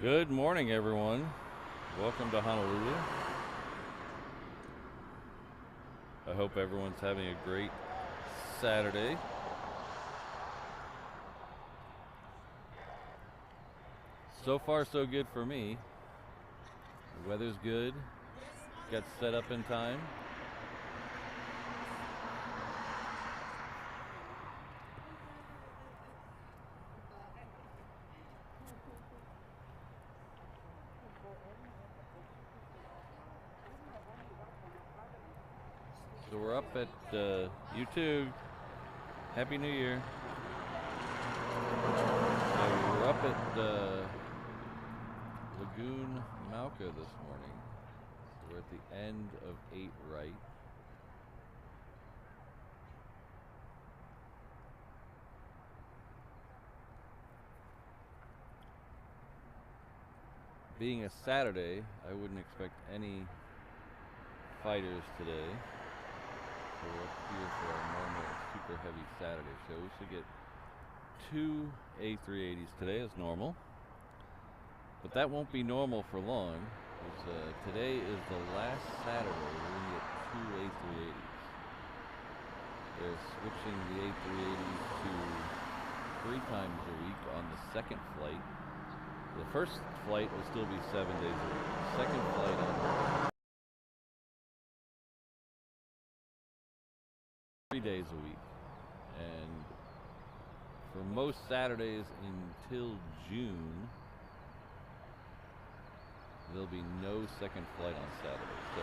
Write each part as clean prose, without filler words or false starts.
Good morning, everyone. Welcome to Honolulu. I hope everyone's having a great Saturday. So far, so good for me. The weather's good. Got set up in time. So we're up at YouTube. Happy New Year. So we're up at Lagoon Mauka this morning. So we're at the end of 8 right. Being a Saturday, I wouldn't expect any fighters today. So we're up here for our normal super heavy Saturday show. We should get 2 A380s today as normal. But that won't be normal for long, because today is the last Saturday we're going to get 2 A380s. They're switching the A380s to 3 times a week on the second flight. The first flight will still be 7 days a week. The second flight on 3 days a week. And for most Saturdays until June, there'll be no second flight on Saturday. So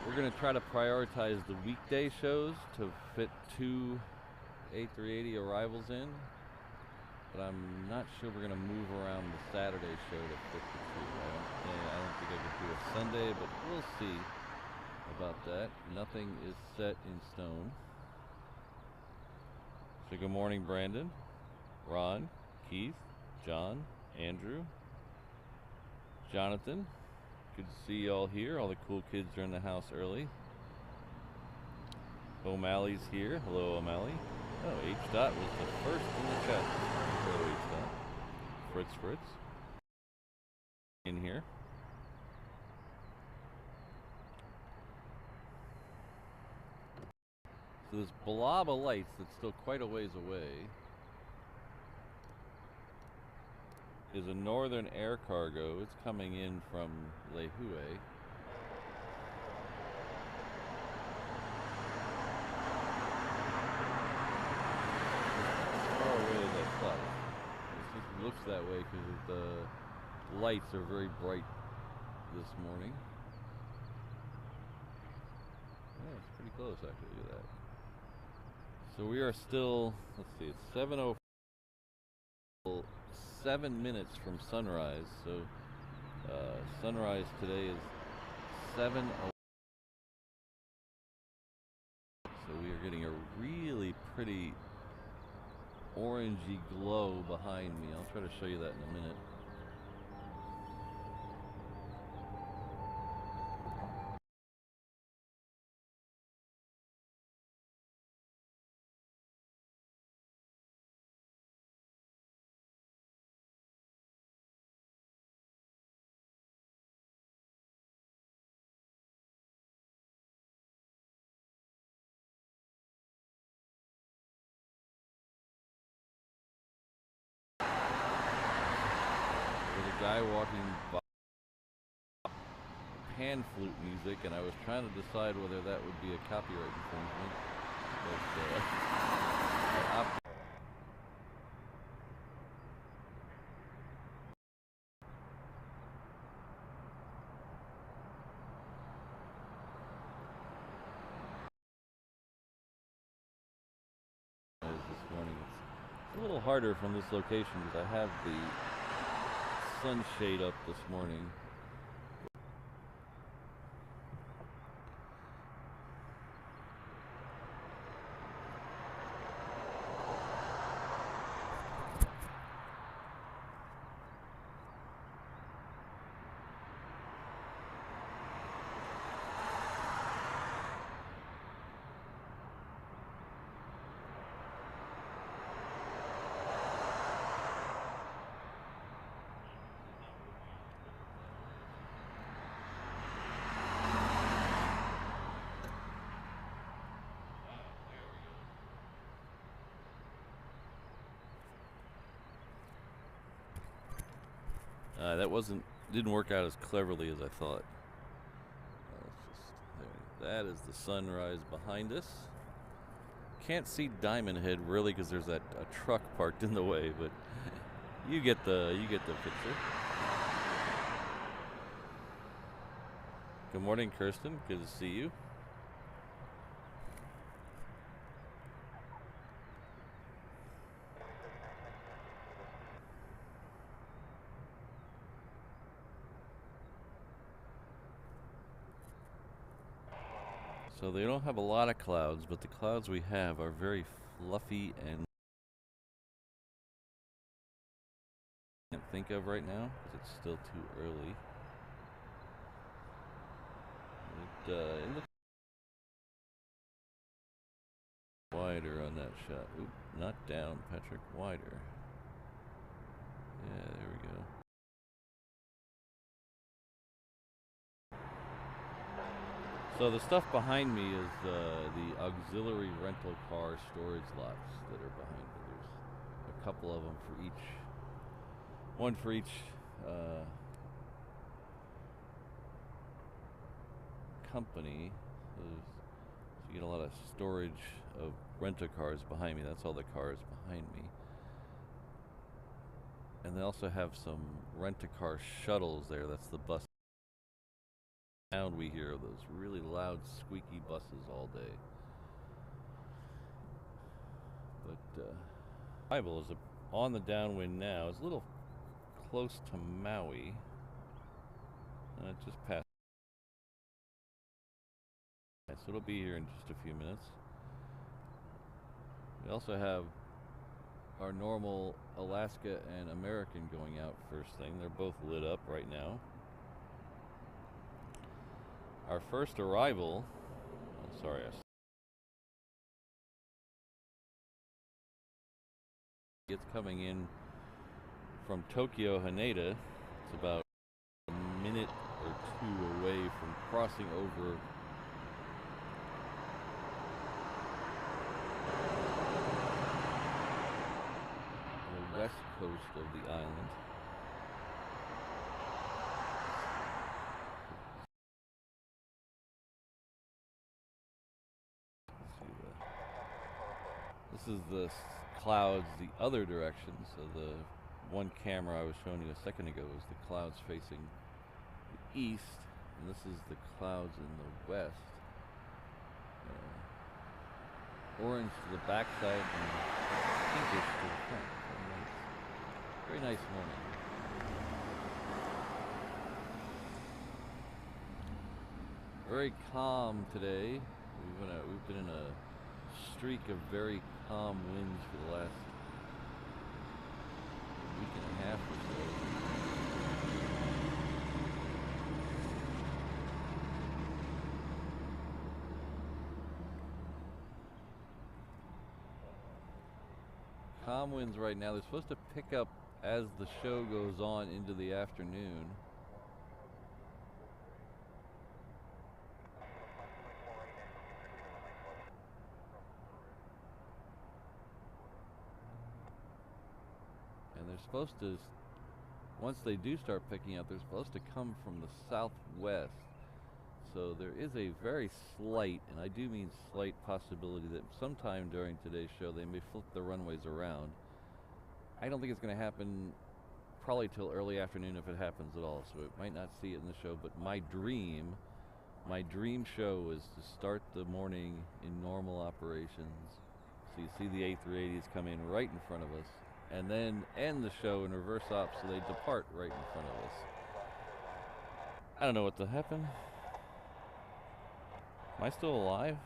we're going to try to prioritize the weekday shows to fit 2 A380 arrivals in. But I'm not sure we're going to move around the Saturday show to fit the 2. I don't think I could do a Sunday, but we'll see about that. Nothing is set in stone. So good morning, Brandon, Ron, Keith, John, Andrew, Jonathan. Good to see you all here. All the cool kids are in the house early. O'Malley's here. Hello, O'Malley. Oh, H. Dot was the first in the chat. Hello, H. Dot. Fritz. In here. So this blob of lights that's still quite a ways away is a northern air cargo. It's coming in from Lehue. Far away as I thought. It just looks that way because the lights are very bright this morning. Yeah, it's pretty close actually. Look at that. So we are still, let's see, it's 7:04, 7 minutes from sunrise. So sunrise today is 7:01. So we are getting a really pretty orangey glow behind me. I'll try to show you that in a minute. Guy walking by, pan flute music, and I was trying to decide whether that would be a copyright infringement, but I opted. This morning it's a little harder from this location because I have the sunshade up this morning. Didn't work out as cleverly as I thought. That is the sunrise behind us. Can't see Diamond Head really because there's a truck parked in the way, but you get the picture. Good morning, Kirsten. Good to see you. So they don't have a lot of clouds, but the clouds we have are very fluffy and I can't think of right now because it's still too early. It looks wider on that shot. Oop, not down, Patrick. Wider. Yeah, there we go. So the stuff behind me is the auxiliary rental car storage lots that are behind me. There's a couple of them for each, one for each company. So you get a lot of storage of rental cars behind me. That's all the cars behind me. And they also have some rent-a-car shuttles there. That's the bus sound we hear of those really loud, squeaky buses all day. But Bible is on the downwind now. It's a little close to Maui. And it just passed. So it'll be here in just a few minutes. We also have our normal Alaska and American going out first thing. They're both lit up right now. Our first arrival, it's coming in from Tokyo Haneda. It's about a minute or two away from crossing over the west coast of the island. This is the clouds the other direction. So the one camera I was showing you a second ago is the clouds facing the east, and this is the clouds in the west. Orange to the backside and pinkish to the front. Very nice morning. Very calm today. We've been in a streak of very calm winds for the last week and a half or so. Calm winds right now. They're supposed to pick up as the show goes on into the afternoon. And they're supposed to, once they do start picking up, they're supposed to come from the southwest. So there is a very slight, and I do mean slight, possibility that sometime during today's show they may flip the runways around. I don't think it's going to happen probably till early afternoon if it happens at all, so it might not see it in the show, but my dream show is to start the morning in normal operations. So you see the A380s come in right in front of us, and then end the show in reverse op so they depart right in front of us. I don't know what to happen. Am I still alive?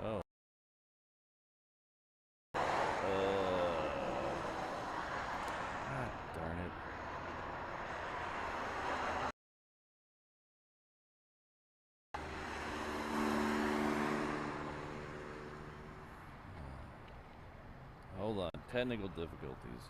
Oh. God darn it. Hold on. Technical difficulties.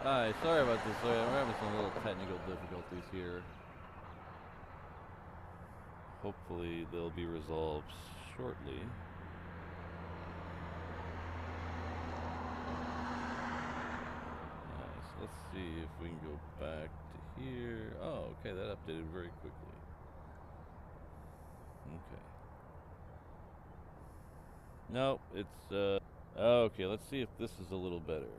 Hi, sorry about this. We're having some little technical difficulties here. Hopefully they'll be resolved shortly. Nice. Let's see if we can go back to here. Oh, okay, that updated very quickly. Okay. No, it's okay, let's see if this is a little better.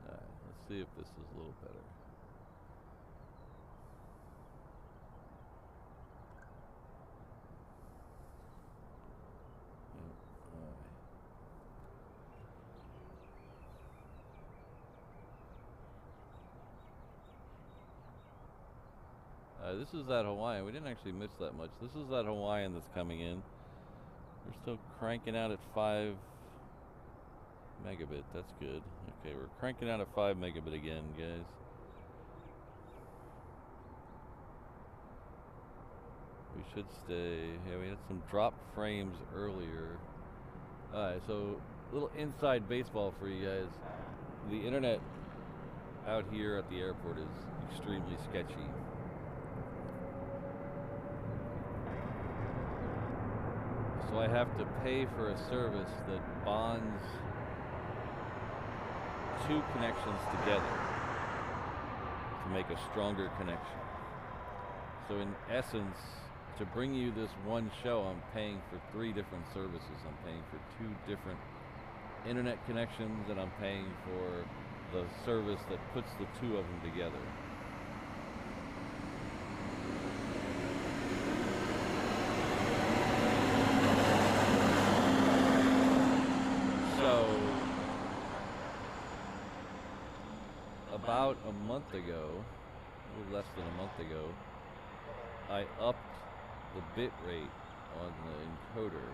Alright, let's see if this is a little better. This is that Hawaiian. We didn't actually miss that much. This is that Hawaiian that's coming in. We're still cranking out at 5 megabit. That's good. Okay, we're cranking out at 5 megabit again, guys. We should stay. Yeah, we had some drop frames earlier. Alright, so a little inside baseball for you guys. The internet out here at the airport is extremely sketchy. So I have to pay for a service that bonds two connections together to make a stronger connection. So in essence, to bring you this one show, I'm paying for 3 different services. I'm paying for 2 different internet connections, and I'm paying for the service that puts the 2 of them together. So about a month ago, a little less than a month ago, I upped the bit rate on the encoder.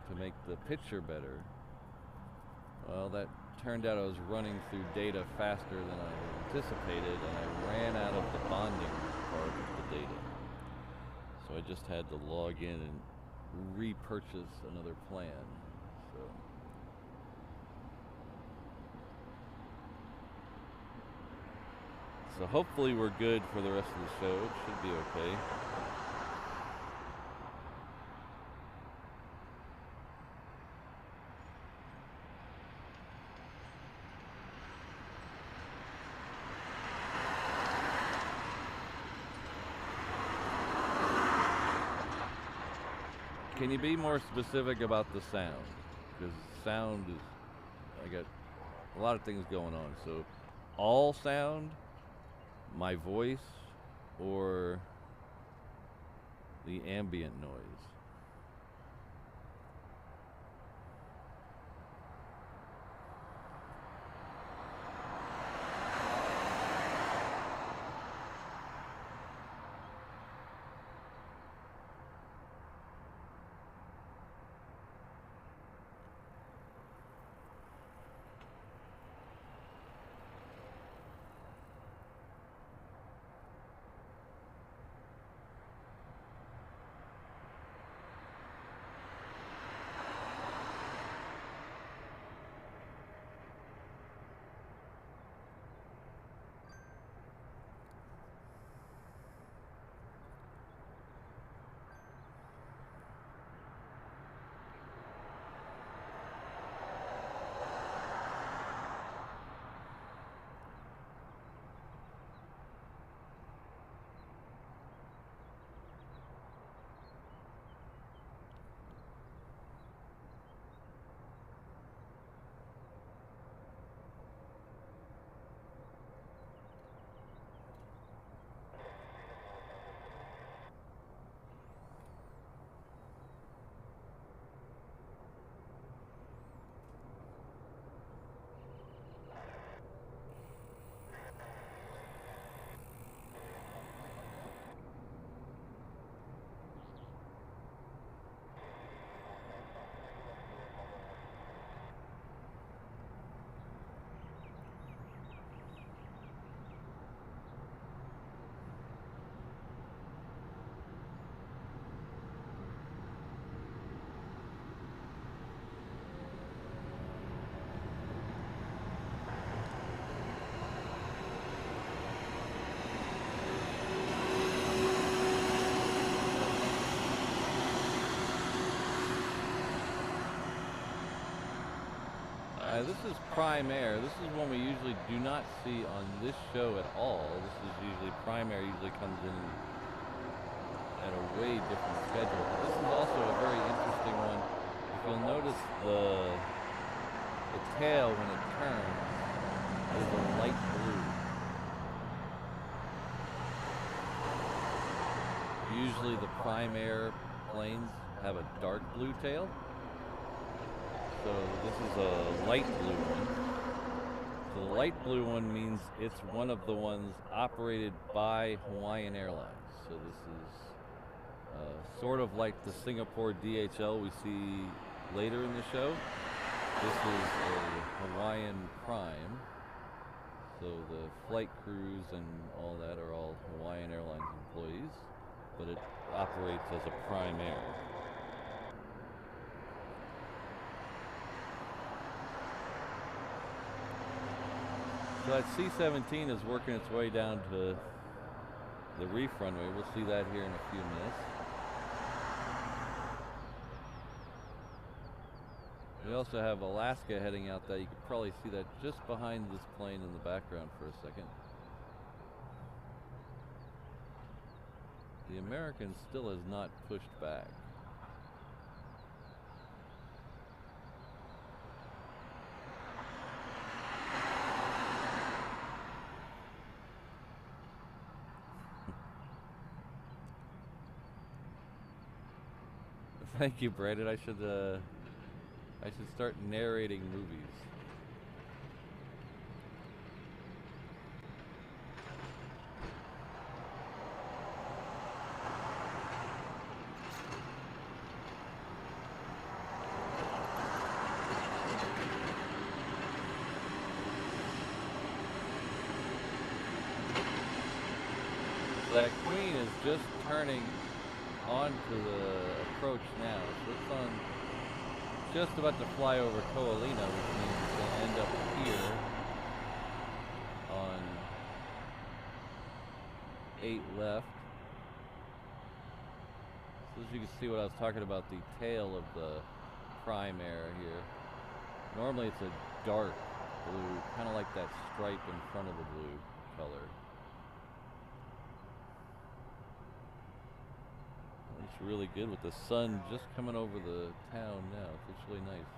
To make the picture better. Well, that turned out I was running through data faster than I anticipated, and I ran out of the bonding part of the data. So I just had to log in and repurchase another plan. So hopefully we're good for the rest of the show. It should be okay. Can you be more specific about the sound? Because sound is, I got a lot of things going on. So all sound, my voice, or the ambient noise? This is Prime Air. This is one we usually do not see on this show at all. This is usually Prime Air usually comes in at a way different schedule. But this is also a very interesting one. If you'll notice the tail when it turns is a light blue. Usually the Prime Air planes have a dark blue tail. So this is a light blue one. So the light blue one means it's one of the ones operated by Hawaiian Airlines. So this is sort of like the Singapore DHL we see later in the show. This is a Hawaiian Prime. So the flight crews and all that are all Hawaiian Airlines employees, but it operates as a Prime Air. So that C-17 is working its way down to the reef runway. We'll see that here in a few minutes. We also have Alaska heading out there. You can probably see that just behind this plane in the background for a second. The American still has not pushed back. Thank you, Brandon. I should start narrating movies. So that Queen is just turning onto the approach now. So it's on, just about to fly over Ko'olina, which means it's going to end up here on 8 left. So as you can see what I was talking about, the tail of the Prime Air here. Normally it's a dark blue, kind of like that stripe in front of the blue color. It's really good with the sun just coming over the town now. It's really nice.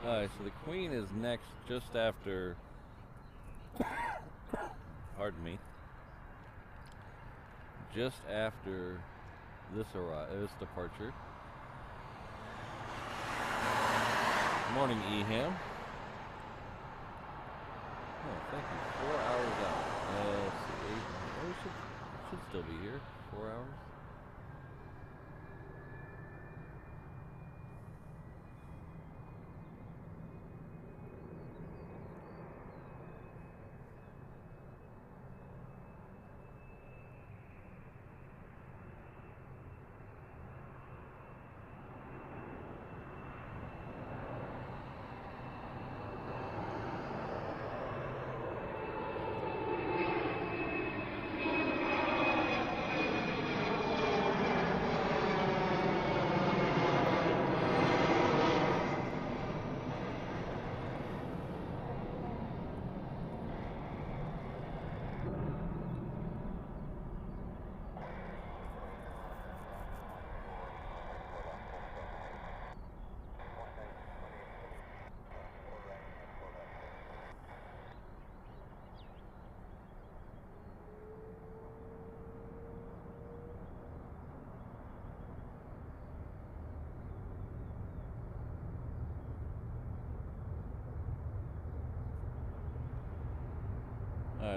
Alright, so the Queen is next just after, pardon me, just after this departure. Good morning, Eham. Oh, thank you. 4 hours out. Let's see, 8, oh, we should still be here. 4 hours.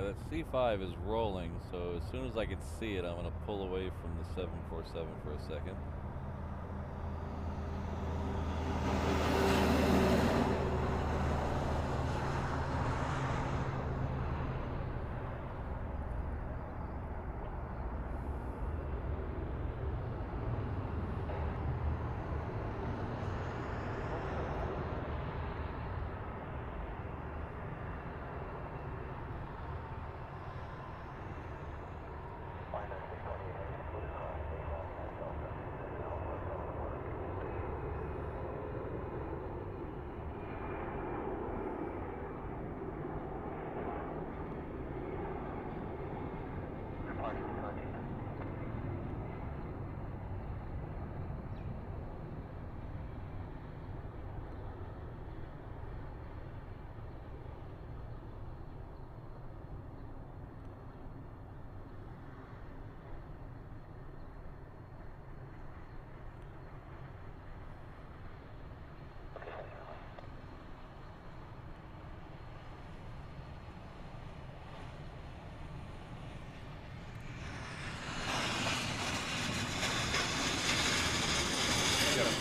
that C5 is rolling, so as soon as I can see it, I'm going to pull away from the 747 for a second.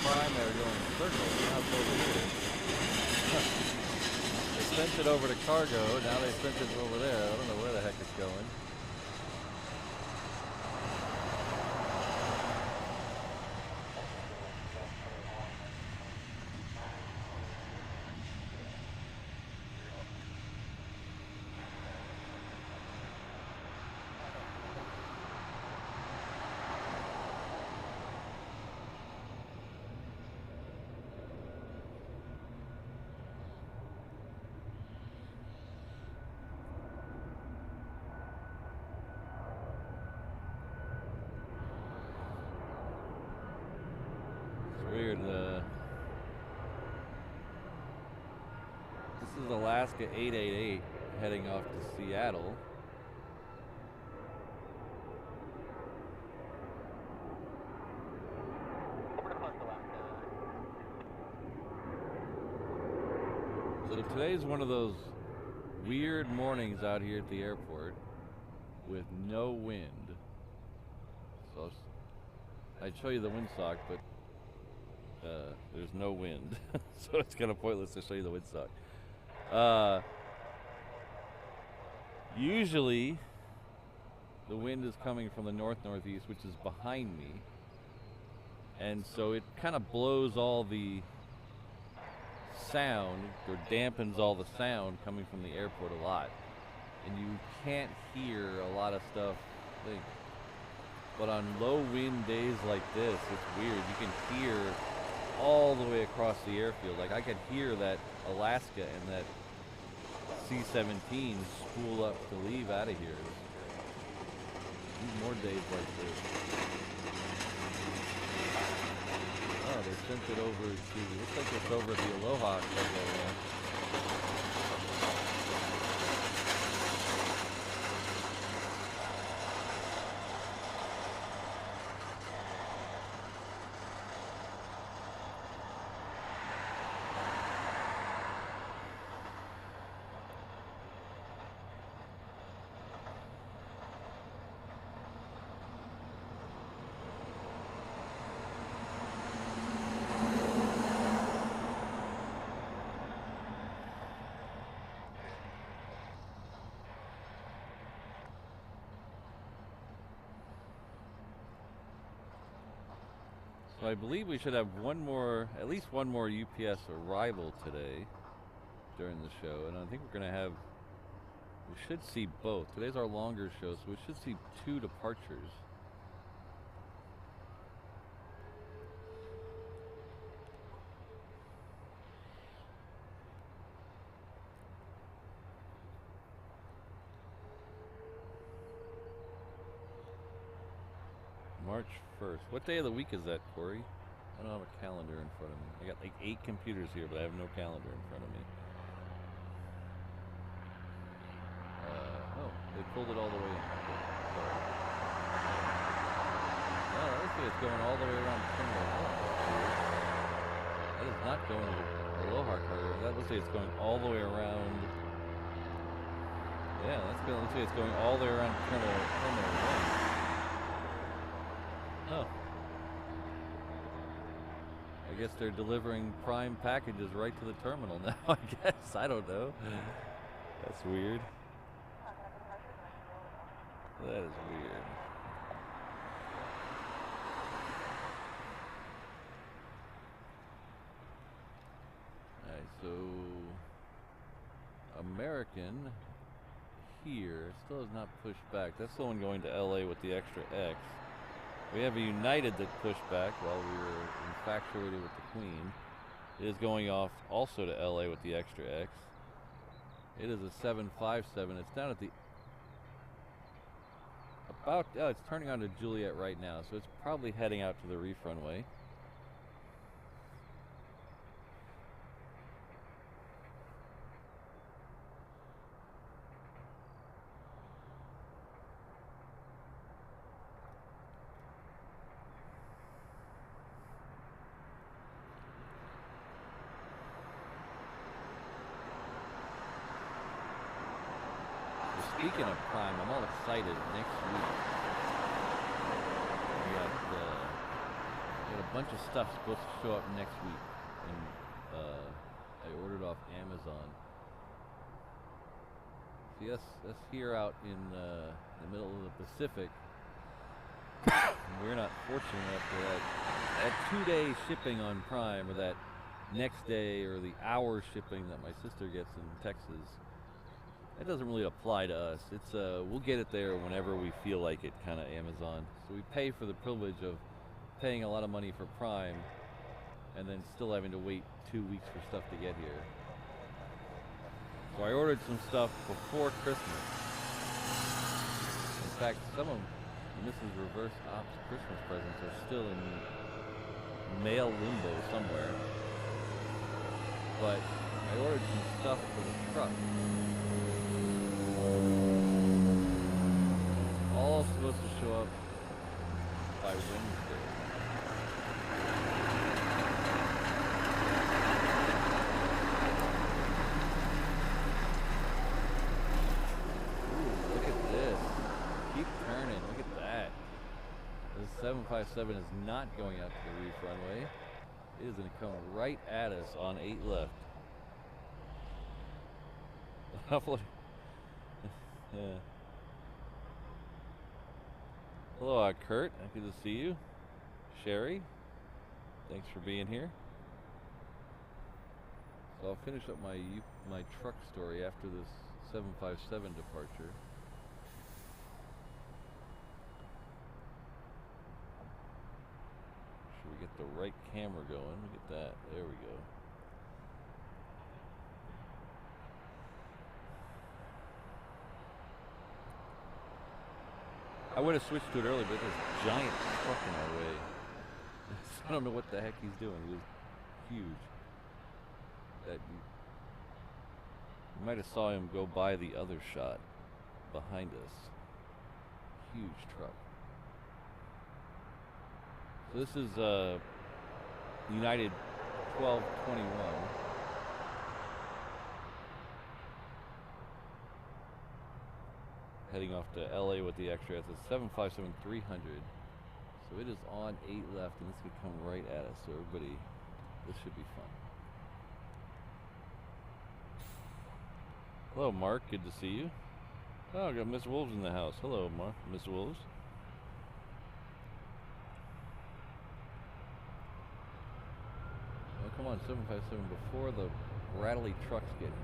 Primary going in circles, now it's over here. They sent it over to cargo, now they sent it over there. I don't know where the heck it's going. Weird. This is Alaska 888 heading off to Seattle. So today's one of those weird mornings out here at the airport with no wind. So I'd show you the windsock, but there's no wind, so it's kind of pointless to show you the windsock. Usually, the wind is coming from the north-northeast, which is behind me, and so it kind of blows all the sound, or dampens all the sound coming from the airport a lot, and you can't hear a lot of stuff. But on low wind days like this, it's weird. You can hear all the way across the airfield. Like I could hear that Alaska and that C-17 spool up to leave out of here. Need more days like this. Oh, they sent it over to, looks like it's over the Aloha cargo ramp. So I believe we should have at least one more UPS arrival today during the show, and I think we're going to have, we should see both. Today's our longer show, so we should see 2 departures. March 1st. What day of the week is that, Corey? I don't have a calendar in front of me. I got like 8 computers here, but I have no calendar in front of me. Oh, they pulled it all the way in. Sorry. No, that looks like it's going all the way around the terminal. That is not going to the Aloha cargo. That looks like it's going all the way around the Yeah, that's good. Looks like it's going all the way around Terminal 1. Oh. I guess they're delivering Prime packages right to the terminal now, I guess. I don't know. That's weird. That is weird. Alright, so American here still has not pushed back. That's the one going to LA with the extra X. We have a United that pushed back while we were infatuated with the Queen. It is going off also to LA with the extra X. It is a 757. It's down at the it's turning onto Juliet right now, so it's probably heading out to the reef runway. Speaking of Prime, I'm all excited. Next week, we got a bunch of stuff supposed to show up next week, and I ordered off Amazon. See, us here out in the middle of the Pacific, we're not fortunate enough for that 2-day shipping on Prime, or that next day, or the hour shipping that my sister gets in Texas. That doesn't really apply to us. It's we'll get it there whenever we feel like it, kind of Amazon. So we pay for the privilege of paying a lot of money for Prime and then still having to wait 2 weeks for stuff to get here. So I ordered some stuff before Christmas. In fact, some of Mrs. Reverse Ops Christmas presents are still in mail limbo somewhere. But I ordered some stuff for the truck. All supposed to show up by Wednesday. Ooh, look at this. Keep turning. Look at that. This 757 is not going out to the reef runway. It is going to come right at us on 8 left. Yeah. Hello, Kurt. Good to see you. Sherry, thanks for being here. So I'll finish up my truck story after this 757 departure. Should we get the right camera going? Look at that. There we go. I would have switched to it earlier, but there's a giant truck in our way. I don't know what the heck he's doing. He was huge. You might have saw him go by the other shot behind us. Huge truck. So this is United 1221. Heading off to LA with the extra. It's a 757-300. So it is on 8 left, and this could come right at us. So everybody, this should be fun. Hello, Mark. Good to see you. Oh, I got Mr. Wolves in the house. Hello, Mark. Mr. Wolves. Oh, come on, 757 before the rattly trucks get here.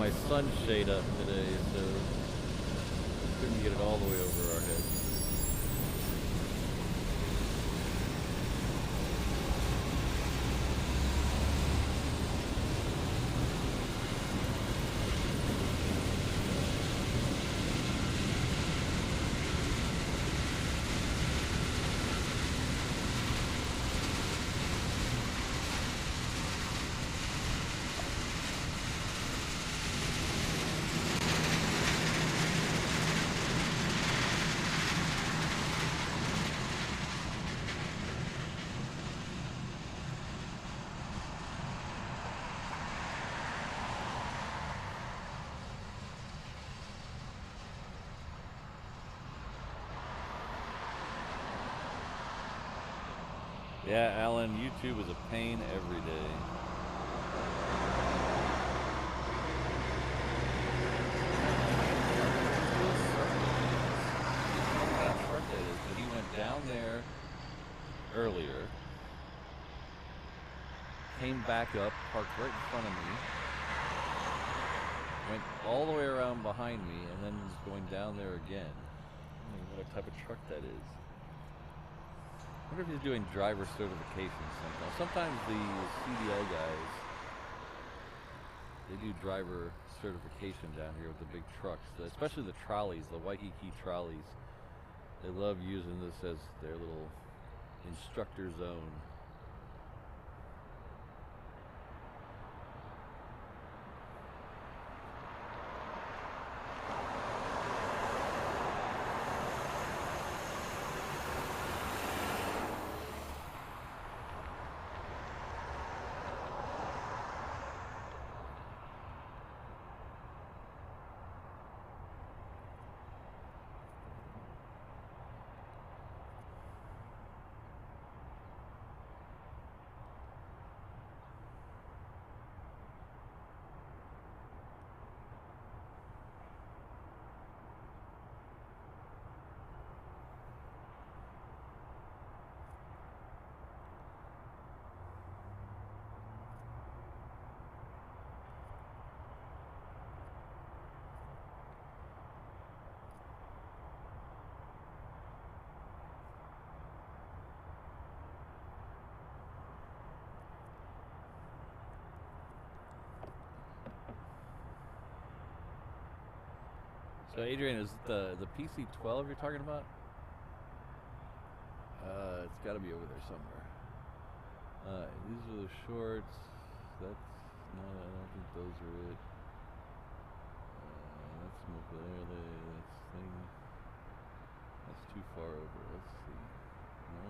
my sunshade up today, so couldn't get it all the way over our heads. Yeah, Alan, YouTube is a pain every day. He went down there earlier, came back up, parked right in front of me, went all the way around behind me, and then was going down there again. I don't know what type of truck that is. I wonder if he's doing driver certification sometimes. Sometimes the CDL guys, they do driver certification down here with the big trucks, especially the trolleys, the Waikiki trolleys. They love using this as their little instructor zone. So Adrian, is the PC-12 you're talking about? It's got to be over there somewhere. These are the shorts. That's no, I don't think those are it. That's Mokulele. That's thing. That's too far over. Let's see. No,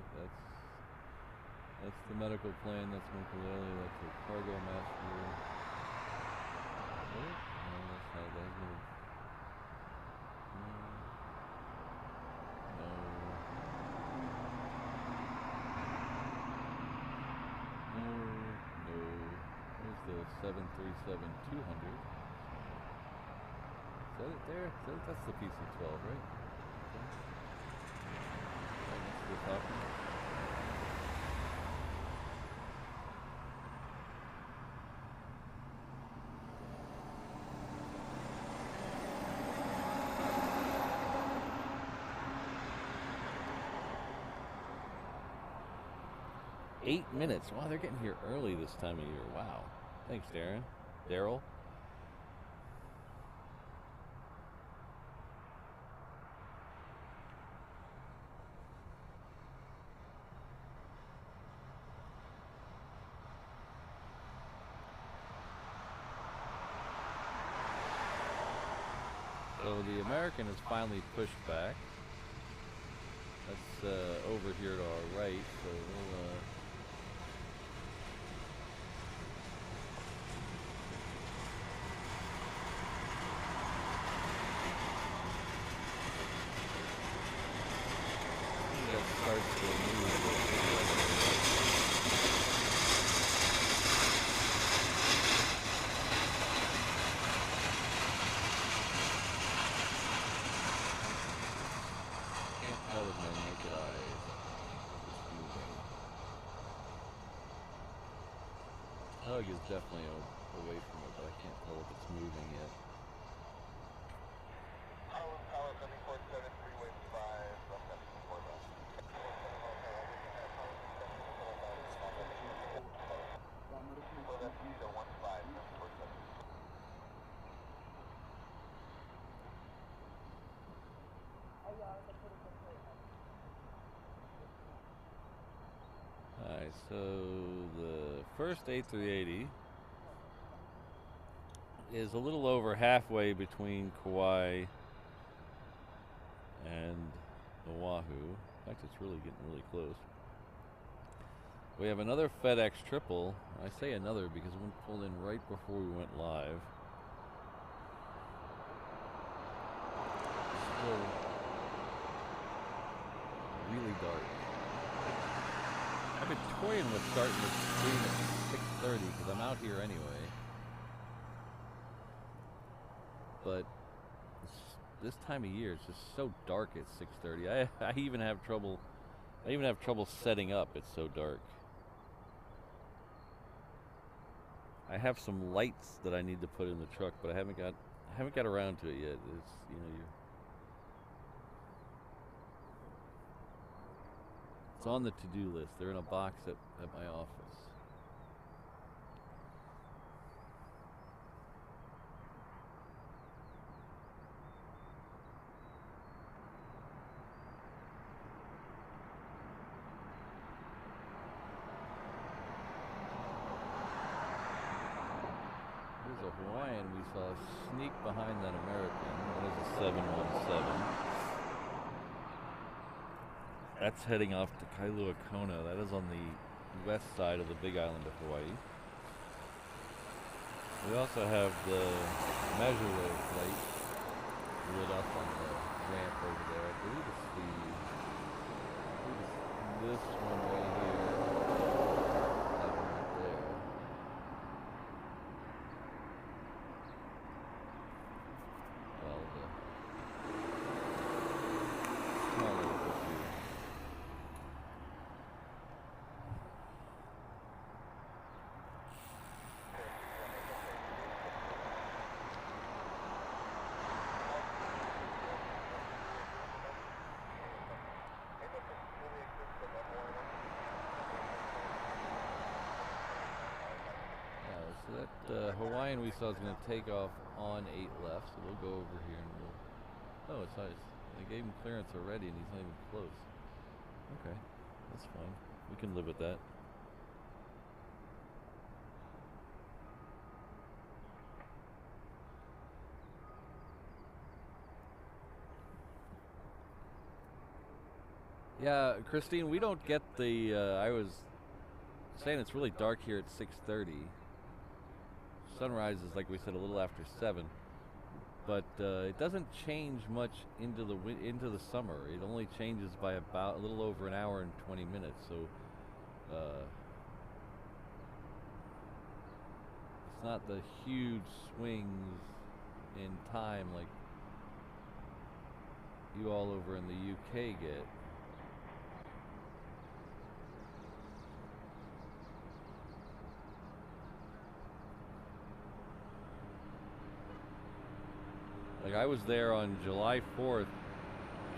that's the medical plane. That's Mokulele. That's the cargo master. What? No, that's not. That's no. There's the 737-200. Is that it there? That's the PC-12, right? Okay. That's the top one. Eight minutes. Wow, they're getting here early this time of year. Wow. Thanks, Darren. Daryl. So the American is finally pushed back. That's over here to our right. So we'll Hug is definitely away from it, but I can't tell if it's moving yet. Alright, so the first A380 is a little over halfway between Kauai and Oahu. In fact, it's really getting really close. We have another FedEx triple. I say another because one pulled in right before we went live. Still really dark. I've been toying with starting the stream at 6:30 because I'm out here anyway. But this time of year, it's just so dark at 6:30. I even have trouble. I even have trouble setting up. It's so dark. I have some lights that I need to put in the truck, but I haven't got around to it yet. It's, you know, it's on the to-do list. They're in a box at my office. There's a Hawaiian we saw sneak behind that American. That is a 717. That's heading off to Kailua Kona. That is on the west side of the Big Island of Hawaii. We also have the Measure flight lit up on the ramp over there. I believe it's this one right here. That one right there. Well, the small little bit here. So that Hawaiian we saw is going to take off on 8 left, so we'll go over here and we'll... Oh, it's nice. They gave him clearance already and he's not even close. Okay, that's fine. We can live with that. Yeah, Christine, we don't get the... I was saying it's really dark here at 6:30. Sunrise is, like we said, a little after 7, but it doesn't change much into the summer. It only changes by about a little over an hour and 20 minutes. So it's not the huge swings in time like you all over in the UK get. Like I was there on July 4th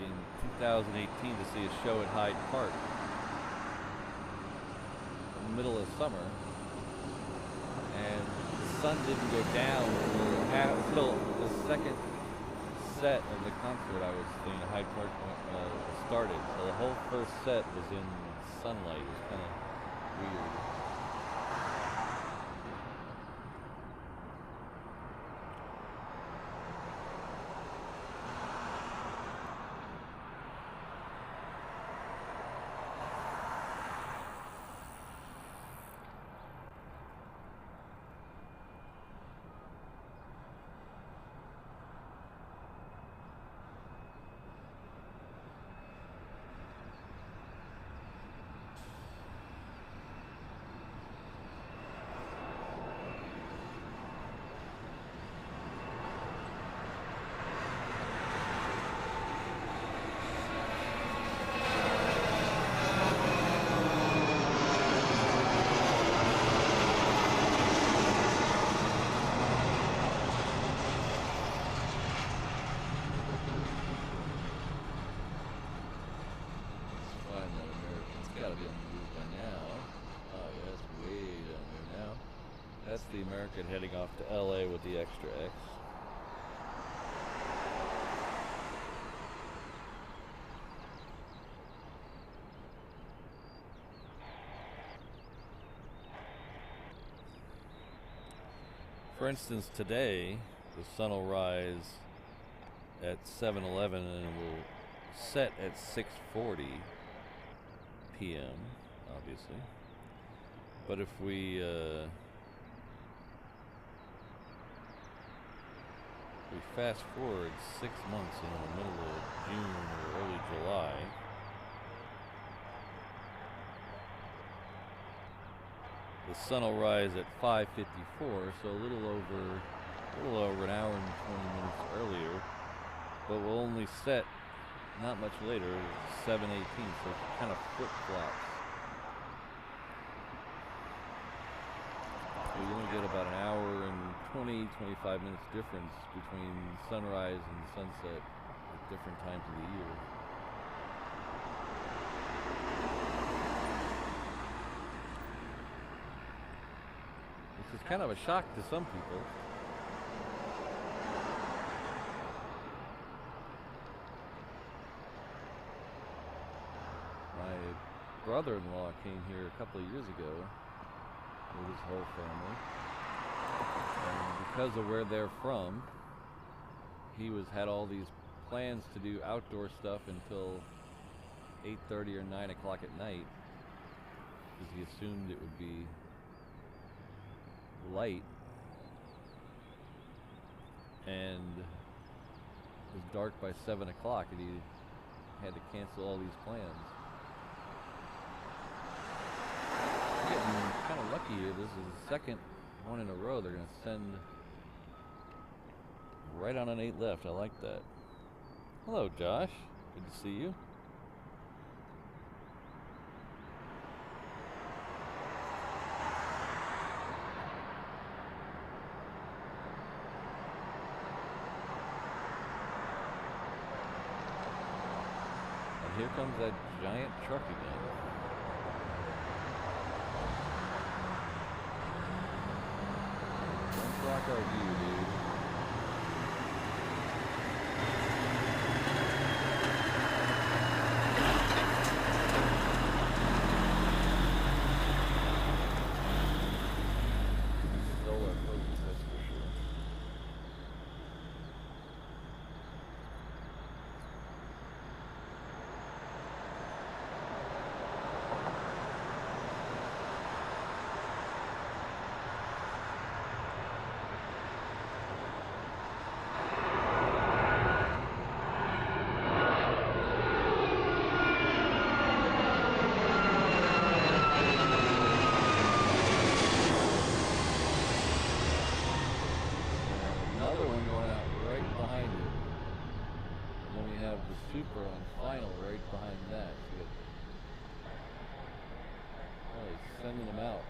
in 2018 to see a show at Hyde Park in the middle of summer, and the sun didn't go down until the second set of the concert I was seeing at Hyde Park started. So the whole first set was in sunlight. It was kind of weird. gotta be on the move by now. Oh yeah, it's way down there now. That's the American heading off to LA with the Extra X. For instance, today the sun will rise at 7:11 and it will set at 6:40 p.m. obviously. But if we fast forward 6 months in the middle of June or early July, the sun will rise at 5:54, so a little over an hour and 20 minutes earlier, but will only set not much later, 7:18, so it kind of flip-flops. So you only get about an hour and 20-25 minutes difference between sunrise and sunset at different times of the year. Which is kind of a shock to some people. My brother-in-law came here a couple of years ago with his whole family, and because of where they're from, he had all these plans to do outdoor stuff until 8:30 or 9 o'clock at night, because he assumed it would be light, and it was dark by 7 o'clock, and he had to cancel all these plans. Getting kind of lucky here. This is the second one in a row they're going to send right on an 8 left. I like that. Hello, Josh. Good to see you. And here comes that giant truck again. Block our view, dude. Stole our focus, that's for sure. Super on final right behind that. So he's sending them out.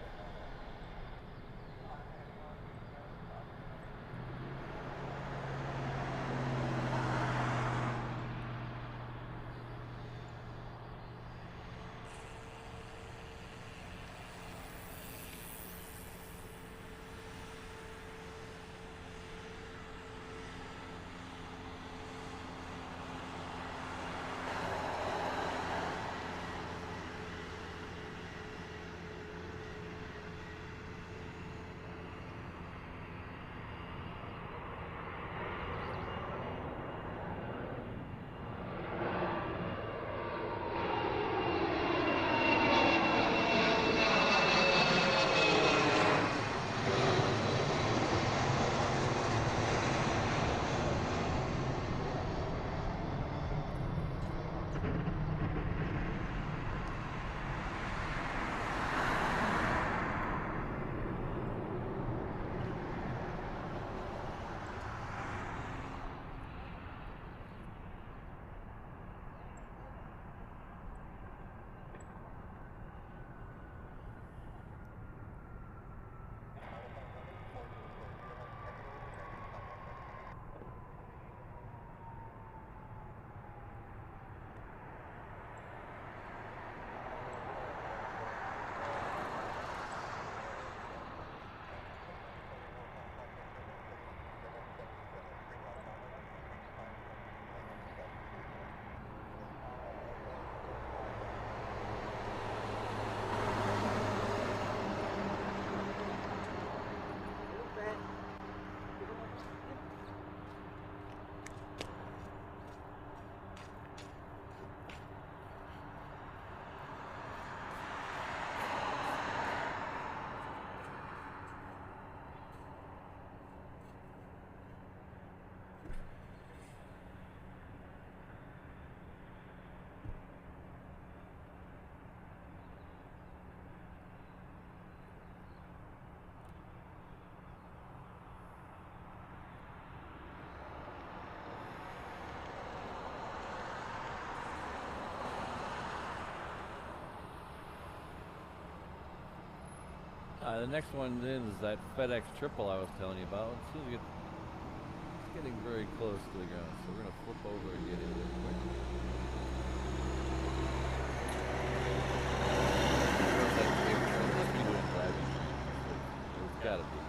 The next one is that FedEx triple I was telling you about. As soon as it's getting very close to the ground, so we're gonna flip over and get into it quick. It must be doing driving. It's gotta be.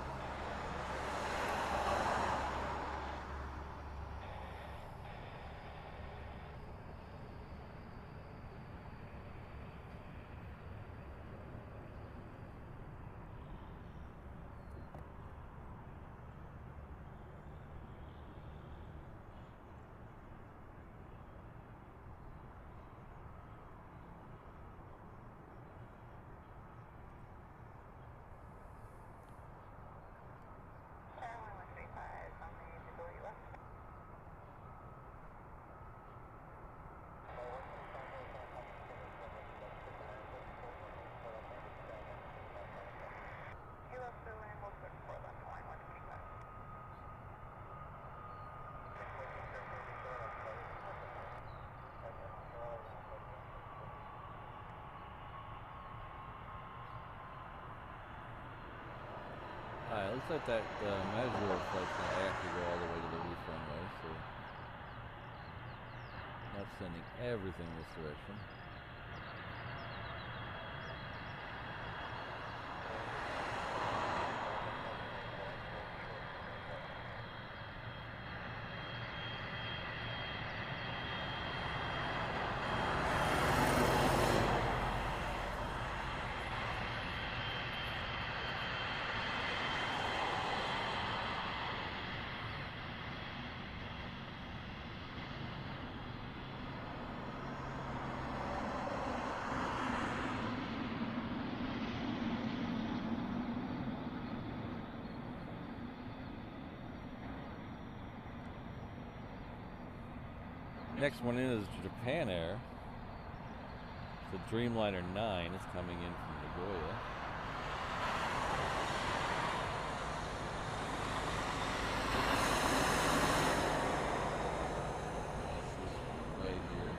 Alright, looks like that Mazur flight's going to actually go all the way to the roof runway, so not sending everything this direction. Next one in is Japan Air. The Dreamliner 9 is coming in from Nagoya. This is right here.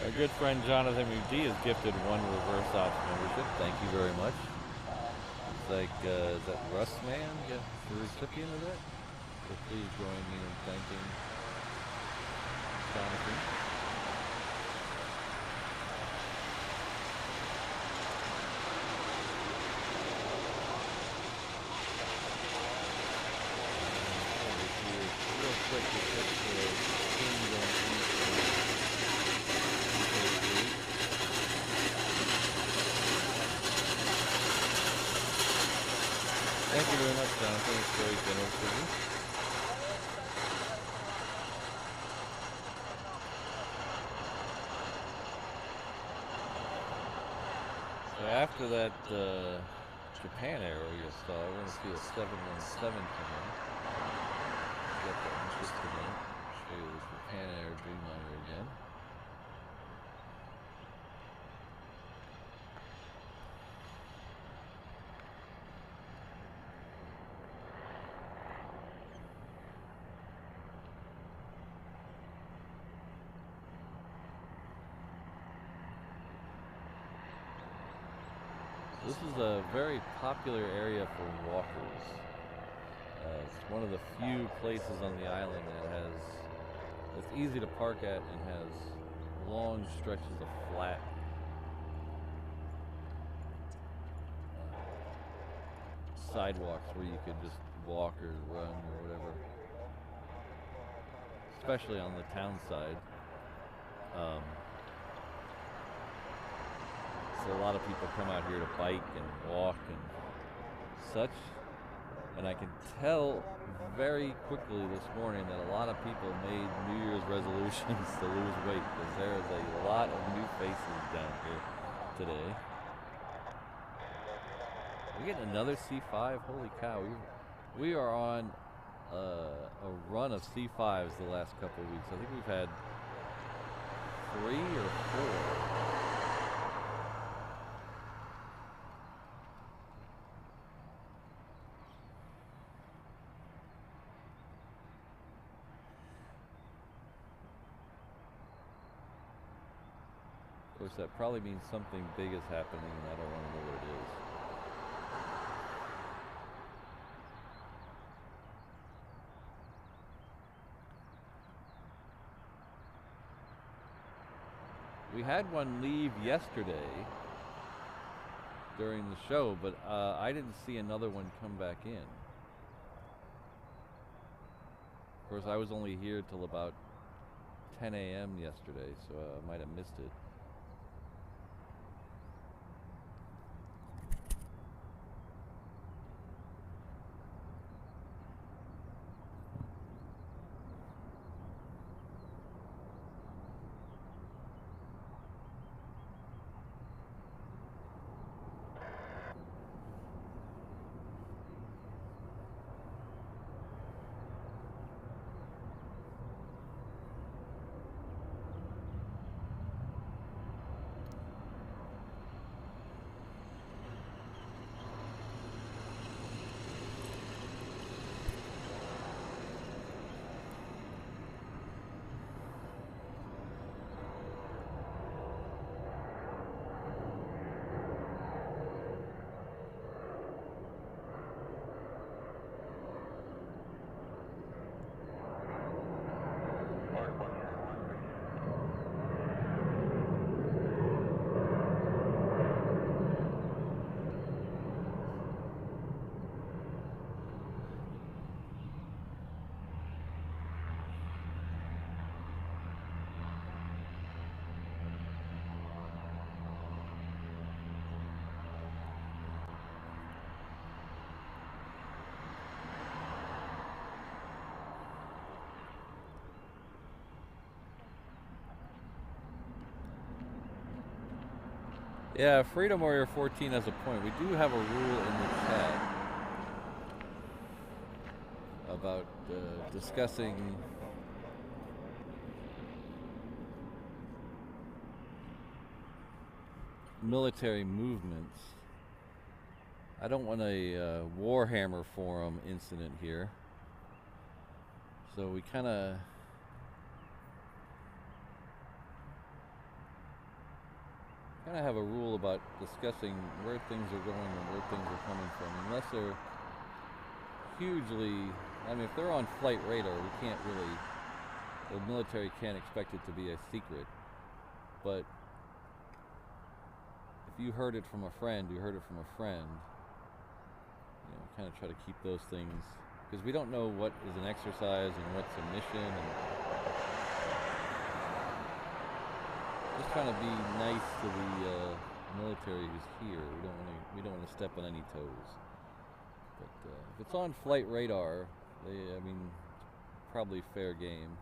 Our good friend Jonathan McD is gifted one reverse ops membership. Thank you very much. It's like, is that Russ Man? Yeah, the recipient of that? So please join me in thanking Jonathan. Real quick, thank you very much, Jonathan. It's very generous of you. So after that Japan Air you saw, we're going to see a 717 come in. Get that interested in. Show you this Japan Air Dreamliner again. This is a very popular area for walkers. It's one of the few places on the island that's easy to park at and has long stretches of flat sidewalks where you could just walk or run or whatever, especially on the town side. So a lot of people come out here to bike and walk and such. And I can tell very quickly this morning that a lot of people made New Year's resolutions to lose weight, because there is a lot of new faces down here today. We get another C5. Holy cow! We are on a run of C5s the last couple of weeks. I think we've had 3 or 4. Of course, that probably means something big is happening, and I don't want to know what it is. We had one leave yesterday during the show, but I didn't see another one come back in. Of course, I was only here till about 10 a.m. yesterday, so I might have missed it. Yeah, Freedom Warrior 14 has a point. We do have a rule in the chat about discussing military movements. I don't want a Warhammer forum incident here, so we kind of have a rule about discussing where things are going and where things are coming from, unless they're hugely, I mean, if they're on flight radar, we can't really, the military can't expect it to be a secret. But if you heard it from a friend, you heard it from a friend, you know, kind of try to keep those things, because we don't know what is an exercise and what's a mission, and just trying to be nice to the military who's here. We don't want to step on any toes. But if it's on flight radar, I mean, it's probably fair game.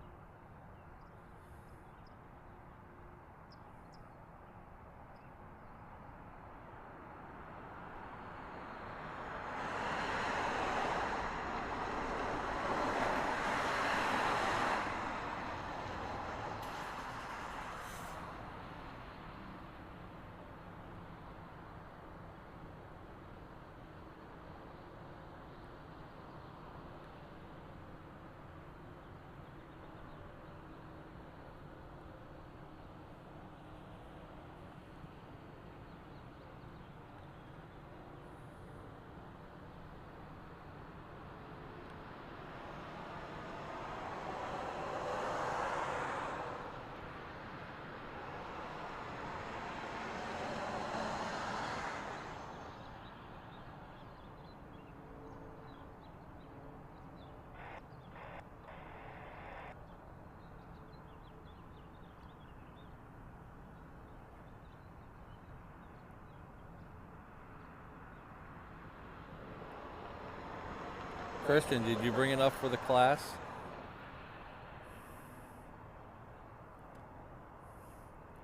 Christian, did you bring enough for the class?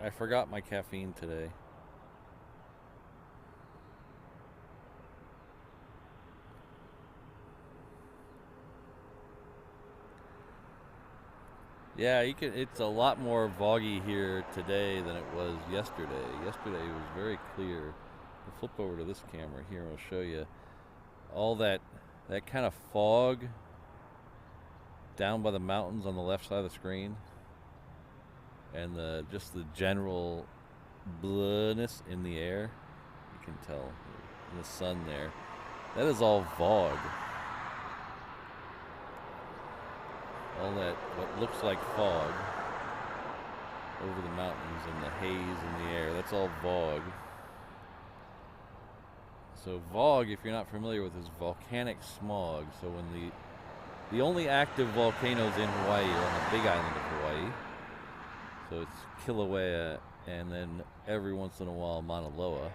I forgot my caffeine today. Yeah, you can. It's a lot more foggy here today than it was yesterday. Yesterday it was very clear. I'll flip over to this camera here and I'll show you all that kind of fog down by the mountains on the left side of the screen, and just the general blueness in the air. You can tell in the sun there. That is all fog. All that, what looks like fog over the mountains and the haze in the air, that's all fog. So fog, if you're not familiar with, is volcanic smog. So when the only active volcanoes in Hawaii are on the big island of Hawaii. So it's Kilauea and then every once in a while Mauna Loa.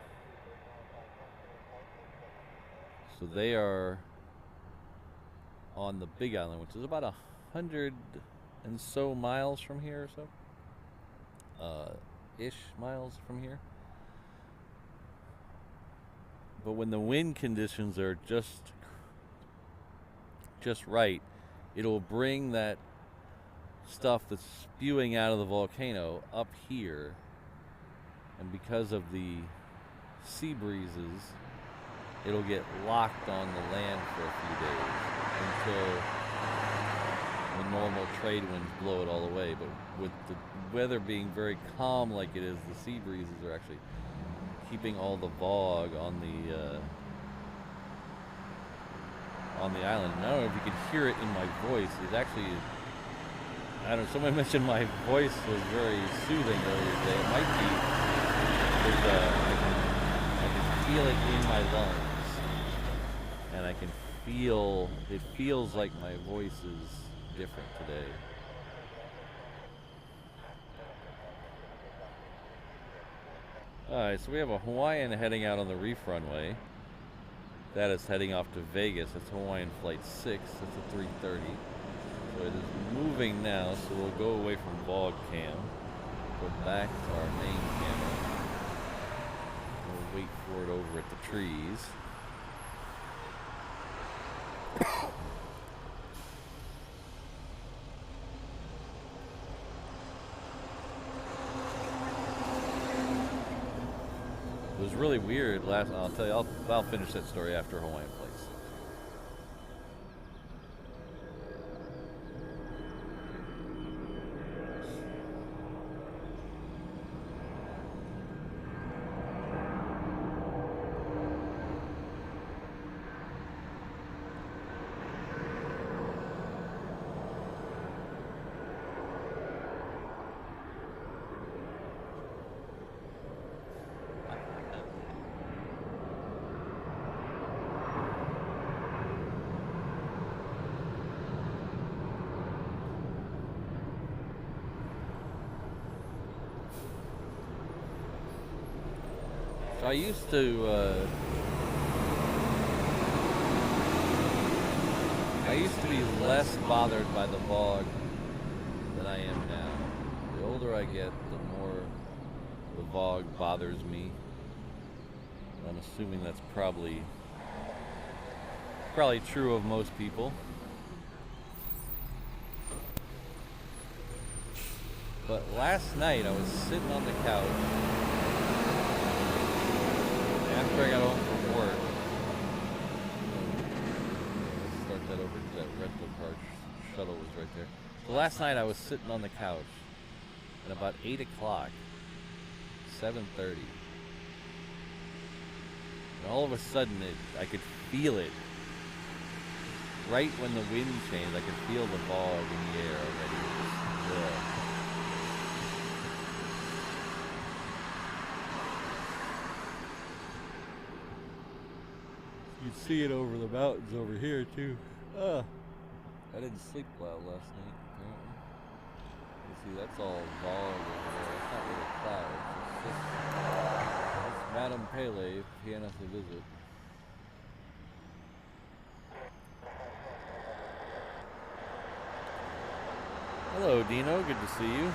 So they are on the big island, which is about 100 and so miles from here, or so ish miles from here. But when the wind conditions are just right, it'll bring that stuff that's spewing out of the volcano up here, and because of the sea breezes, it'll get locked on the land for a few days until the normal trade winds blow it all away. But with the weather being very calm like it is, the sea breezes are actually keeping all the fog on the island. And I don't know if you can hear it in my voice. It actually, I don't know, somebody mentioned my voice was very soothing earlier today. It might be, I can feel it in my lungs, and I can feel, it feels like my voice is different today. Alright, so we have a Hawaiian heading out on the Reef Runway. That is heading off to Vegas. That's Hawaiian Flight 6. That's a 330. So it is moving now, so we'll go away from Vlog Cam. Go back to our main camera. We'll wait for it over at the trees. It was really weird I'll tell you, I'll finish that story after Hawaiian Flights. I used to be less bothered by the fog than I am now. The older I get, the more the fog bothers me. I'm assuming that's probably true of most people. But last night I was sitting on the couch after I got home from work. Start that over to that rental car shuttle was right there. So last night I was sitting on the couch at about 8 o'clock, 7:30. And all of a sudden I could feel it. Right when the wind changed, I could feel the fog in the air already. You can see it over the mountains over here too. I didn't sleep well last night, apparently. You see, that's all fog over there. It's not really clouds. It's Madame Pele paying us a visit. Hello, Dino. Good to see you.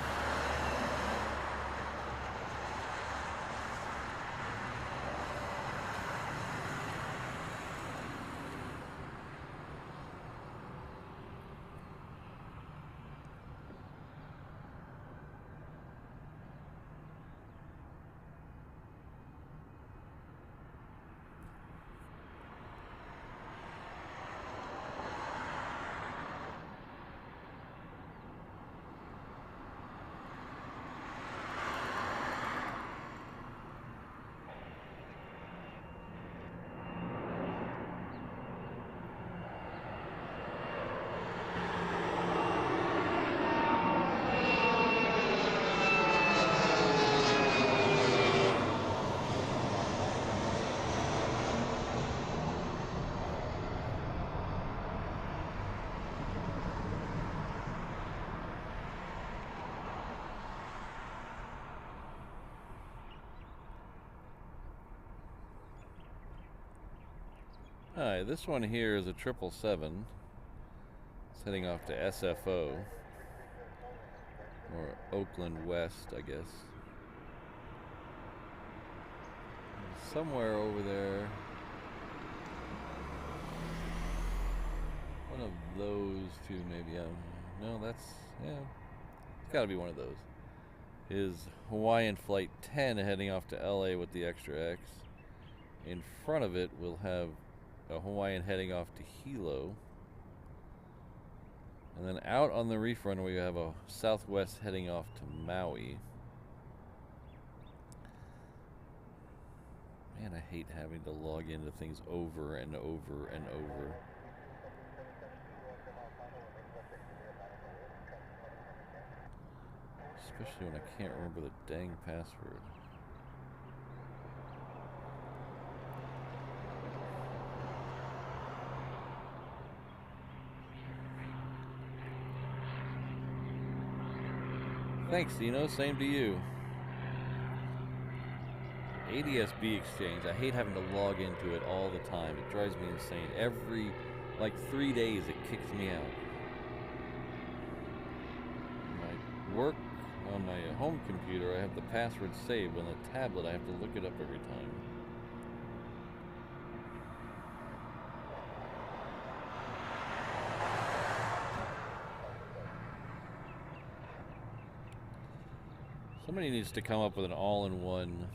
Hi, this one here is a 777. It's heading off to SFO, or Oakland West, I guess. Somewhere over there. One of those two, maybe. No, that's, yeah. It's gotta be one of those. Is Hawaiian Flight 10 heading off to LA with the extra X. In front of it, we'll have a Hawaiian heading off to Hilo. And then out on the reef runway, we have a Southwest heading off to Maui. Man, I hate having to log into things over and over and over. Especially when I can't remember the dang password. Thanks, Dino. Same to you. ADSB exchange. I hate having to log into it all the time. It drives me insane. Every, like, 3 days, it kicks me out. My work on my home computer, I have the password saved. On the tablet, I have to look it up every time. Somebody needs to come up with an all-in-one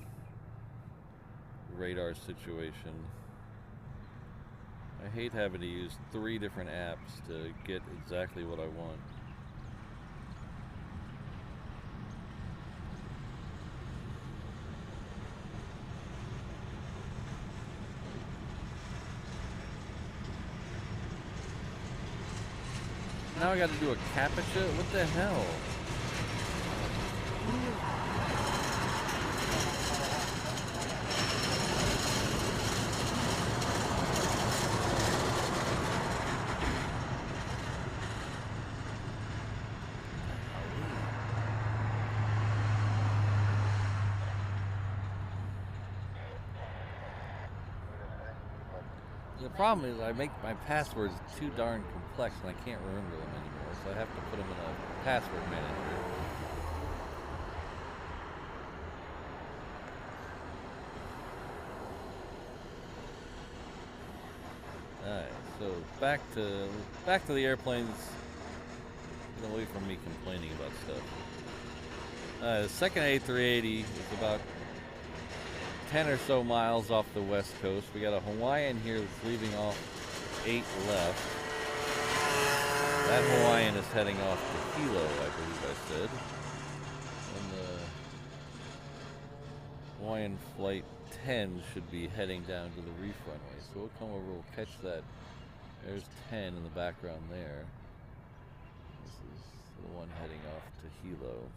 radar situation. I hate having to use 3 different apps to get exactly what I want. Now I got to do a CAPTCHA? What the hell? The problem is I make my passwords too darn complex and I can't remember them anymore, so I have to put them in a password manager. Alright, so back to the airplanes. Get away from me complaining about stuff. The second A380 is about 10 or so miles off the west coast. We got a Hawaiian here that's leaving off 8 left. That Hawaiian is heading off to Hilo, I believe I said. And the Hawaiian Flight 10 should be heading down to the reef runway. So we'll come over, we'll catch that. There's 10 in the background there. This is the one heading off to Hilo.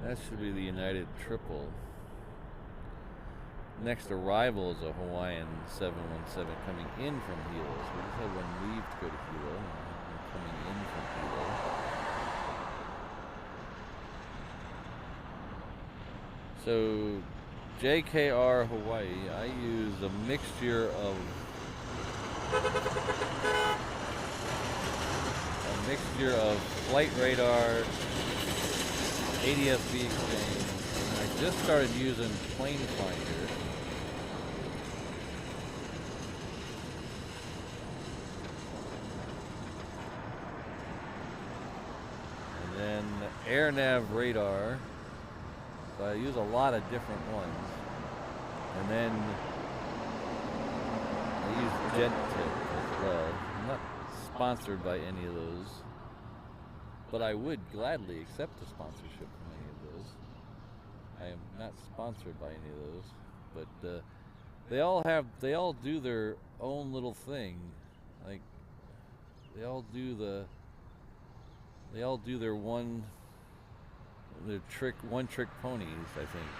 That should be the United Triple. Next arrival is a Hawaiian 717 coming in from Hilo. So we just had one leave to go to Hilo, and one coming in from Hilo. So JKR Hawaii, I use a mixture of flight radar, ADS-B exchange, and I just started using Plane Finder. And then AirNav radar. So I use a lot of different ones. And then I use GenTip as well. I'm not sponsored by any of those, but I would gladly accept a sponsorship from any of those. I am not sponsored by any of those, but they all do their own little thing. Like they all do their one trick ponies, I think.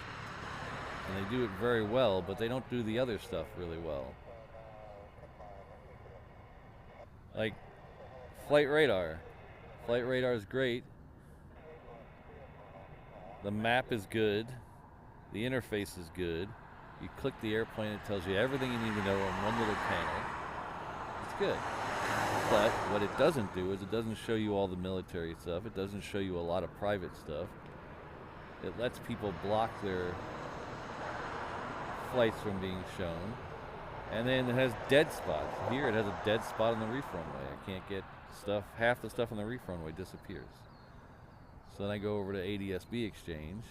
And they do it very well, but they don't do the other stuff really well. Like flight radar. Flight radar is great. The map is good. The interface is good. You click the airplane, it tells you everything you need to know on one little panel. It's good. But what it doesn't do is it doesn't show you all the military stuff. It doesn't show you a lot of private stuff. It lets people block their flights from being shown. And then it has dead spots. Here it has a dead spot on the reef runway. I can't get stuff, half the stuff on the reef runway disappears. So then I go over to ADS-B exchange,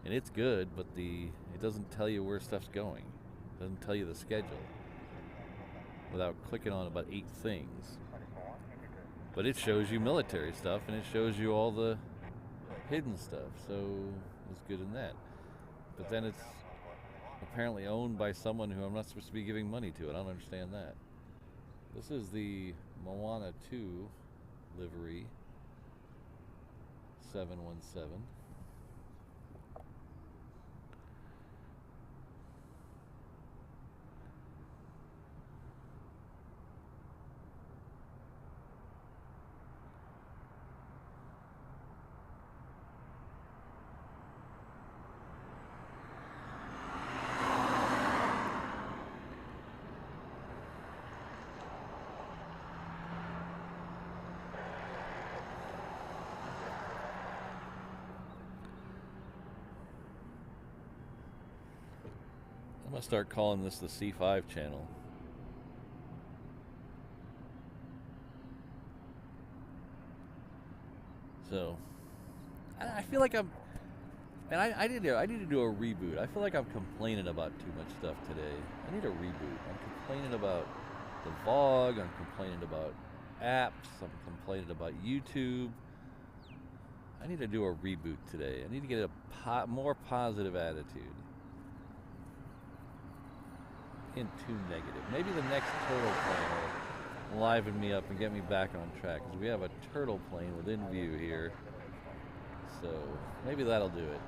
and it's good, but it doesn't tell you where stuff's going. It doesn't tell you the schedule without clicking on about 8 things. But it shows you military stuff, and it shows you all the hidden stuff, so it's good in that. But then it's apparently owned by someone who I'm not supposed to be giving money to. I don't understand that. This is the Moana 2 livery 717. I'm going to start calling this the C5 channel. So, I feel like I'm, and I need to do a reboot. I feel like I'm complaining about too much stuff today. I need a reboot. I'm complaining about the vlog. I'm complaining about apps. I'm complaining about YouTube. I need to do a reboot today. I need to get a more positive attitude. In too negative. Maybe the next turtle plane will liven me up and get me back on track, because we have a turtle plane within view here, so maybe that'll do it.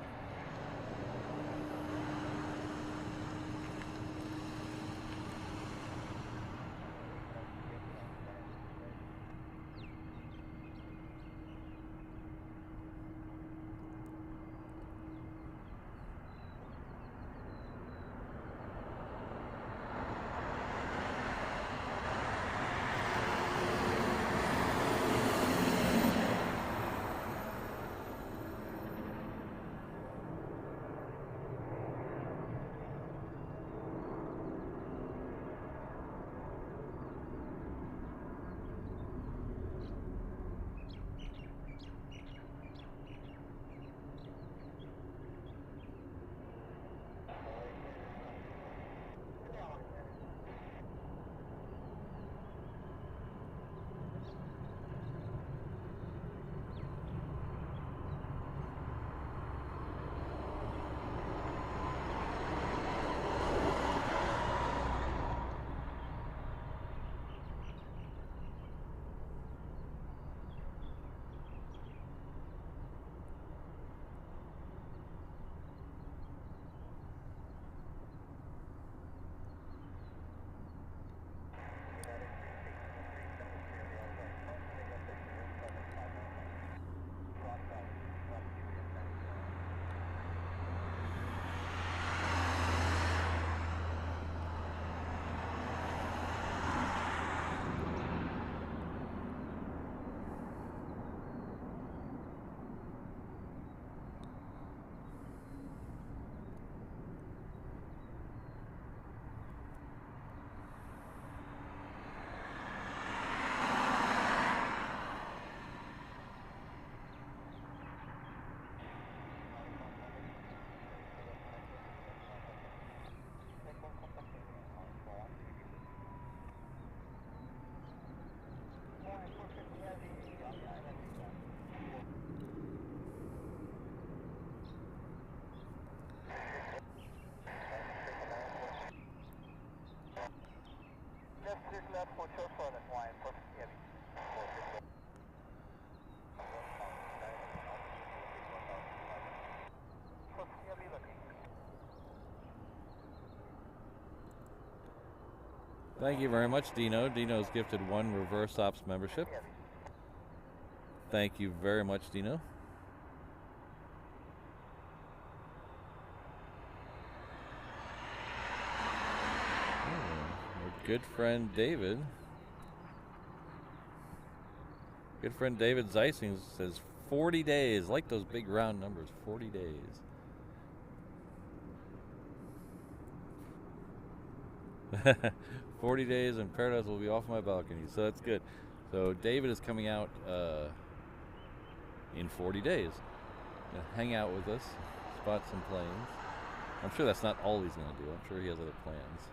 Thank you very much, Dino. Dino's gifted 1 Reverse Ops membership. Thank you very much, Dino. Our good friend David. Good friend David Zeising says 40 days. I like those big round numbers. 40 days. "40 days and paradise will be off my balcony." So that's good. So David is coming out in 40 days. Gonna hang out with us, spot some planes. I'm sure that's not all he's going to do. I'm sure he has other plans.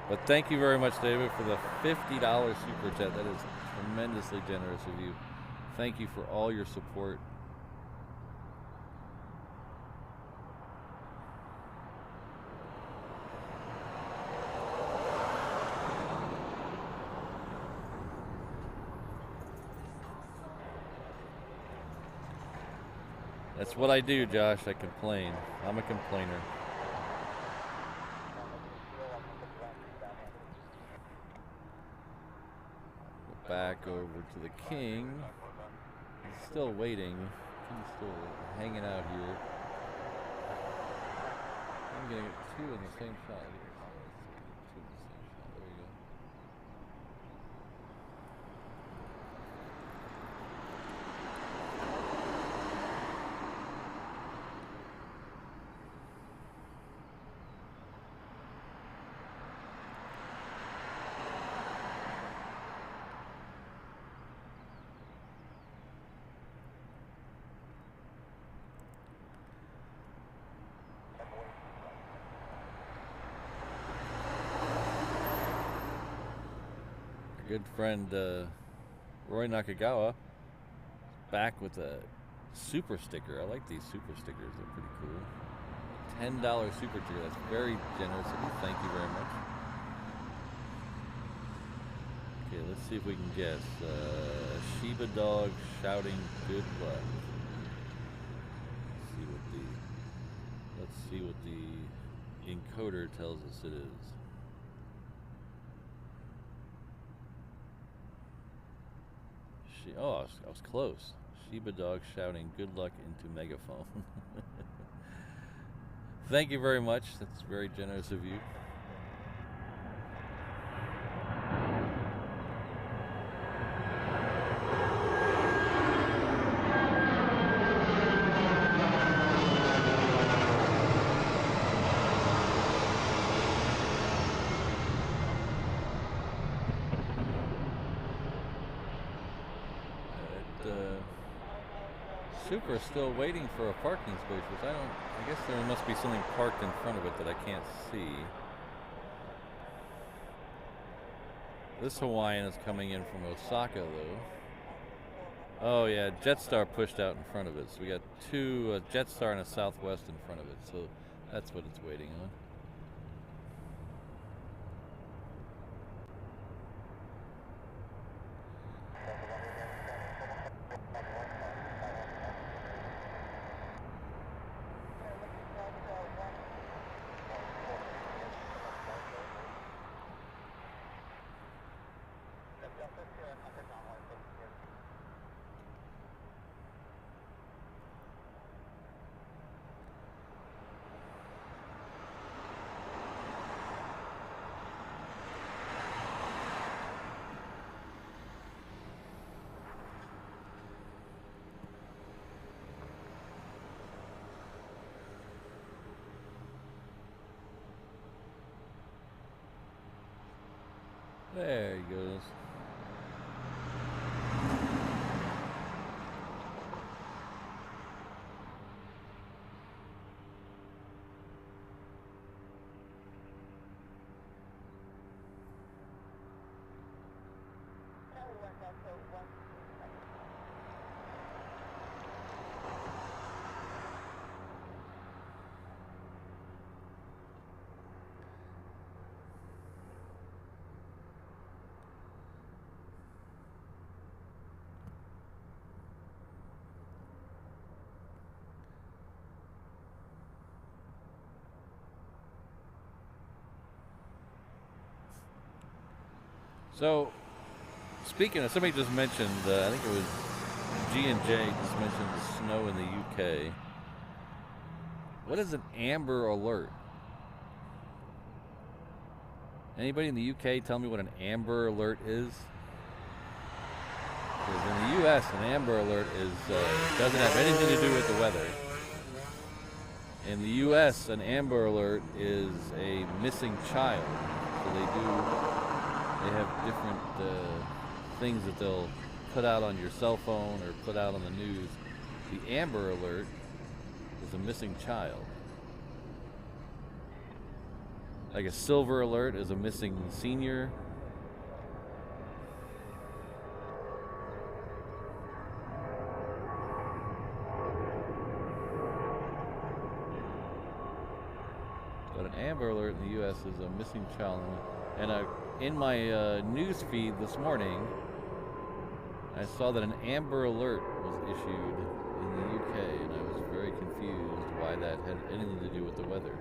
But thank you very much, David, for the $50 super chat. That is tremendously generous of you. Thank you for all your support. That's what I do, Josh. I complain. I'm a complainer. Go back over to the King. He's still waiting. He's still hanging out here. I'm gonna get 2 in the same shot. There you go. Good friend Roy Nakagawa back with a super sticker. I like these super stickers. They're pretty cool. $10 super sticker. That's very generous of you. Thank you very much. Okay, let's see if we can guess. Shiba dog shouting good luck. Let's see what the encoder tells us it is. Oh, I was close. Shiba dog shouting good luck into megaphone. Thank you very much. That's very generous of you. Super is still waiting for a parking space, which I guess there must be something parked in front of it that I can't see. This Hawaiian is coming in from Osaka, though. Oh yeah, Jetstar pushed out in front of it. So we got 2, a Jetstar and a Southwest in front of it. So that's what it's waiting on. There he goes. So, speaking of, somebody just mentioned, I think it was G&J just mentioned the snow in the UK. What is an amber alert? Anybody in the UK tell me what an amber alert is? Because in the US, an amber alert is doesn't have anything to do with the weather. In the US, an amber alert is a missing child. So they have different things that they'll put out on your cell phone or put out on the news. The amber alert is a missing child. Like a silver alert is a missing senior. But an amber alert in the U.S. is a missing child. And in my news feed this morning, I saw that an amber alert was issued in the UK, and I was very confused why that had anything to do with the weather.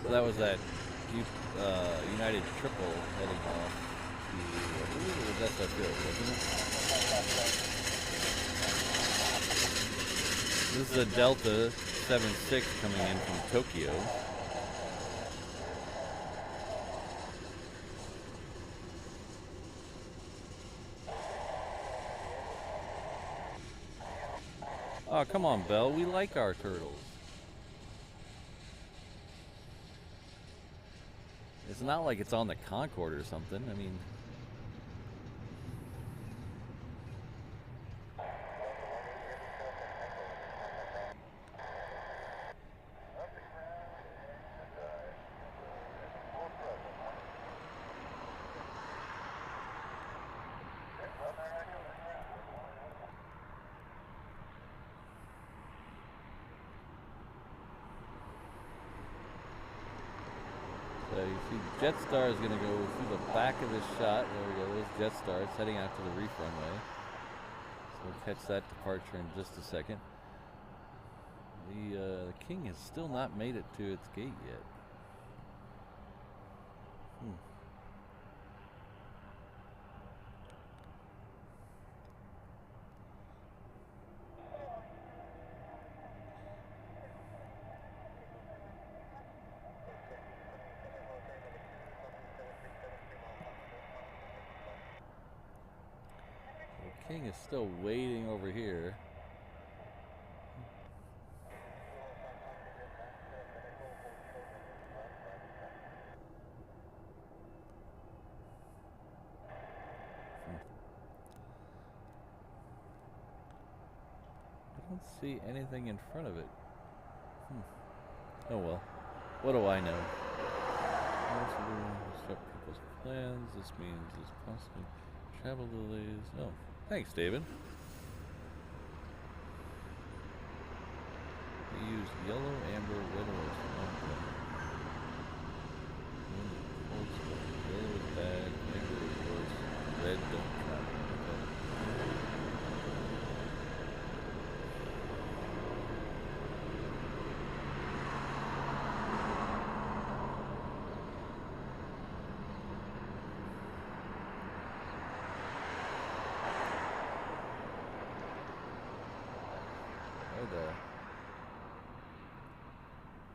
So that was that United triple heading off to, I believe it was SFO, wasn't it? This is a Delta 76 coming in from Tokyo. Oh, come on, Belle. We like our turtles. It's not like it's on the Concorde or something. I mean... So you see Jetstar is going to go through the back of this shot. There we go, there's Jetstar. It's heading out to the reef runway. So we'll catch that departure in just a second. The King has still not made it to its gate yet. King is still waiting over here. I don't see anything in front of it. Oh well. What do I know? Disrupt people's plans. This means there's possibly travel delays. Oh. Thanks, David. We use yellow, amber, red, orange. Yellow is bad, amber is worse, red don't travel.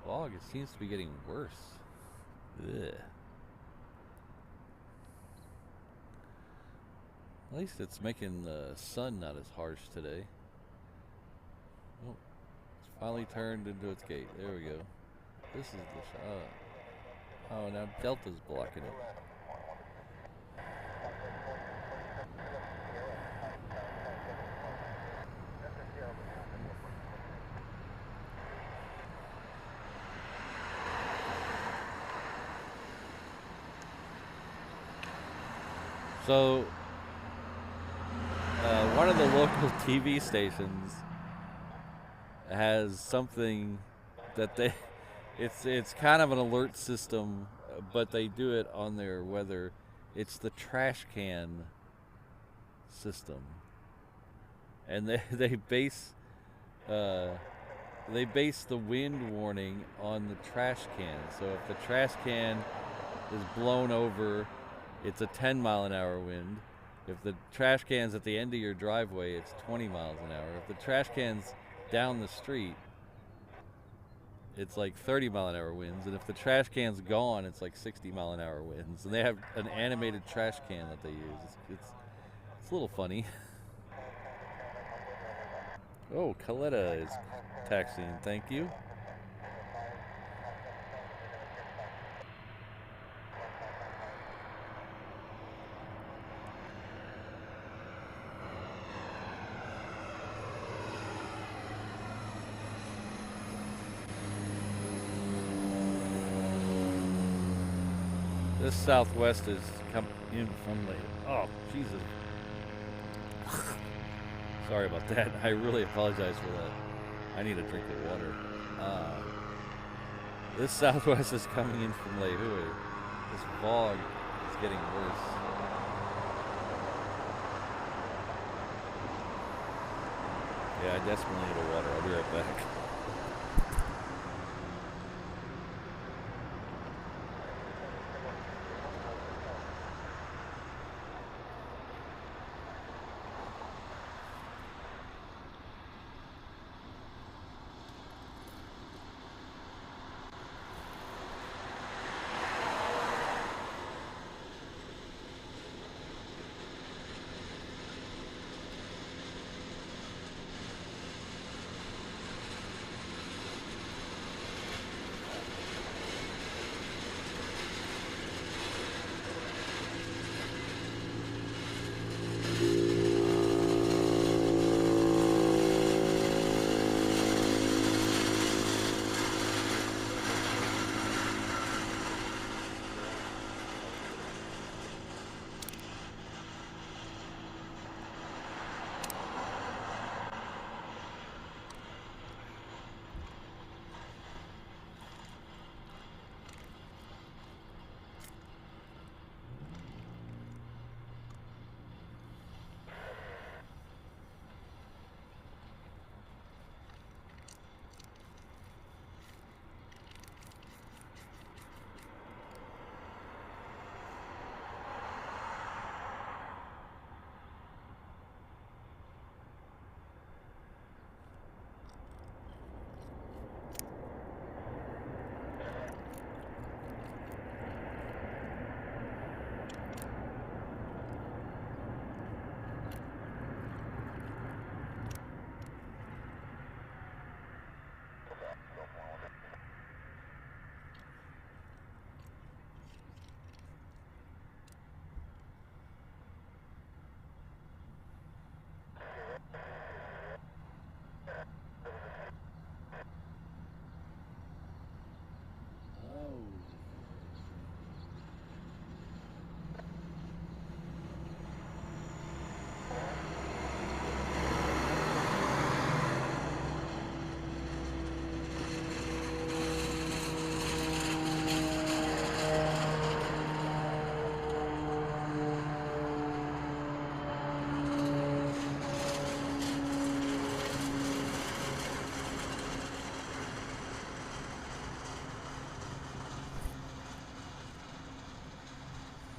Fog, it seems to be getting worse. Ugh. At least it's making the sun not as harsh today. Oh, it's finally turned into its gate. There we go. This is the shot. Oh, now Delta's blocking it. So, one of the local TV stations has something that it's kind of an alert system, but they do it on their weather. It's the trash can system, and they base they base the wind warning on the trash can. So if the trash can is blown over, it's a 10-mile-an-hour wind. If the trash can's at the end of your driveway, it's 20 miles an hour. If the trash can's down the street, it's like 30-mile-an-hour winds. And if the trash can's gone, it's like 60-mile-an-hour winds. And they have an animated trash can that they use. It's a little funny. Oh, Coletta is taxiing. Thank you. This Southwest is coming in from the... Oh, Jesus. Sorry about that. I really apologize for that. I need a drink of water. This Southwest is coming in from Lehui. This fog is getting worse. Yeah, I desperately need a water. I'll be right back.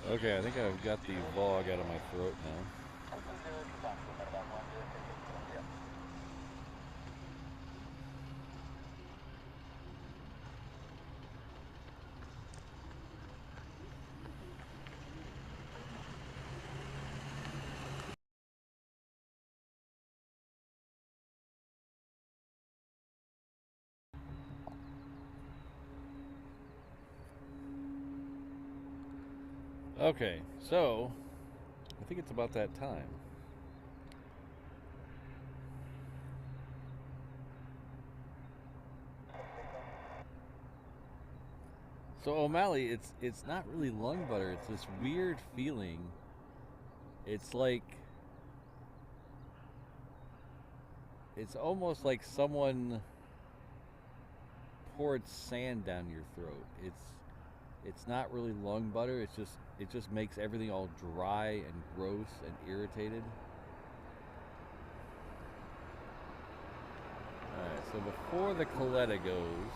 Okay, I think I've got the vlog out of my throat now. Okay, so I think it's about that time. So O'Malley, it's not really lung butter. It's this weird feeling. It's like it's almost like someone poured sand down your throat. It's not really lung butter. It just makes everything all dry and gross and irritated. Alright, So before the Coletta goes,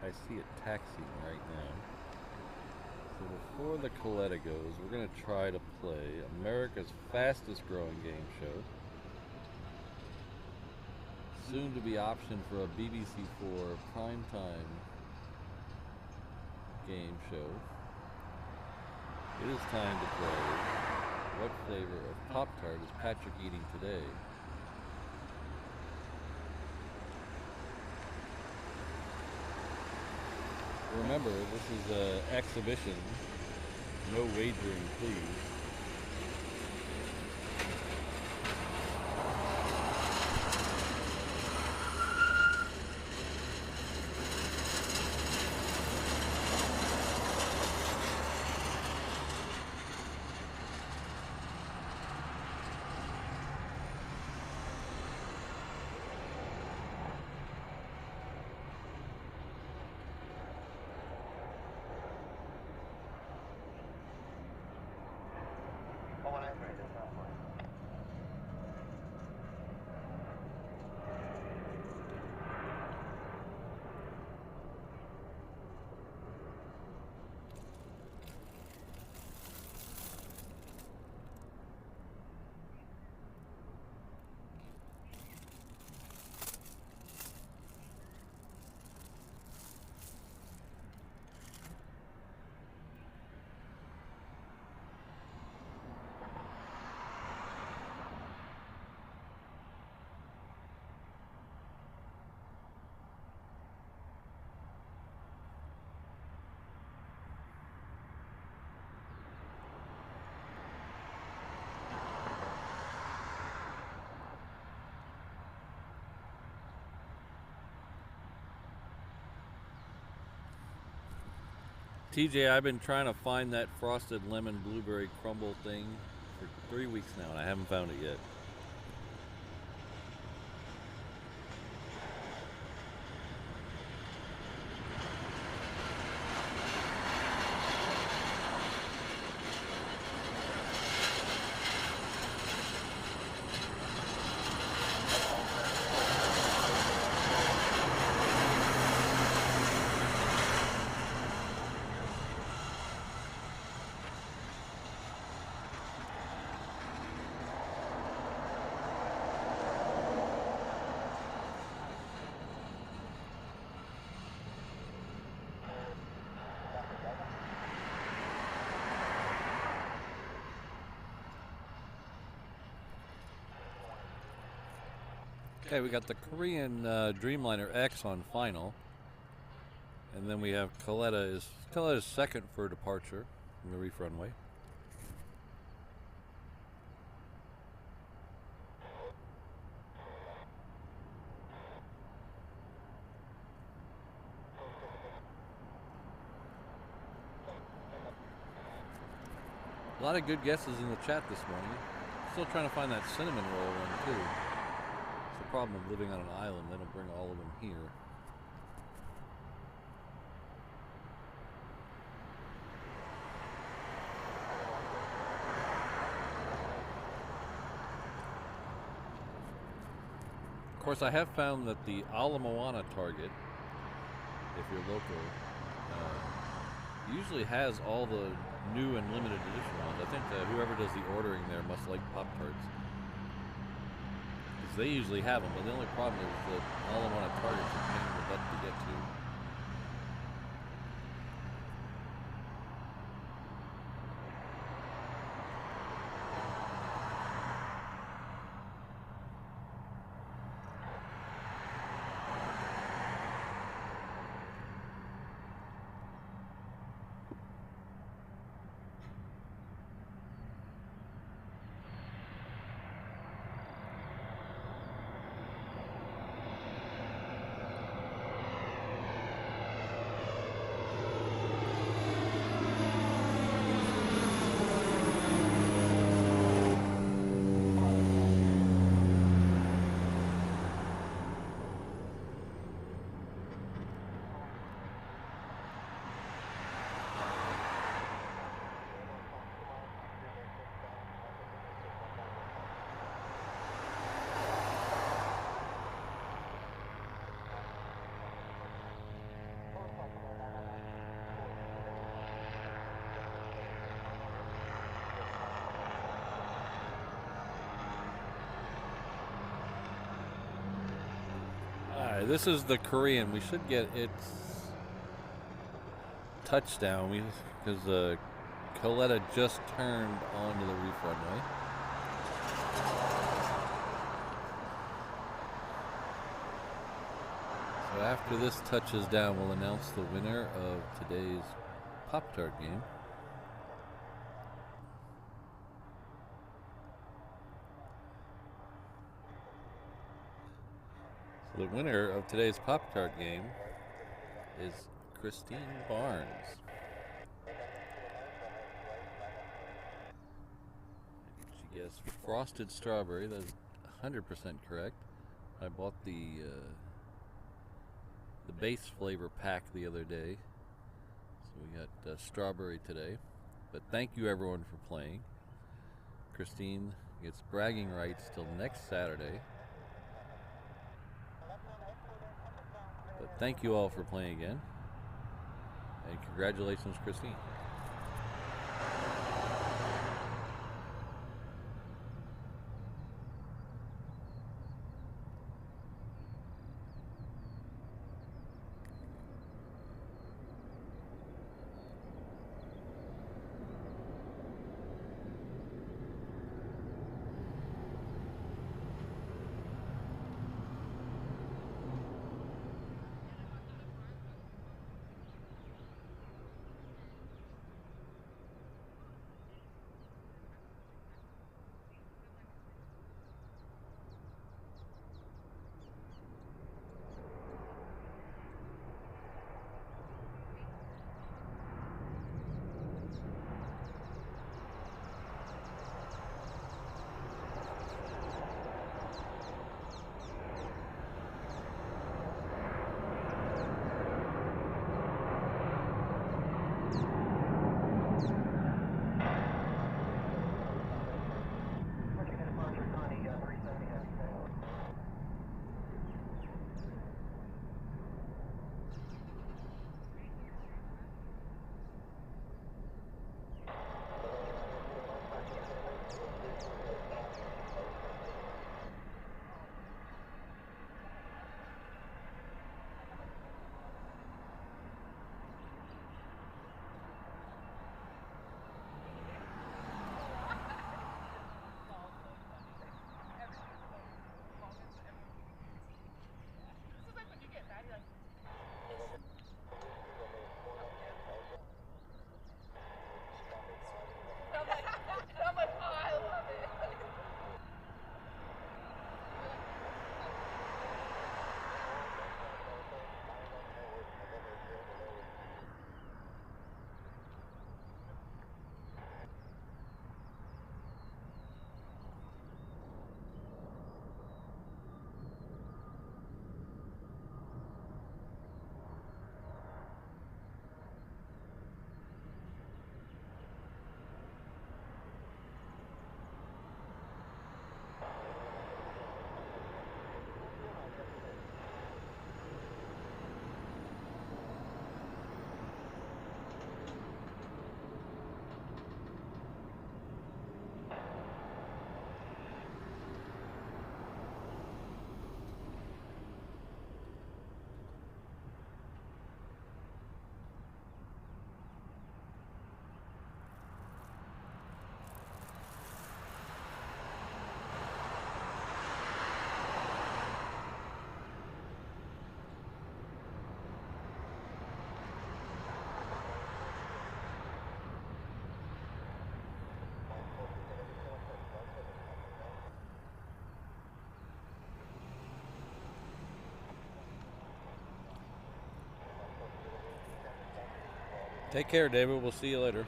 I see it taxiing right now. So before the Coletta goes, we're going to try to play America's fastest growing game show. Soon to be optioned for a BBC4 primetime game show. It is time to play What Flavor of Pop-tart is Patrick eating today? Remember, this is an exhibition. No wagering, please. TJ, I've been trying to find that frosted lemon blueberry crumble thing for 3 weeks now, and I haven't found it yet. Okay, we got the Korean Dreamliner X on final, and then we have Coletta's second for departure from the Reef Runway. A lot of good guesses in the chat this morning. Still trying to find that cinnamon roll one too. It's the problem of living on an island. They don't bring all of them here. Of course, I have found that the Ala Moana target, if you're local, usually has all the new and limited edition ones. I think that whoever does the ordering there must like Pop-tarts, because they usually have them. But the only problem is that Ala Moana targets are a pain in the butt to get to. Alright, this is the Korean. We should get its touchdown because Coletta just turned onto the reef runway. So after this touches down, we'll announce the winner of today's Pop-tart game. So the winner of today's Pop-tart game is Christine Barnes. She guessed frosted strawberry. That's 100% correct. I bought the base flavor pack the other day, so we got strawberry today. But thank you everyone for playing. Christine gets bragging rights till next Saturday. But thank you all for playing again, and congratulations, Christine. Take care, David. We'll see you later.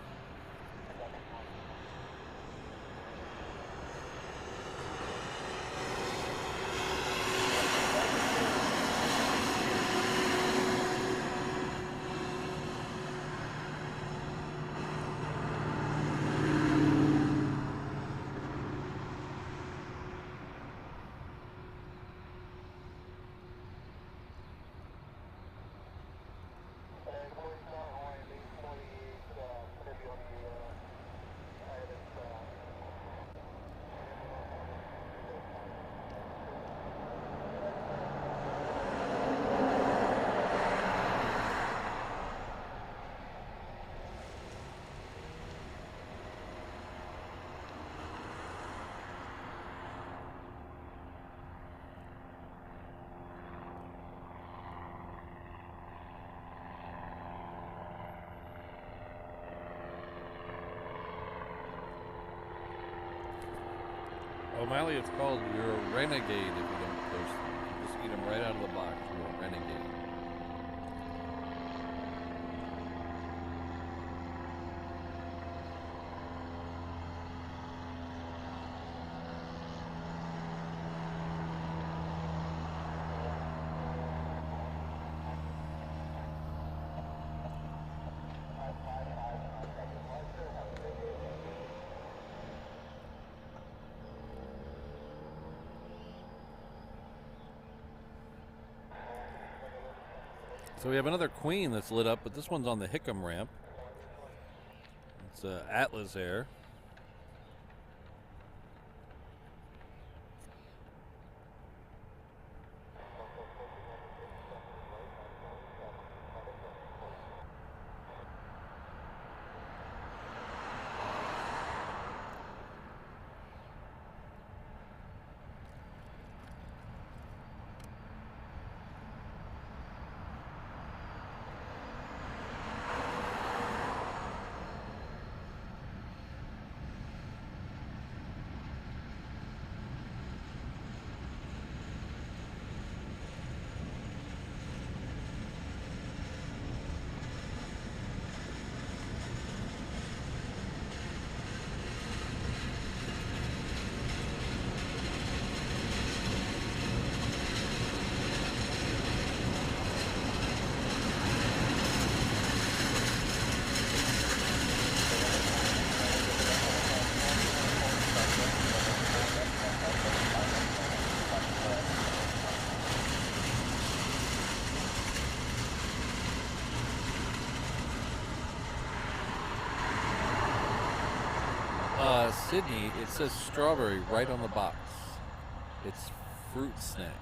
O'Malley, it's called you're a renegade if you don't post them. You just eat them right out of the box. You're a renegade. So we have another Queen that's lit up, but this one's on the Hickam ramp. It's Atlas Air. Sydney, it says strawberry right on the box. It's fruit snack.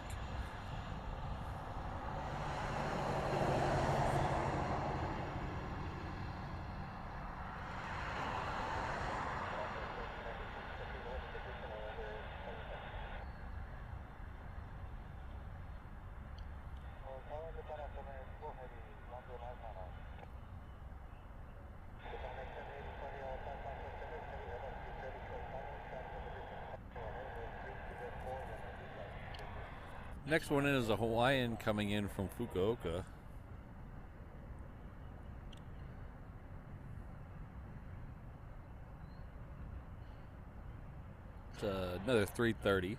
Next one in is a Hawaiian coming in from Fukuoka. It's another 330.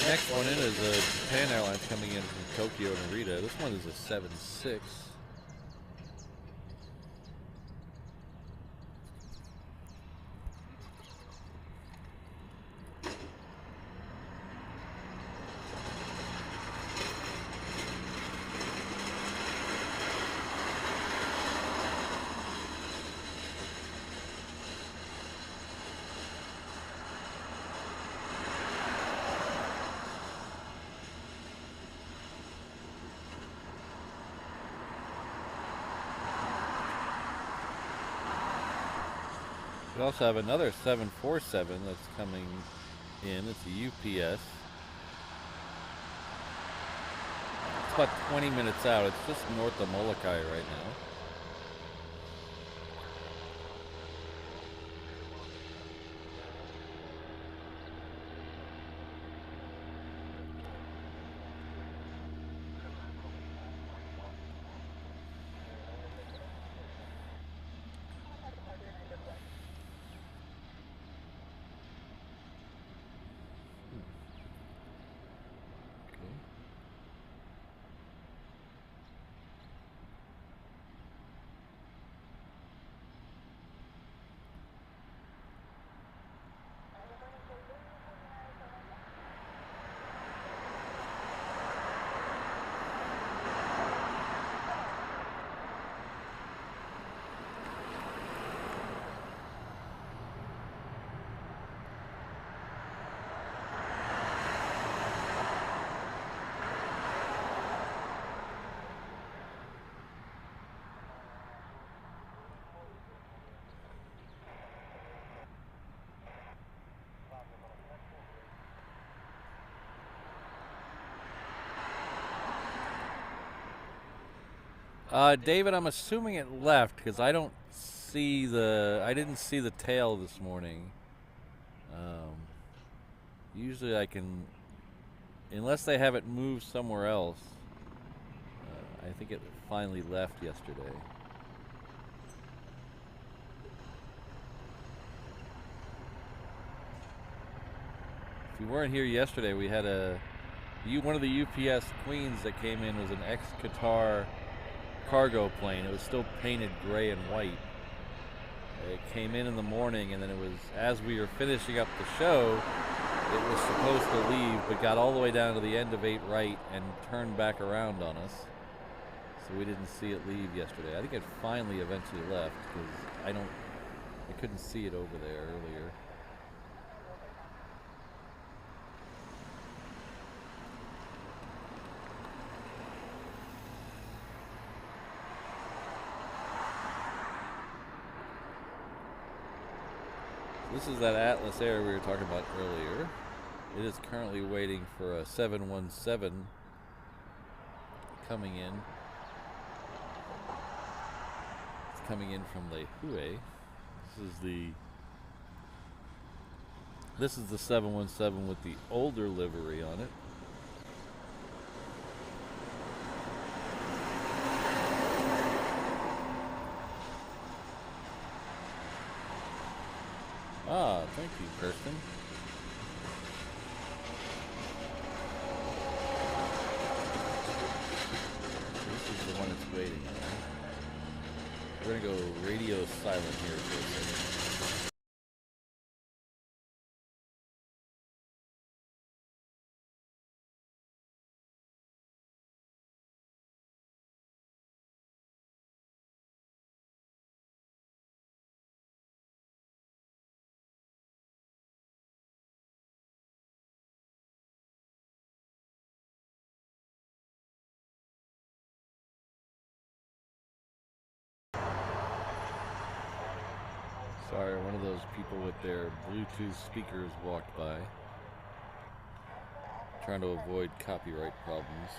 Next one in is a Japan Airlines coming in from Tokyo to Narita. This one is a 7-6. We also have another 747 that's coming in. It's a UPS. It's about 20 minutes out. It's just north of Molokai right now. David, I'm assuming it left because I didn't see the tail this morning. Usually I can, unless they have it moved somewhere else. I think it finally left yesterday. If you weren't here yesterday, we had one of the UPS Queens that came in was an ex-Qatar cargo plane. It was still painted gray and white. It came in the morning, and then it was, as we were finishing up the show, it was supposed to leave, but got all the way down to the end of 8 right and turned back around on us. So we didn't see it leave yesterday. I think it finally eventually left because I couldn't see it over there earlier. This is that Atlas Air we were talking about earlier. It is currently waiting for a 717 coming in. It's coming in from the Hue. This is the 717 with the older livery on it. Ah, thank you, Kirsten. This is the one that's waiting. We're gonna go radio silent here for a second. Sorry, one of those people with their Bluetooth speakers walked by. Trying to avoid copyright problems.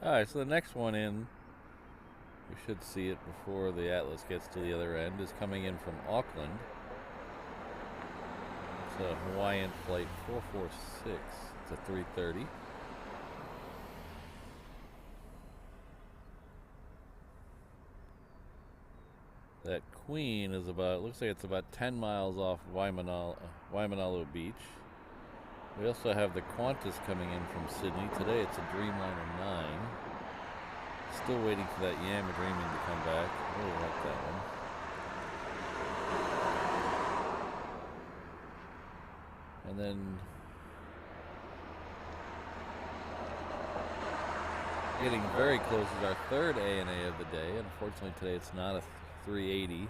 Alright, so the next one in, we should see it before the Atlas gets to the other end, is coming in from Auckland. It's a Hawaiian flight 446. It's a 330. That Queen is about, looks like it's about 10 miles off Waimanalo Beach. We also have the Qantas coming in from Sydney. Today it's a Dreamliner 9. Still waiting for that Yama Dreaming to come back. I really like that one. And then getting very close is our third ANA of the day. Unfortunately today it's not a 380,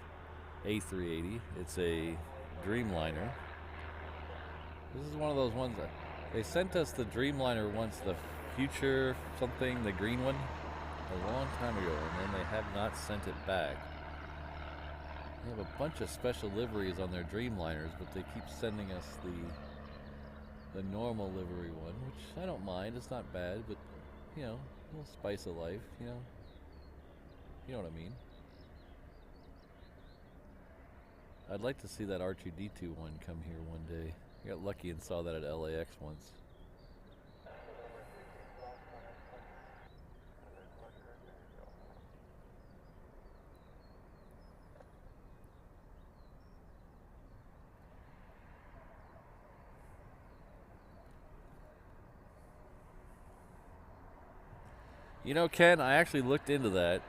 A380. It's a Dreamliner. This is one of those ones that they sent us the Dreamliner once, the Future something, the green one, a long time ago, and then they have not sent it back. They have a bunch of special liveries on their Dreamliners, but they keep sending us the normal livery one, which I don't mind. It's not bad, but you know, a little spice of life, you know. You know what I mean. I'd like to see that R2D2 one come here one day. I got lucky and saw that at LAX once. You know, Ken, I actually looked into that.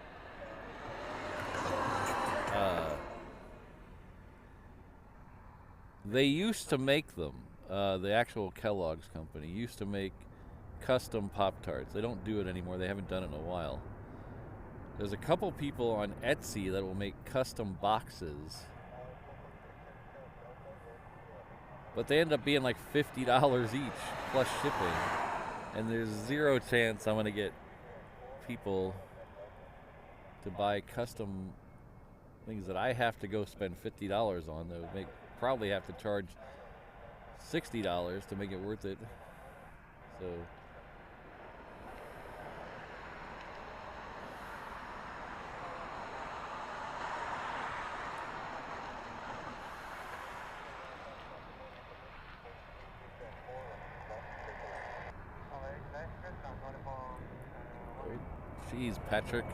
They used to make them. The actual Kellogg's company used to make custom Pop-tarts. They don't do it anymore. They haven't done it in a while. There's a couple people on Etsy that will make custom boxes, but they end up being like $50 each plus shipping, and there's zero chance I'm gonna get people to buy custom things that I have to go spend $50 on. They would probably have to charge $60 to make it worth it. So jeez, Patrick.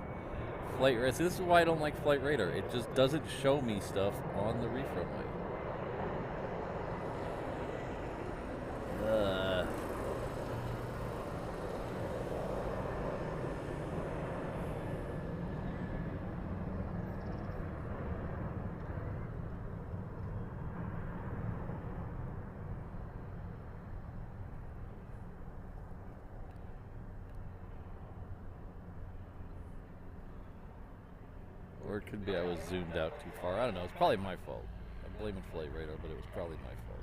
Flight Radar. See, this is why I don't like Flight Radar. It just doesn't show me stuff on the reef runway. Or it could be I was zoomed out too far. I don't know. It's probably my fault. I'm blaming Flight Radar, but it was probably my fault.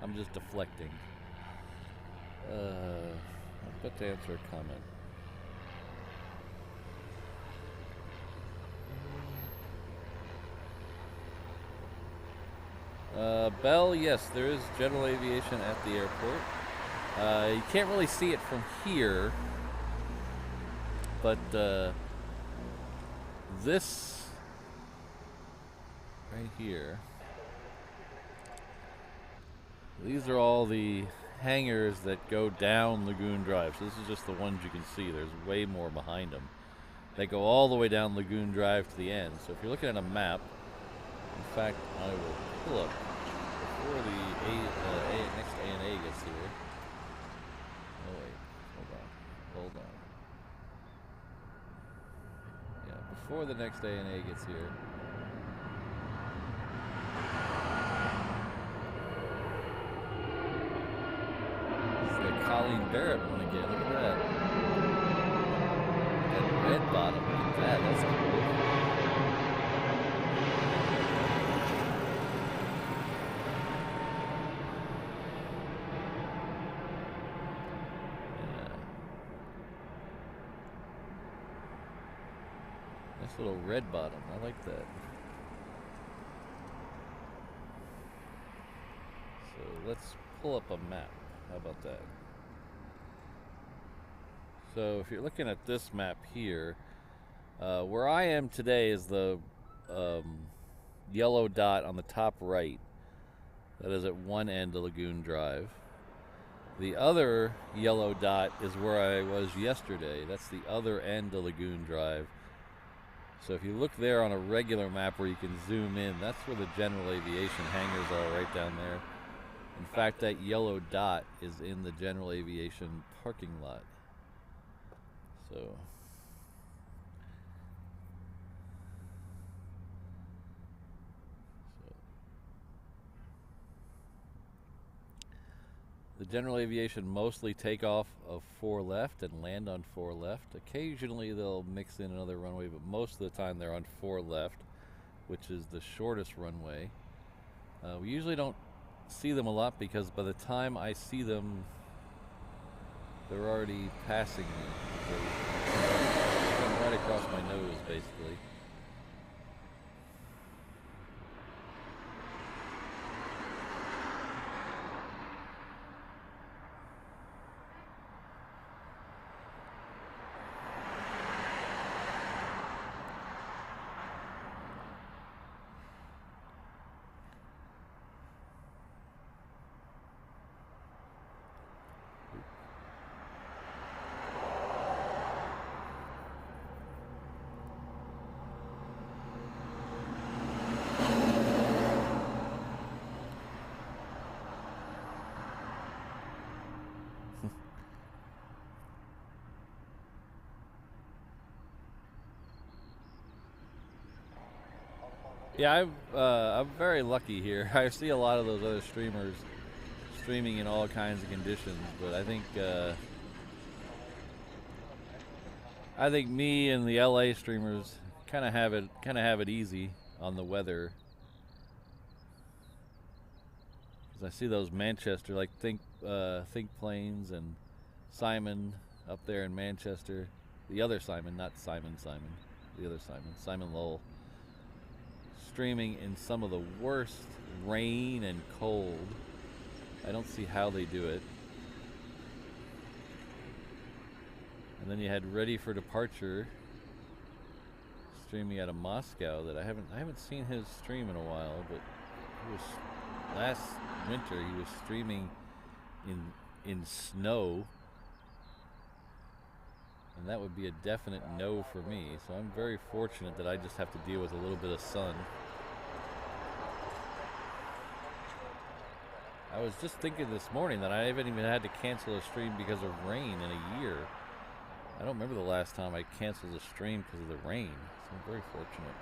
I'm just deflecting. I'm about to answer a comment. Bell, yes, there is general aviation at the airport. You can't really see it from here, but this right here, these are all the hangars that go down Lagoon Drive. So this is just the ones you can see. There's way more behind them. They go all the way down Lagoon Drive to the end. So if you're looking at a map, in fact, I will pull up before the next ANA gets here. Oh wait, hold on. Yeah, before the next ANA gets here. Colleen Barrett one again. Look at that. That red bottom. Look at that. That's cool. Yeah. Nice little red bottom. I like that. So let's pull up a map. How about that? So if you're looking at this map here, where I am today is the yellow dot on the top right. That is at one end of Lagoon Drive. The other yellow dot is where I was yesterday. That's the other end of Lagoon Drive. So if you look there on a regular map where you can zoom in, that's where the general aviation hangars are, right down there. In fact, that yellow dot is in the general aviation parking lot. So the general aviation mostly take off of 4 left and land on 4 left. Occasionally they'll mix in another runway, but most of the time they're on 4 left, which is the shortest runway. We usually don't see them a lot because by the time I see them, they're already passing me. They're coming right across my nose, basically. Yeah, I'm very lucky here. I see a lot of those other streamers streaming in all kinds of conditions, but I think me and the LA streamers kind of have it easy on the weather. Because I see those Manchester, like Think Planes and Simon up there in Manchester. The other Simon, not Simon. The other Simon Lowell. Streaming in some of the worst rain and cold. I don't see how they do it. And then you had Ready for Departure streaming out of Moscow. That I haven't seen his stream in a while, but he was last winter. He was streaming in snow, and that would be a definite no for me. So I'm very fortunate that I just have to deal with a little bit of sun. I was just thinking this morning that I haven't even had to cancel a stream because of rain in a year. I don't remember the last time I canceled a stream because of the rain, so I'm very fortunate.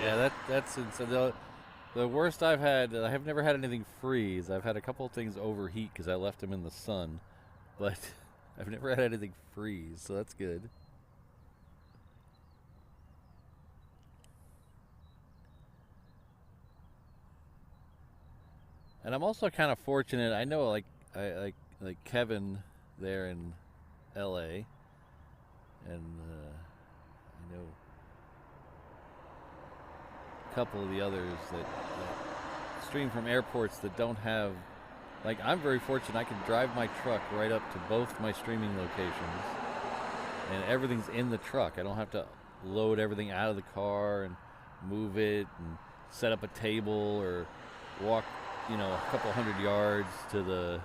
Yeah, that's so the worst I've had. I have never had anything freeze. I've had a couple of things overheat because I left them in the sun, but I've never had anything freeze, so that's good. And I'm also kind of fortunate. I know, like Kevin there in L.A. and I know couple of the others that stream from airports that don't have, like, I'm very fortunate. I can drive my truck right up to both my streaming locations and everything's in the truck. I don't have to load everything out of the car and move it and set up a table or walk, a couple hundred yards to the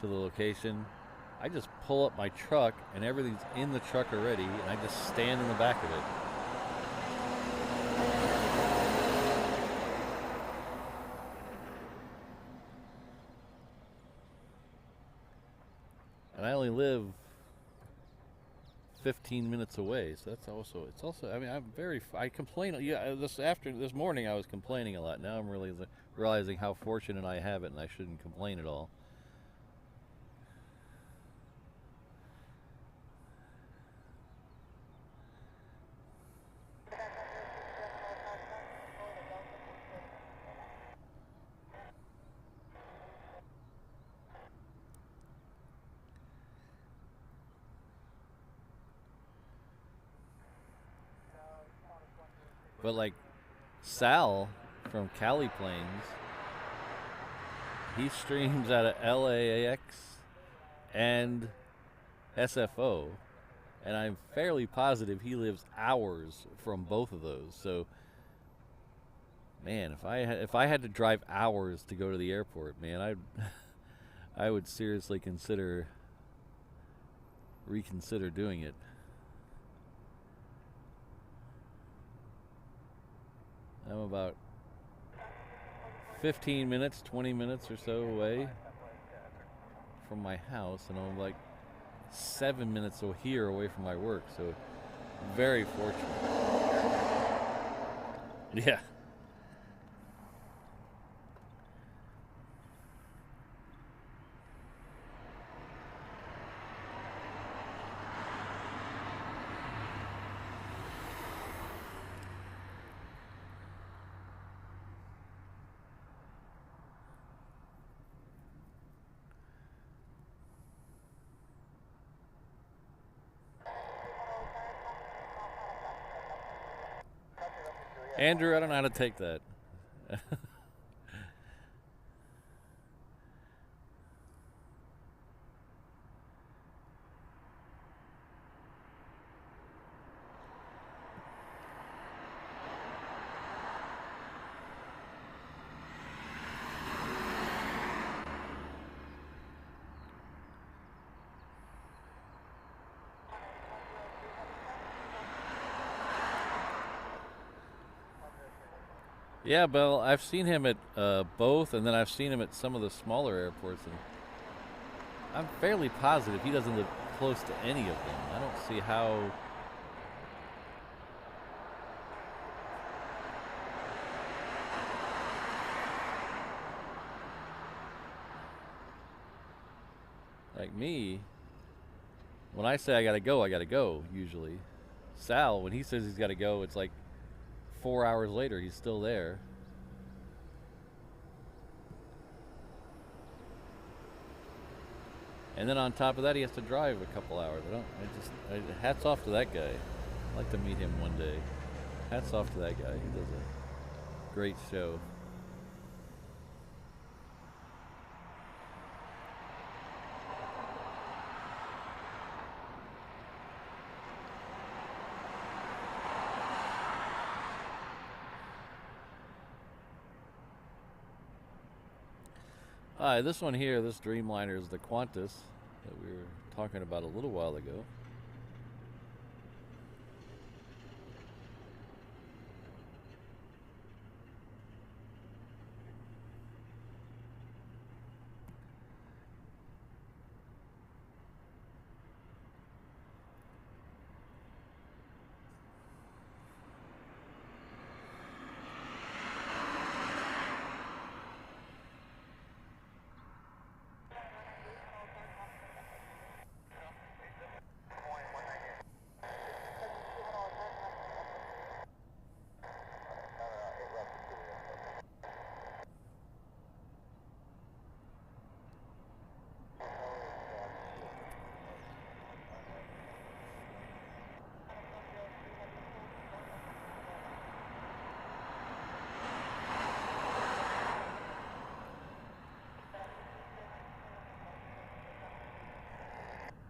location. I just pull up my truck and everything's in the truck already, and I just stand in the back of it. only live 15 minutes away, so that's also, it's also, I mean, I complain, yeah, this morning I was complaining a lot. Now I'm really realizing how fortunate I have it, and I shouldn't complain at all. But like Sal from Cali Plains, he streams out of LAX and SFO, and I'm fairly positive he lives hours from both of those. So, man, if I had to drive hours to go to the airport, man, I would seriously reconsider doing it. I'm about 15 minutes, 20 minutes or so away from my house, and I'm like 7 minutes here away from my work, so very fortunate. Yeah. Andrew, I don't know how to take that. Yeah, Bill, I've seen him at both, and then I've seen him at some of the smaller airports, and I'm fairly positive he doesn't live close to any of them. I don't see how. Like me, when I say I gotta go, usually. Sal, when he says he's gotta go, it's like 4 hours later, he's still there. And then on top of that, he has to drive a couple hours. Hats off to that guy. I'd like to meet him one day. Hats off to that guy. He does a great show. Hi, this one here, this Dreamliner is the Qantas that we were talking about a little while ago.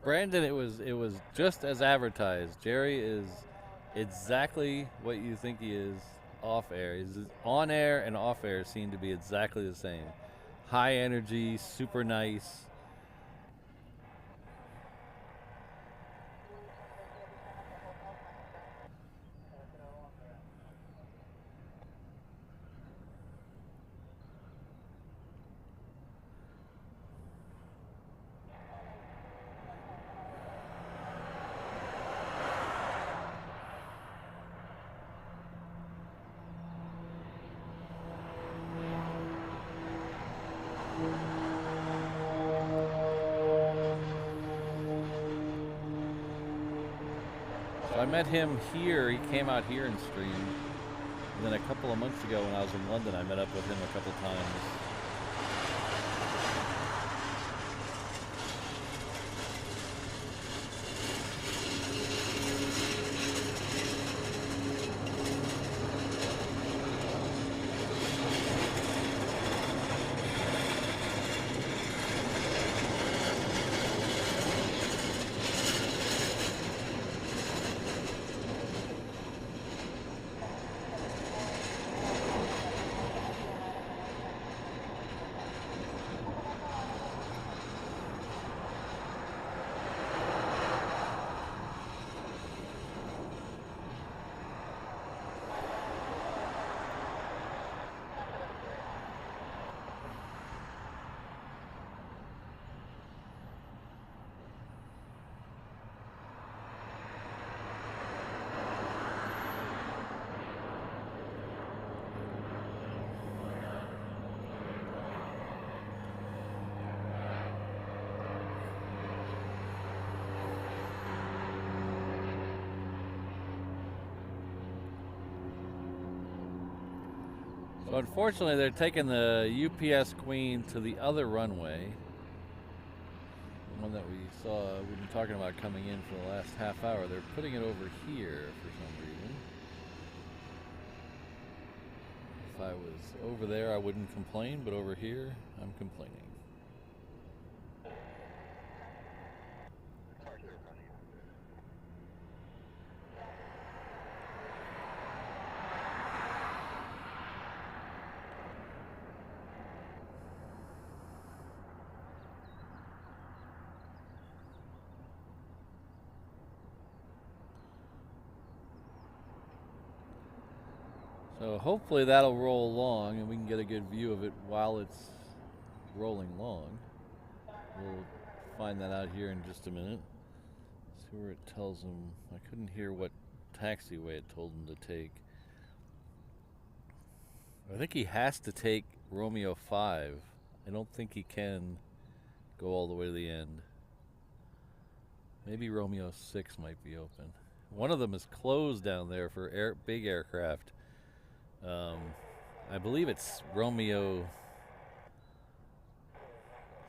Brandon, it was just as advertised. Jerry is exactly what you think he is off air. His on air and off air seem to be exactly the same. High energy, super nice. So I met him here. He came out here and streamed. And then a couple of months ago when I was in London, I met up with him a couple times. So unfortunately, they're taking the UPS Queen to the other runway. The one that we saw, we've been talking about coming in for the last half hour. They're putting it over here for some reason. If I was over there, I wouldn't complain, but over here, I'm complaining. So hopefully that'll roll along and we can get a good view of it while it's rolling along. We'll find that out here in just a minute. See where it tells them. I couldn't hear what taxiway it told him to take. I think he has to take Romeo 5. I don't think he can go all the way to the end. Maybe Romeo 6 might be open. One of them is closed down there for big aircraft. I believe it's Romeo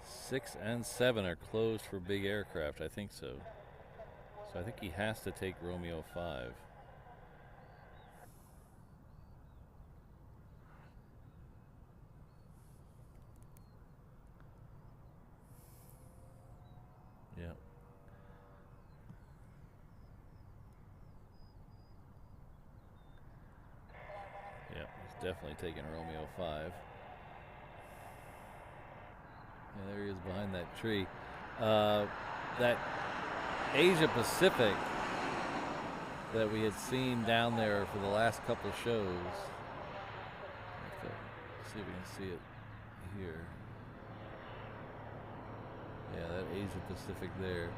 6 and 7 are closed for big aircraft. I think so. So I think he has to take Romeo 5. Yeah. Yeah, he's definitely taking Romeo 5. Yeah, there he is behind that tree. That Asia Pacific that we had seen down there for the last couple shows. Let's see if we can see it here. Yeah, that Asia Pacific there.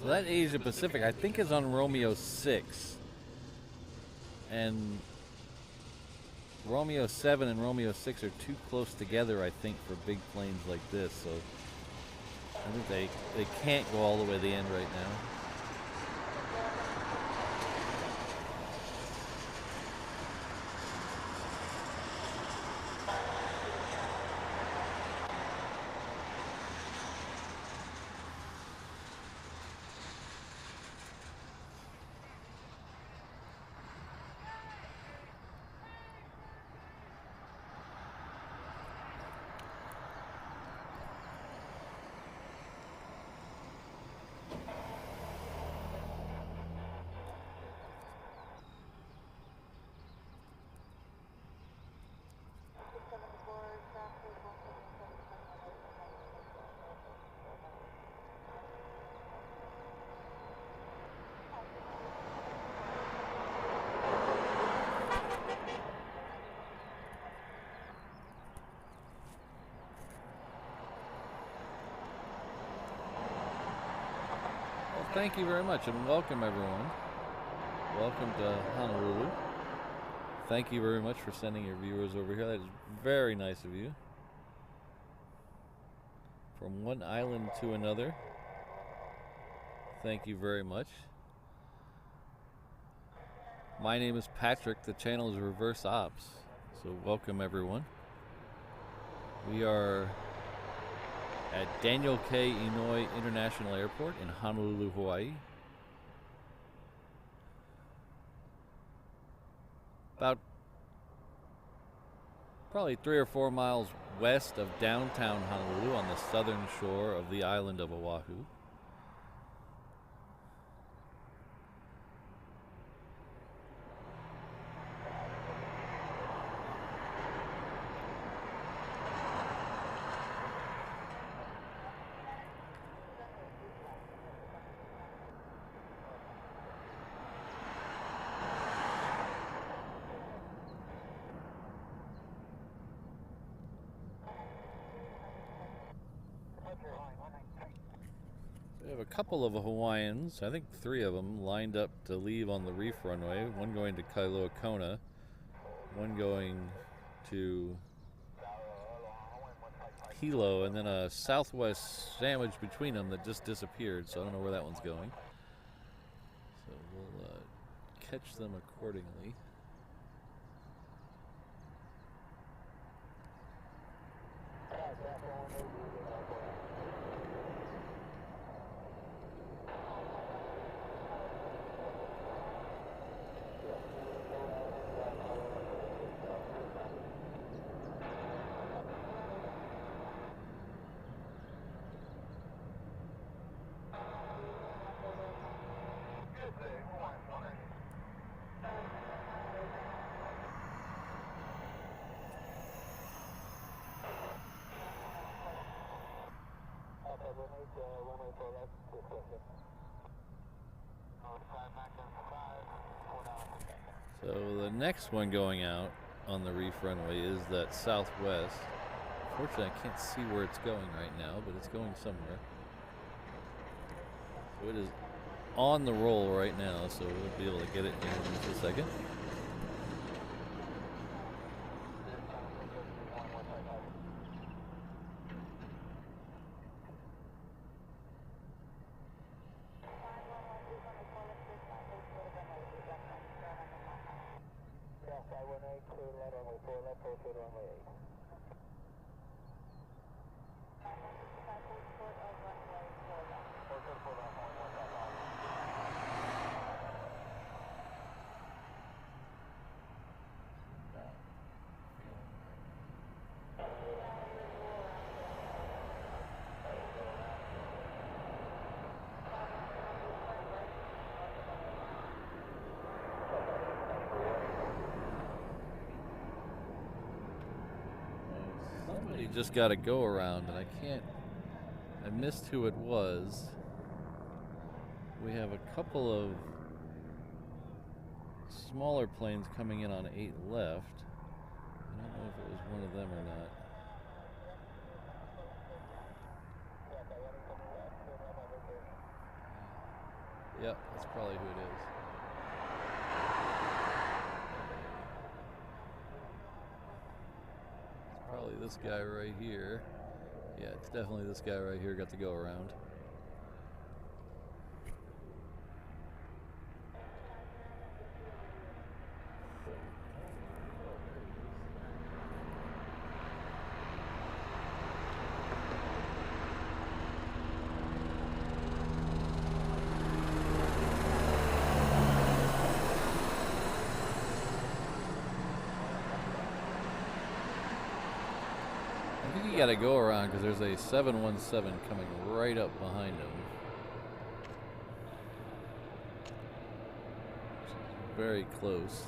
So that Asia Pacific, I think, is on Romeo 6. And Romeo 7 and Romeo 6 are too close together, I think, for big planes like this. So I think they can't go all the way to the end right now. thank you very much, and welcome everyone. Welcome to Honolulu. Thank you very much for sending your viewers over here. That is very nice of you. From one island to another. Thank you very much. My name is Patrick. The channel is Reverse Ops. So welcome everyone. We are at Daniel K. Inouye International Airport in Honolulu, Hawaii. About probably 3 or 4 miles west of downtown Honolulu on the southern shore of the island of Oahu. We have a couple of Hawaiians, I think 3 of them, lined up to leave on the reef runway. One going to Kailua Kona, one going to Hilo, and then a Southwest sandwich between them that just disappeared, so I don't know where that one's going. So we'll catch them accordingly. So the next one going out on the reef runway is that Southwest. Fortunately, I can't see where it's going right now, but it's going somewhere. So it is on the roll right now, so we'll be able to get it in just a second. Somebody just got to go around, and I missed who it was. We have a couple of smaller planes coming in on 8 left. I don't know if it was one of them or not. Yep, that's probably who it is. Probably this guy right here. Yeah, it's definitely this guy right here got to go around. I think you gotta go around because there's a 717 coming right up behind him. Very close.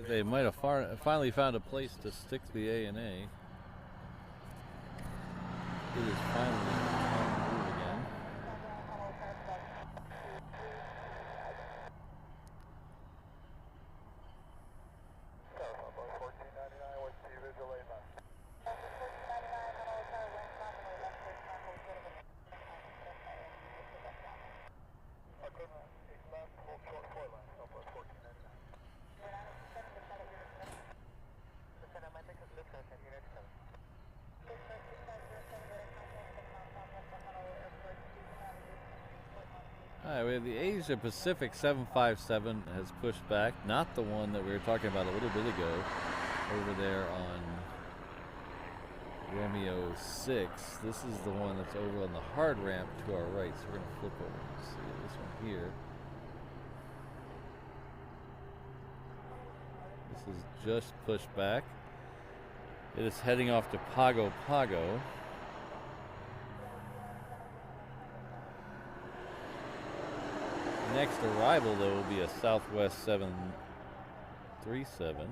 like they might have finally found a place to stick the ANA. It is finally on the move again. Alright, we have the Asia Pacific 757 has pushed back, not the one that we were talking about a little bit ago over there on Romeo 6. This is the one that's over on the hard ramp to our right, so we're going to flip over and see this one here. This is just pushed back. It is heading off to Pago Pago. Next arrival, though, will be a Southwest 737.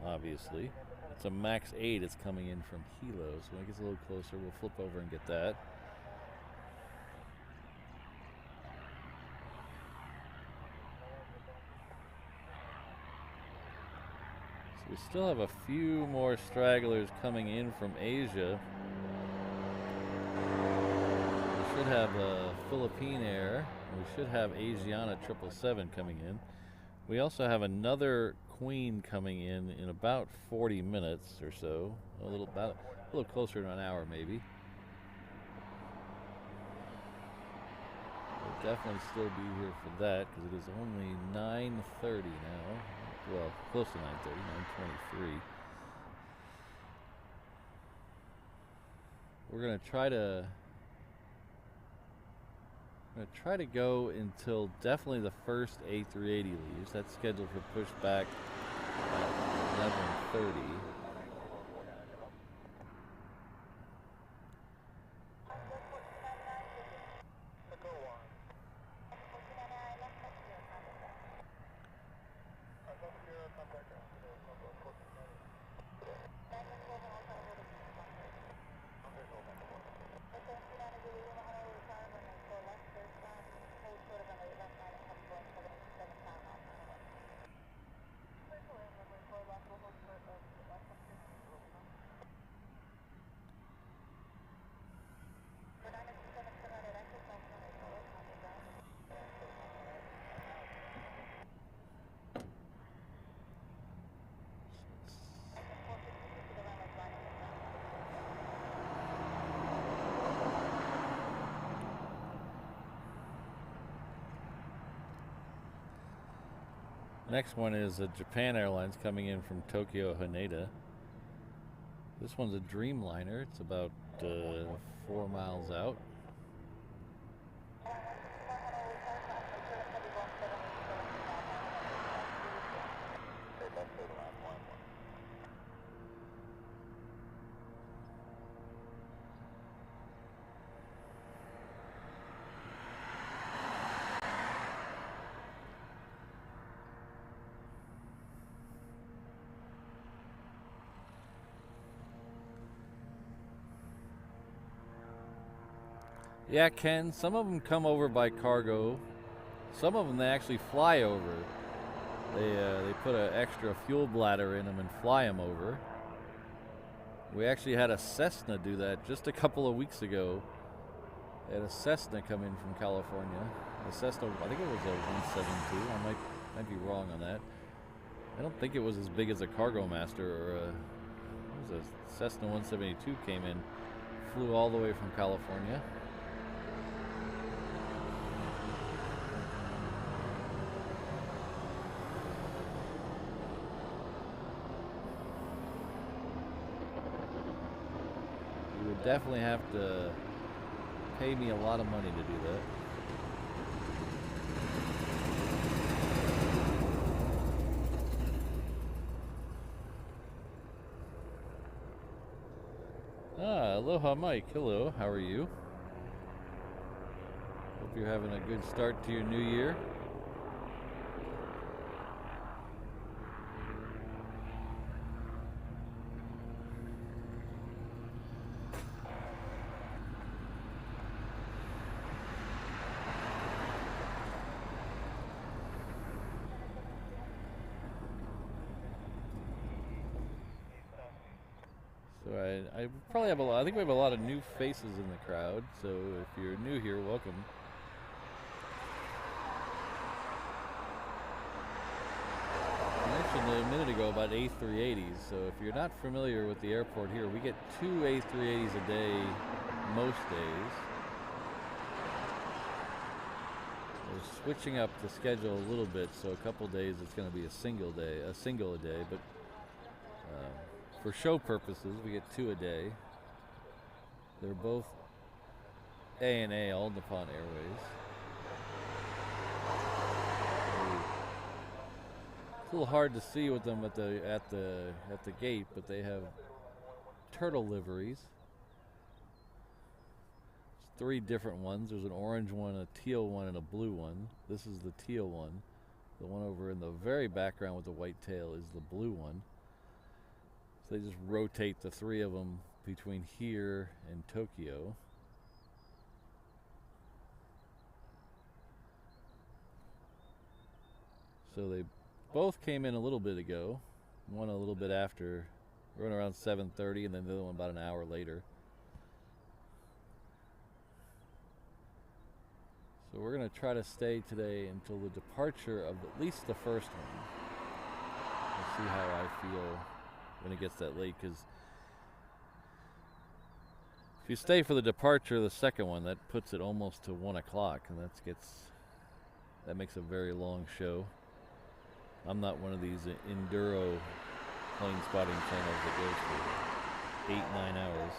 Obviously, it's a Max 8. It's coming in from Hilo, so when it gets a little closer, we'll flip over and get that. So we still have a few more stragglers coming in from Asia. We should have Philippine Air. We should have Asiana 777 coming in. We also have another Queen coming in about 40 minutes or so. A little closer to an hour maybe. We'll definitely still be here for that because it is only 9:30 now. Well, close to 9:30, 9:23. We're going to try to go until definitely the first A380 leaves. That's scheduled for pushback at 11:30. Next one is a Japan Airlines coming in from Tokyo Haneda. This one's a Dreamliner. It's about 4 miles out. Yeah, Ken, some of them come over by cargo. Some of them they actually fly over. They put an extra fuel bladder in them and fly them over. We actually had a Cessna do that just a couple of weeks ago. They had a Cessna come in from California. A Cessna, I think it was a 172. I might be wrong on that. I don't think it was as big as a Cargo Master or it was a Cessna 172 came in, flew all the way from California. Definitely have to pay me a lot of money to do that. Aloha Mike, hello, how are you? Hope you're having a good start to your new year. So I probably have a lot. I think we have a lot of new faces in the crowd. So if you're new here, welcome. I mentioned a minute ago about A380s. So if you're not familiar with the airport here, we get 2 A380s a day most days. We're switching up the schedule a little bit, so a couple days it's going to be a single a day, but for show purposes we get 2 a day. They're both ANA, all Nippon Airways. It's a little hard to see with them at the gate, but they have turtle liveries. 3 different ones. There's an orange one, a teal one, and a blue one. This is the teal one. The one over in the very background with the white tail is the blue one. So they just rotate the 3 of them between here and Tokyo. So they both came in a little bit ago. One a little bit after, around 7:30, and then the other one about an hour later. So we're going to try to stay today until the departure of at least the first one. We'll see how I feel when it gets that late, because if you stay for the departure of the second one, that puts it almost to 1 o'clock, and that makes a very long show. I'm not one of these enduro plane spotting channels that goes for 8-9 hours.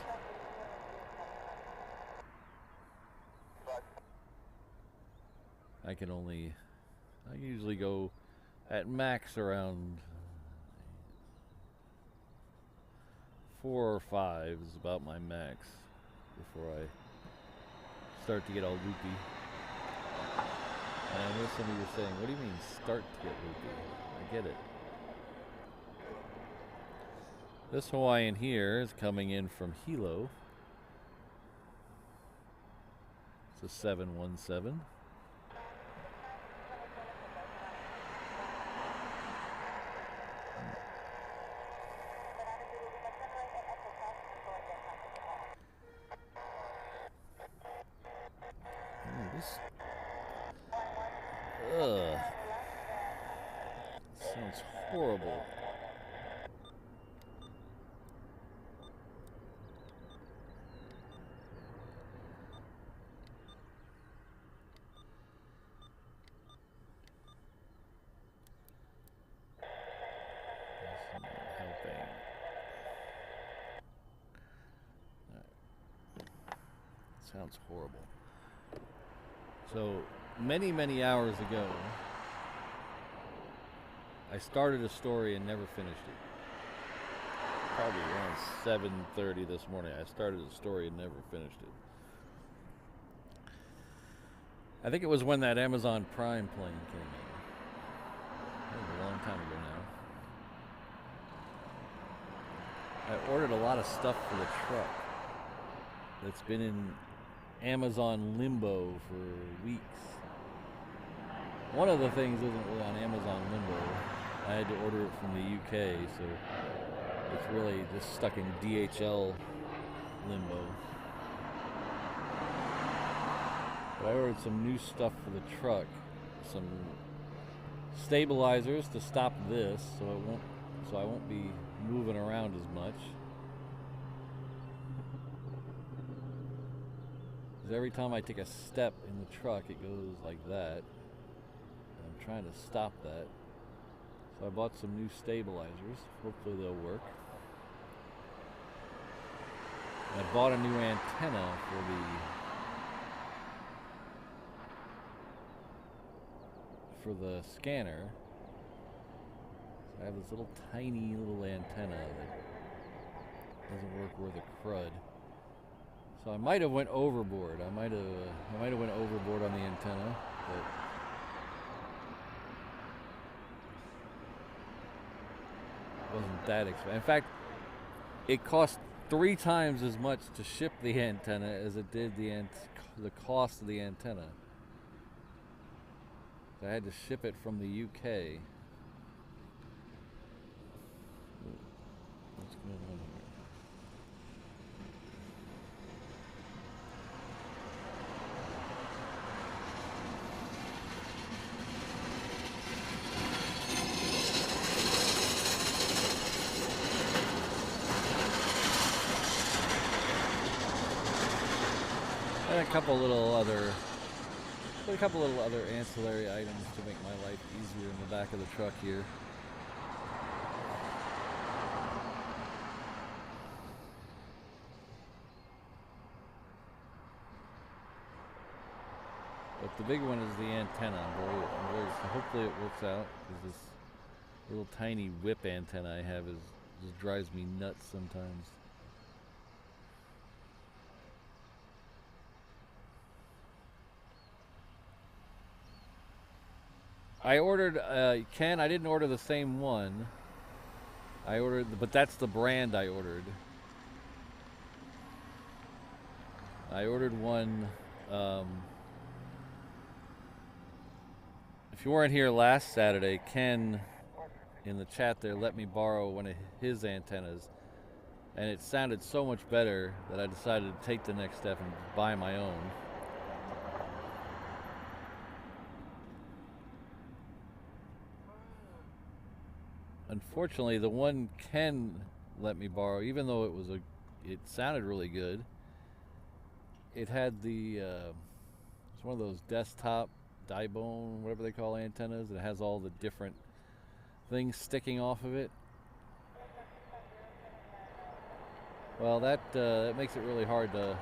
I can usually go at max around 4 or 5 is about my max before I start to get all loopy. And I know some of you are saying, what do you mean start to get loopy? I get it. This Hawaiian here is coming in from Hilo. It's a 717. Sounds horrible. Sounds horrible. So many hours ago, I started a story and never finished it. Probably around 7:30 this morning, I started a story and never finished it. I think it was when that Amazon Prime plane came in. That was a long time ago now. I ordered a lot of stuff for the truck that's been in Amazon limbo for weeks. One of the things isn't really on Amazon limbo. I had to order it from the UK, so it's really just stuck in DHL limbo. But I ordered some new stuff for the truck, some stabilizers to stop this, so I won't be moving around as much. Because every time I take a step in the truck, it goes like that. I'm trying to stop that. So I bought some new stabilizers. Hopefully they'll work. And I bought a new antenna for the scanner. So I have this little tiny little antenna that doesn't work worth a crud. So I might have went overboard. I might have went overboard on the antenna, but it wasn't that expensive. In fact, it cost 3 times as much to ship the antenna as it did the cost of the antenna. So I had to ship it from the UK. What's going on here? And a couple little other ancillary items to make my life easier in the back of the truck here. But the big one is the antenna. Hopefully it works out, because this little tiny whip antenna I have just drives me nuts sometimes. I ordered Ken. I didn't order the same one. I ordered, but that's the brand I ordered. I ordered one. If you weren't here last Saturday, Ken in the chat there let me borrow one of his antennas, and it sounded so much better that I decided to take the next step and buy my own. Unfortunately, the one Ken let me borrow, even though it sounded really good, it had it's one of those desktop die-bone, whatever they call antennas. It has all the different things sticking off of it. Well, that makes it really hard to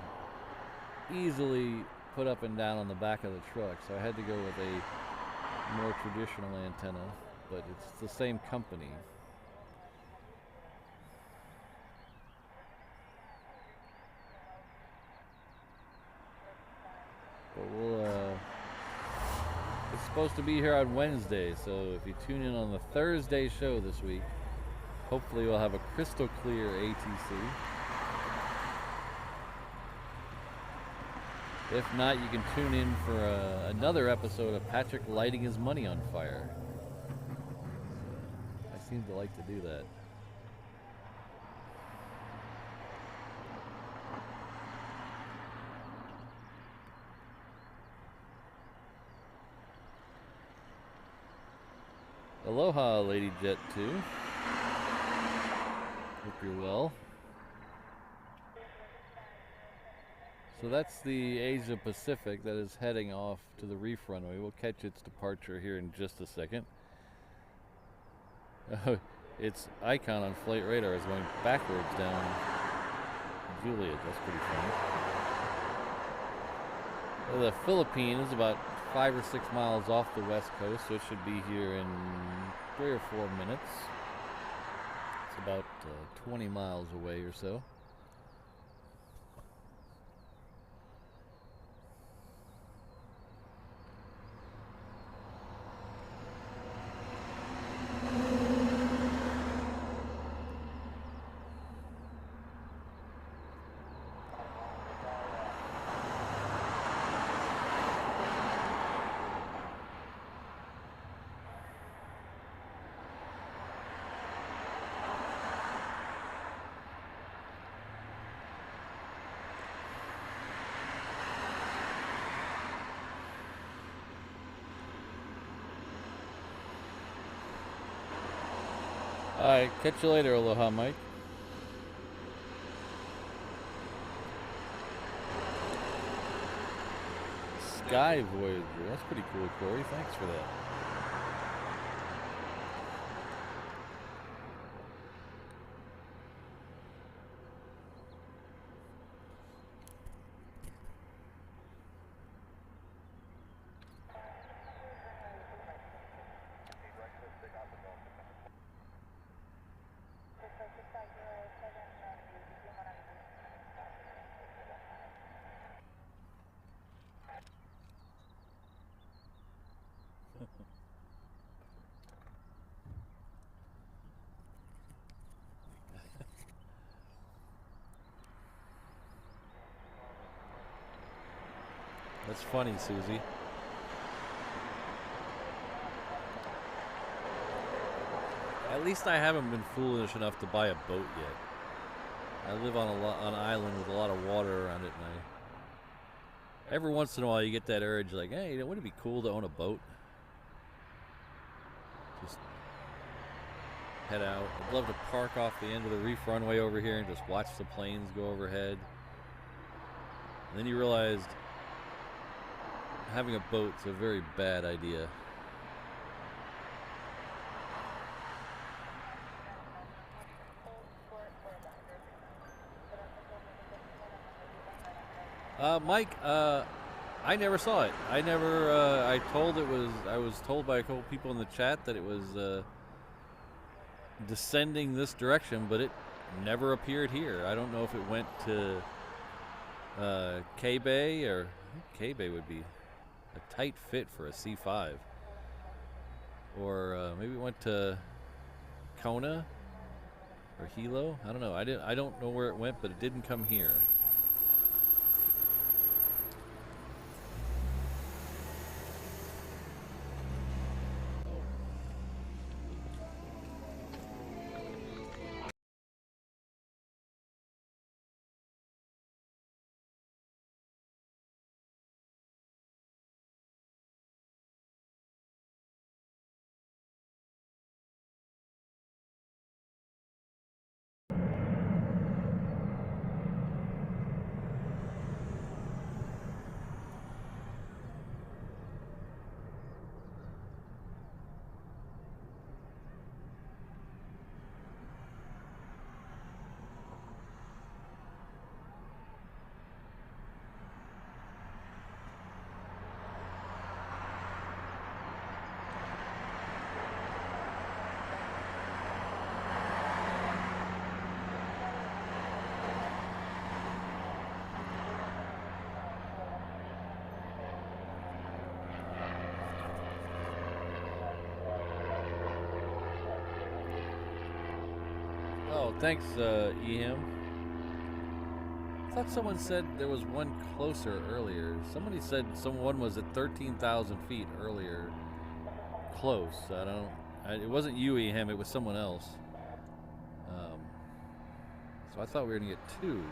easily put up and down on the back of the truck, so I had to go with a more traditional antenna, but it's the same company. But it's supposed to be here on Wednesday, so if you tune in on the Thursday show this week, hopefully we'll have a crystal clear ATC. If not, you can tune in for another episode of Patrick lighting his money on fire. I seem to like to do that. Aloha, Lady Jet 2. Hope you're well. So that's the Asia Pacific that is heading off to the reef runway. We'll catch its departure here in just a second. Its icon on flight radar is going backwards down Juliet. That's pretty funny. Well, the Philippines is about 5 or 6 miles off the west coast, so it should be here in 3 or 4 minutes. It's about 20 miles away or so. Alright, catch you later, Aloha Mike. Sky Voyager, that's pretty cool, Corey. Thanks for that. That's funny, Susie. At least I haven't been foolish enough to buy a boat yet. I live on an island with a lot of water around it, and every once in a while you get that urge, like, hey, wouldn't it be cool to own a boat? Just head out. I'd love to park off the end of the reef runway over here and just watch the planes go overhead. And then you realized having a boat's a very bad idea. Mike, I never saw it. I was told by a couple people in the chat that it was descending this direction, but it never appeared here. I don't know if it went to K-Bay, or K-Bay would be a tight fit for a C5. Or maybe it went to Kona or Hilo. I don't know. I don't know where it went, but it didn't come here. Oh, thanks, Eham. I thought someone said there was one closer earlier. Somebody said someone was at 13,000 feet earlier. Close. It wasn't you, Eham. It was someone else. So I thought we were gonna get two.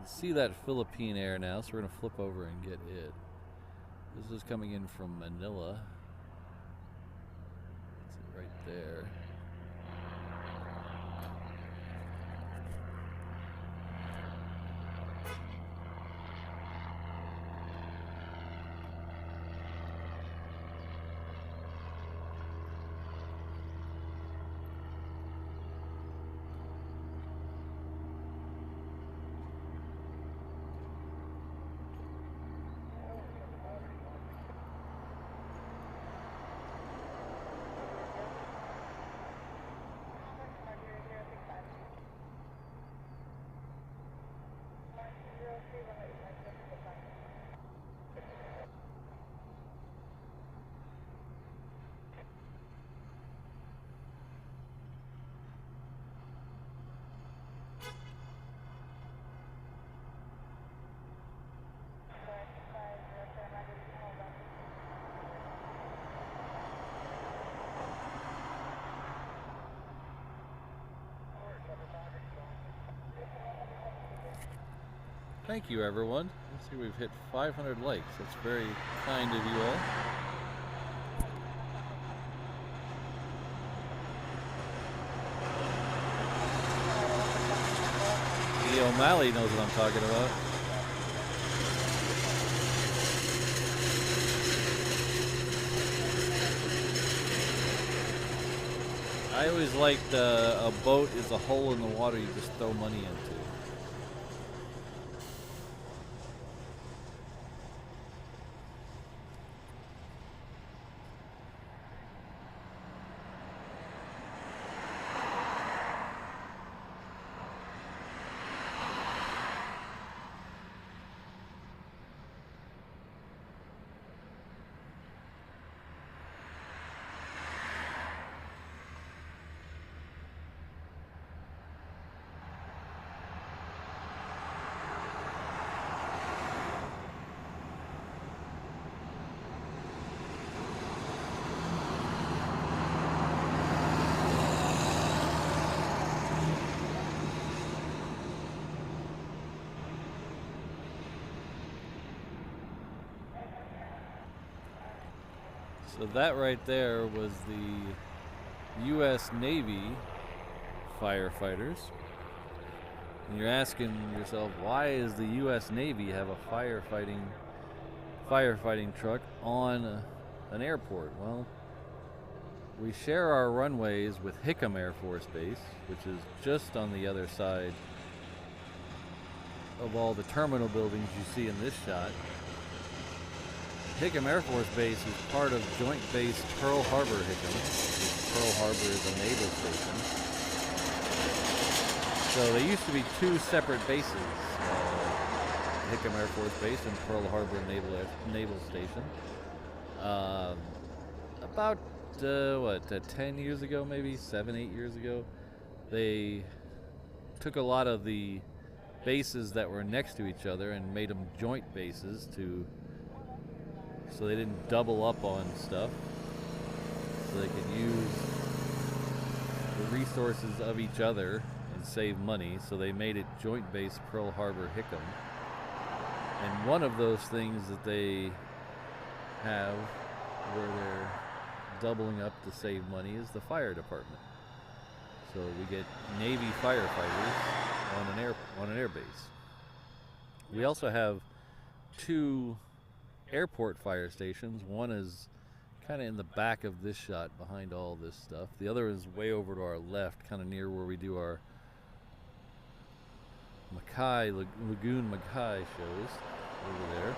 See that Philippine Air now, so we're gonna flip over and get it. This is coming in from Manila. It's right there. Thank you, everyone. Let's see, we've hit 500 likes. That's very kind of you all. E. O'Malley knows what I'm talking about. I always liked a boat is a hole in the water you just throw money into. So that right there was the U.S. Navy firefighters. And you're asking yourself, why does the U.S. Navy have a firefighting truck on an airport? Well, we share our runways with Hickam Air Force Base, which is just on the other side of all the terminal buildings you see in this shot. Hickam Air Force Base is part of Joint Base Pearl Harbor Hickam. Pearl Harbor is a naval station. So they used to be two separate bases, Hickam Air Force Base and Pearl Harbor Naval Station. About 10 years ago, maybe 7-8 years ago, they took a lot of the bases that were next to each other and made them joint bases so they didn't double up on stuff, so they could use the resources of each other and save money. So they made it Joint Base Pearl Harbor Hickam. And one of those things that they have where they're doubling up to save money is the fire department. So we get Navy firefighters on an air base. We also have two airport fire stations. One is kind of in the back of this shot behind all this stuff. The other is way over to our left, kind of near where we do our Lagoon Mackay shows over there.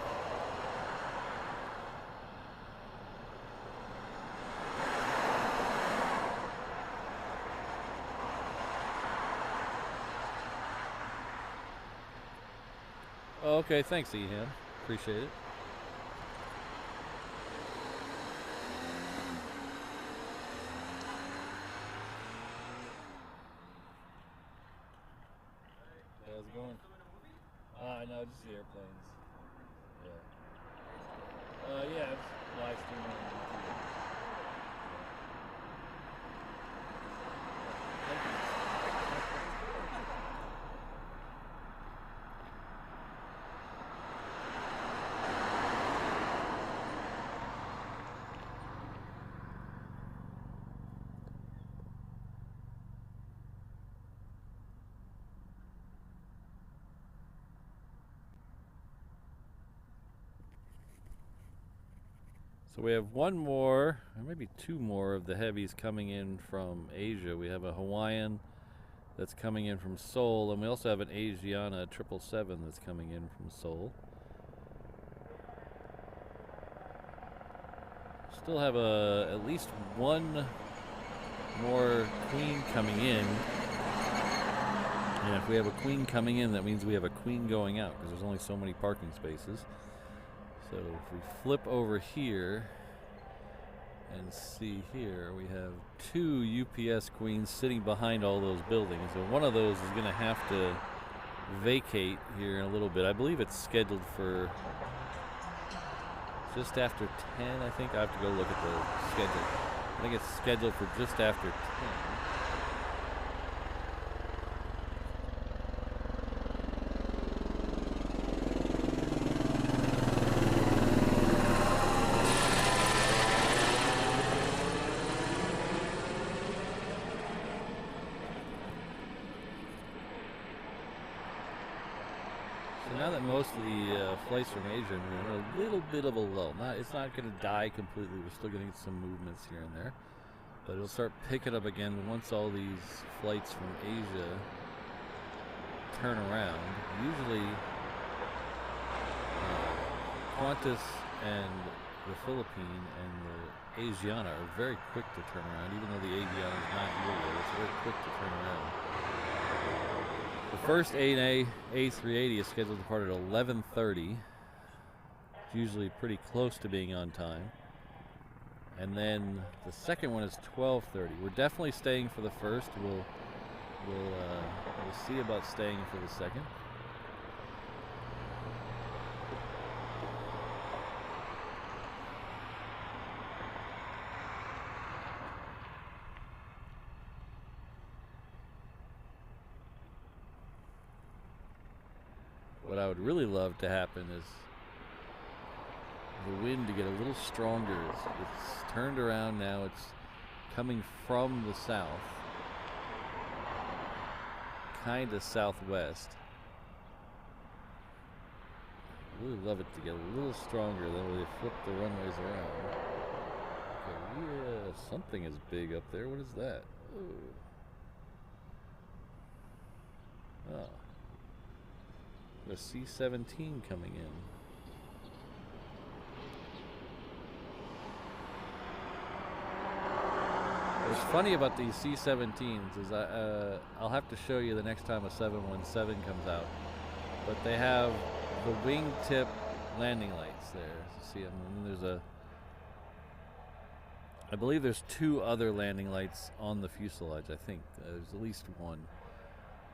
Okay, thanks, Ehan. Appreciate it. How's it going? No, just the airplanes. Yeah. Yeah, it's live streaming on YouTube. Thank you. So we have one more, or maybe two more of the heavies coming in from Asia. We have a Hawaiian that's coming in from Seoul, and we also have an Asiana 777 that's coming in from Seoul. Still have at least one more Queen coming in. And if we have a Queen coming in, that means we have a Queen going out, because there's only so many parking spaces. So if we flip over here and see here, we have two UPS Queens sitting behind all those buildings. So one of those is going to have to vacate here in a little bit. I believe it's scheduled for just after 10, I think. I have to go look at the schedule. I think it's scheduled for just after 10. Now that most of the flights from Asia are in a little bit of a lull. It's not going to die completely. We're still getting some movements here and there. But it'll start picking up again once all these flights from Asia turn around. Usually Qantas and the Philippine and the Asiana are very quick to turn around. Even though the Asiana is not here yet, it's very quick to turn around. The first ANA A380 is scheduled to depart at 11:30. It's usually pretty close to being on time. And then the second one is 12:30. We're definitely staying for the first. We'll see about staying for the second. What I would really love to happen is the wind to get a little stronger. It's turned around now. It's coming from the south, kind of southwest. Really love it to get a little stronger. That way they flip the runways around. Okay, yeah, something is big up there. What is that? Oh, the C-17 coming in. What's funny about these C-17s is I'll have to show you the next time a 717 comes out, but they have the wingtip landing lights there. See, I believe there's 2 other landing lights on the fuselage. I think there's at least one.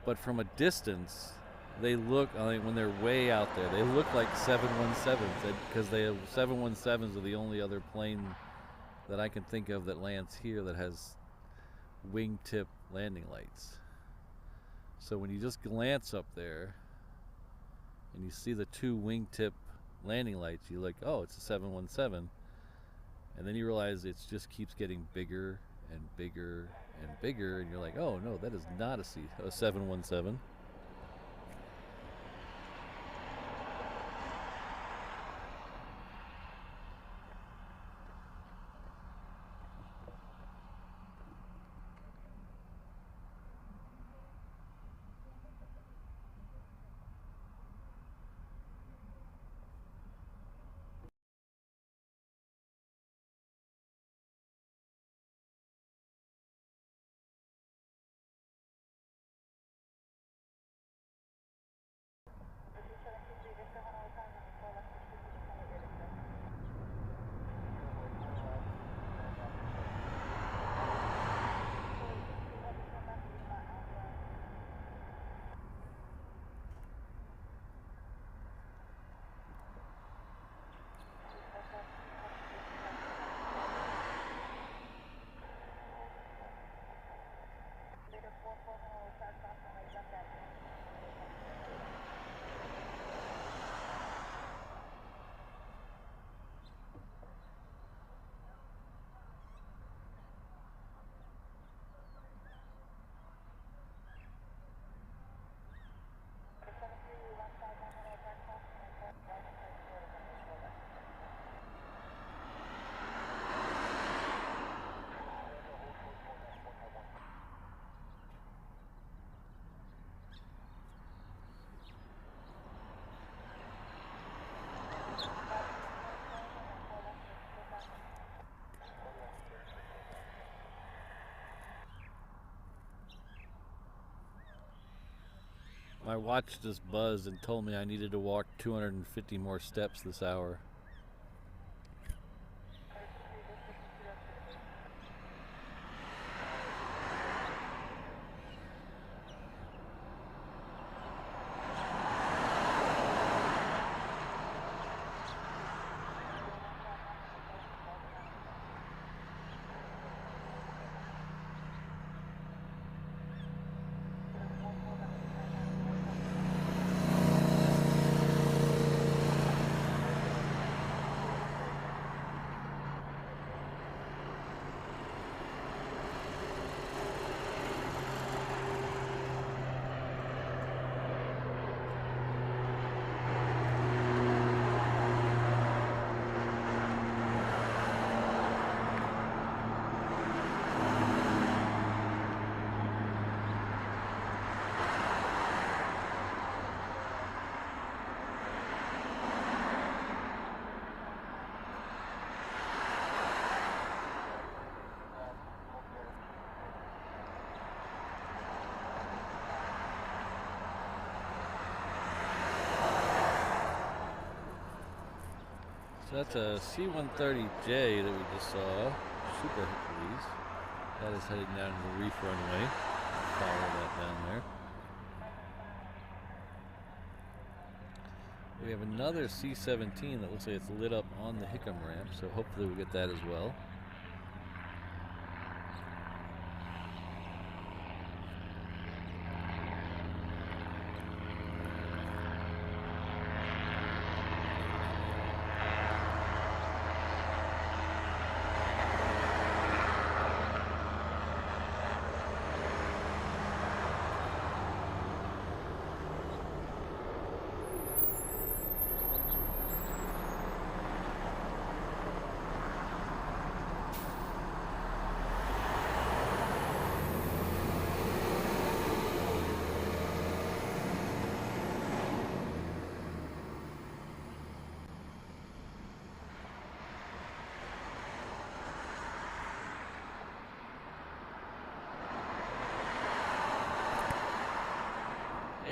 But from a distance, they look, when they're way out there, they look like 717s, because 717s are the only other plane that I can think of that lands here that has wingtip landing lights. So when you just glance up there and you see the 2 wingtip landing lights, you're like, oh, it's a 717. And then you realize it just keeps getting bigger and bigger and bigger, and you're like, oh no, that is not a 717. My watch just buzzed and told me I needed to walk 250 more steps this hour. So that's a C-130J that we just saw, Super Hercules. That is heading down to the reef runway. Follow that down there. We have another C-17 that looks like it's lit up on the Hickam ramp, so hopefully we'll get that as well.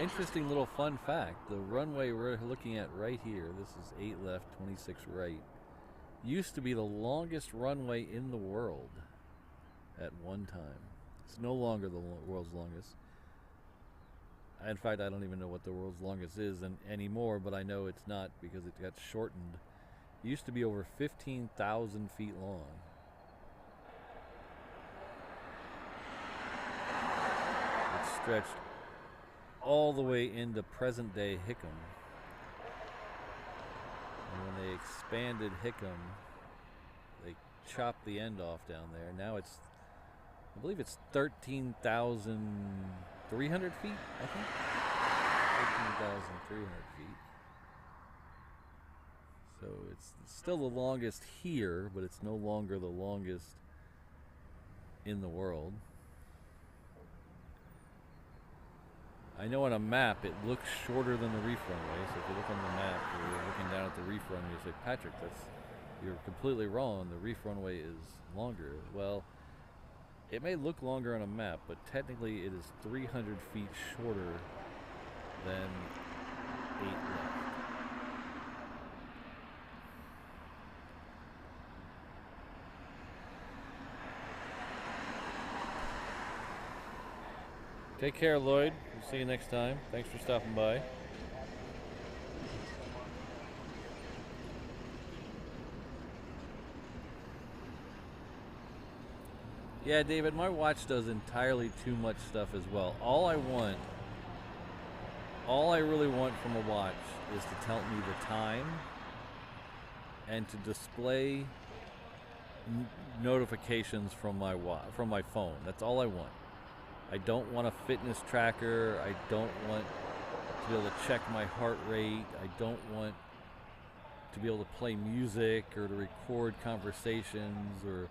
interesting little fun fact. The runway we're looking at right here, this is 8 left, 26 right, used to be the longest runway in the world at one time. It's no longer the world's longest. In fact, I don't even know what the world's longest is anymore, but I know it's not because it got shortened. It used to be over 15,000 feet long. It stretched all the way into present-day Hickam. And when they expanded Hickam, they chopped the end off down there. Now it's, I believe it's 13,300 feet, I think. 13,300 feet. So it's still the longest here, but it's no longer the longest in the world. I know on a map it looks shorter than the reef runway, so if you look on the map or you're looking down at the reef runway, you say, Patrick, you're completely wrong, the reef runway is longer. Well, it may look longer on a map, but technically it is 300 feet shorter than 8 left. Take care, Lloyd. We'll see you next time. Thanks for stopping by. Yeah, David, my watch does entirely too much stuff as well. All I really want from a watch is to tell me the time and to display notifications from my phone. That's all I want. I don't want a fitness tracker. I don't want to be able to check my heart rate. I don't want to be able to play music or to record conversations or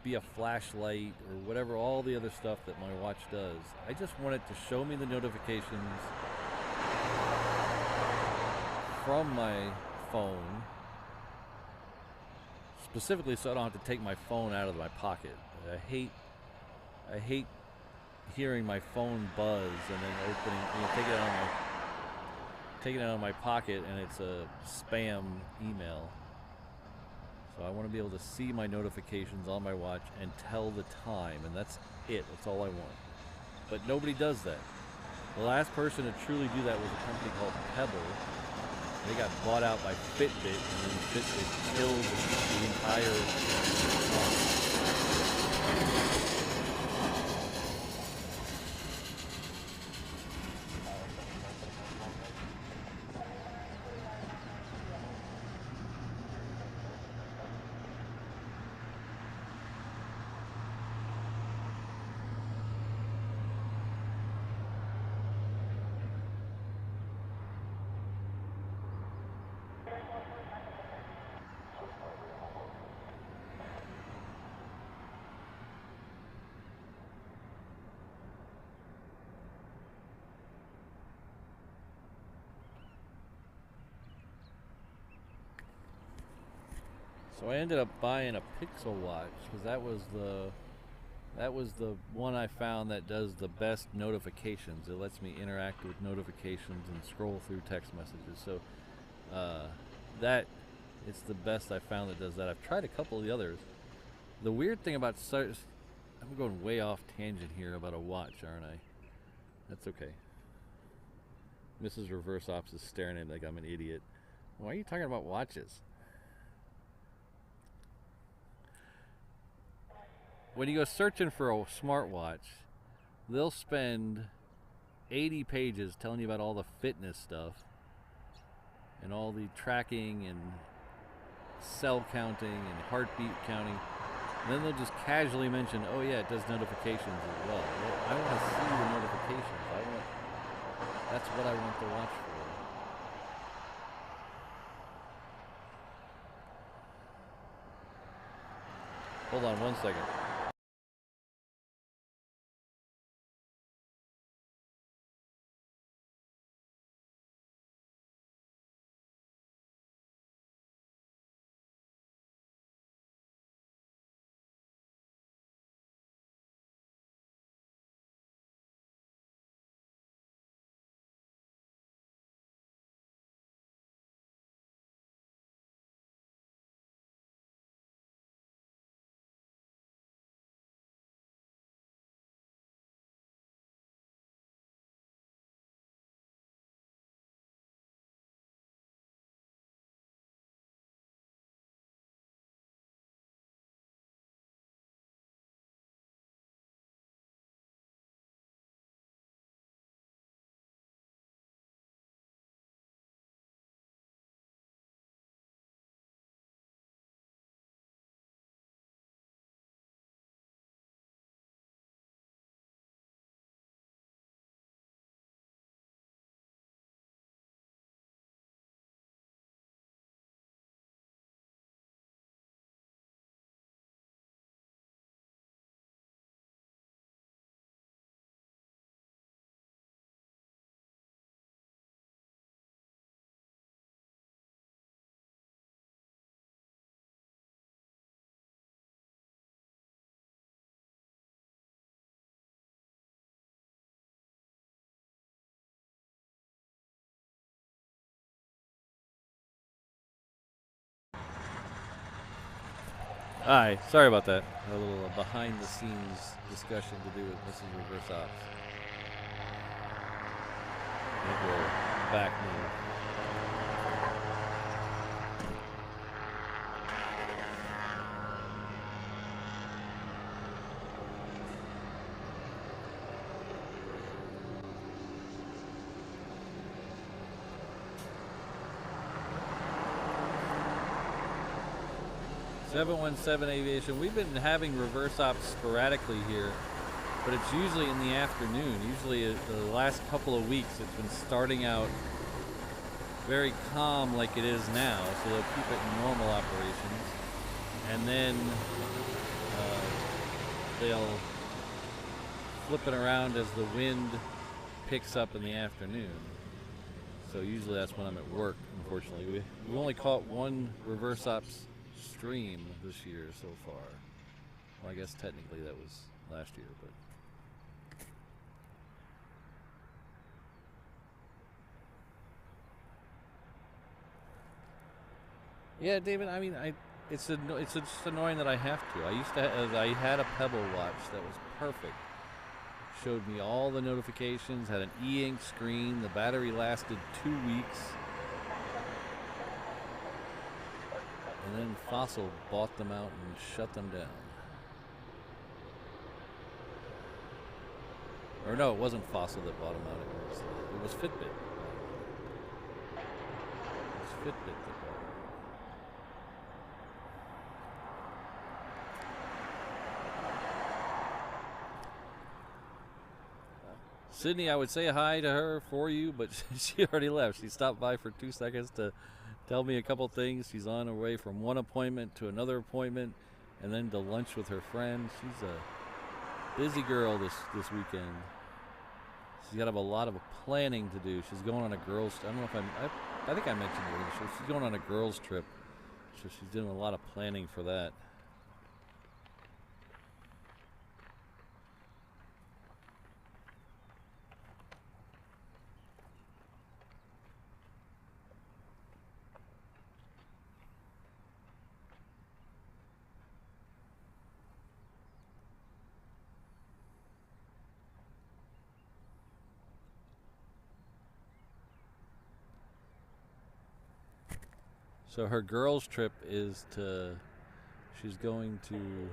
be a flashlight or whatever, all the other stuff that my watch does. I just want it to show me the notifications from my phone, specifically so I don't have to take my phone out of my pocket. I hate hearing my phone buzz and then taking it out of my pocket and it's a spam email. So I want to be able to see my notifications on my watch and tell the time, and that's it. That's all I want. But nobody does that. The last person to truly do that was a company called Pebble. They got bought out by Fitbit, and then Fitbit killed the entire So I ended up buying a Pixel watch because that was the one I found that does the best notifications. It lets me interact with notifications and scroll through text messages. So it's the best I found that does that. I've tried a couple of the others. The weird thing about I'm going way off tangent here about a watch, aren't I? That's okay. Mrs. Reverse Ops is staring at me like I'm an idiot. Why are you talking about watches? When you go searching for a smartwatch, they'll spend 80 pages telling you about all the fitness stuff and all the tracking and cell counting and heartbeat counting. And then they'll just casually mention, oh yeah, it does notifications as well. I want to see the notifications. That's what I want the watch for. Hold on 1 second. Hi, sorry about that. A little behind-the-scenes discussion to do with Mrs. Reverse Ops. I think we're back now. .717 Aviation. We've been having reverse ops sporadically here, but it's usually in the afternoon. Usually the last couple of weeks it's been starting out very calm like it is now, so they'll keep it in normal operations. And then they'll flip it around as the wind picks up in the afternoon. So usually that's when I'm at work, unfortunately. We've only caught one reverse ops stream this year so far. Well, I guess technically that was last year, but yeah, David. I mean, it's just annoying that I have to. I had a Pebble watch that was perfect. Showed me all the notifications. Had an e-ink screen. The battery lasted 2 weeks. And then Fossil bought them out and shut them down. Or no, it wasn't Fossil that bought them out. It was Fitbit. It was Fitbit that bought them out. Sydney, I would say hi to her for you, but she already left. She stopped by for 2 seconds to tell me a couple things. She's on her way from one appointment to another appointment and then to lunch with her friend. She's a busy girl this weekend. She's got a lot of planning to do. She's going on a girls' I don't know if I think I mentioned it. She's going on a girls' trip, so she's doing a lot of planning for that. So her girls' trip is she's going to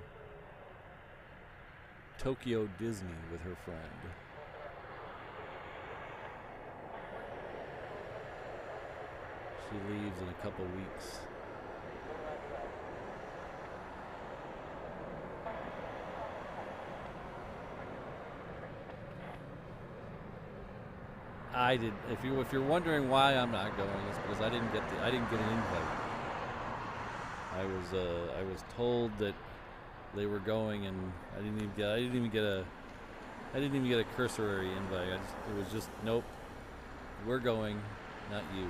Tokyo Disney with her friend. She leaves in a couple weeks. I did. If you're wondering why I'm not going, it's because I didn't get an invite. I was told that they were going, and I didn't even get a cursory invite. It was just nope. We're going, not you.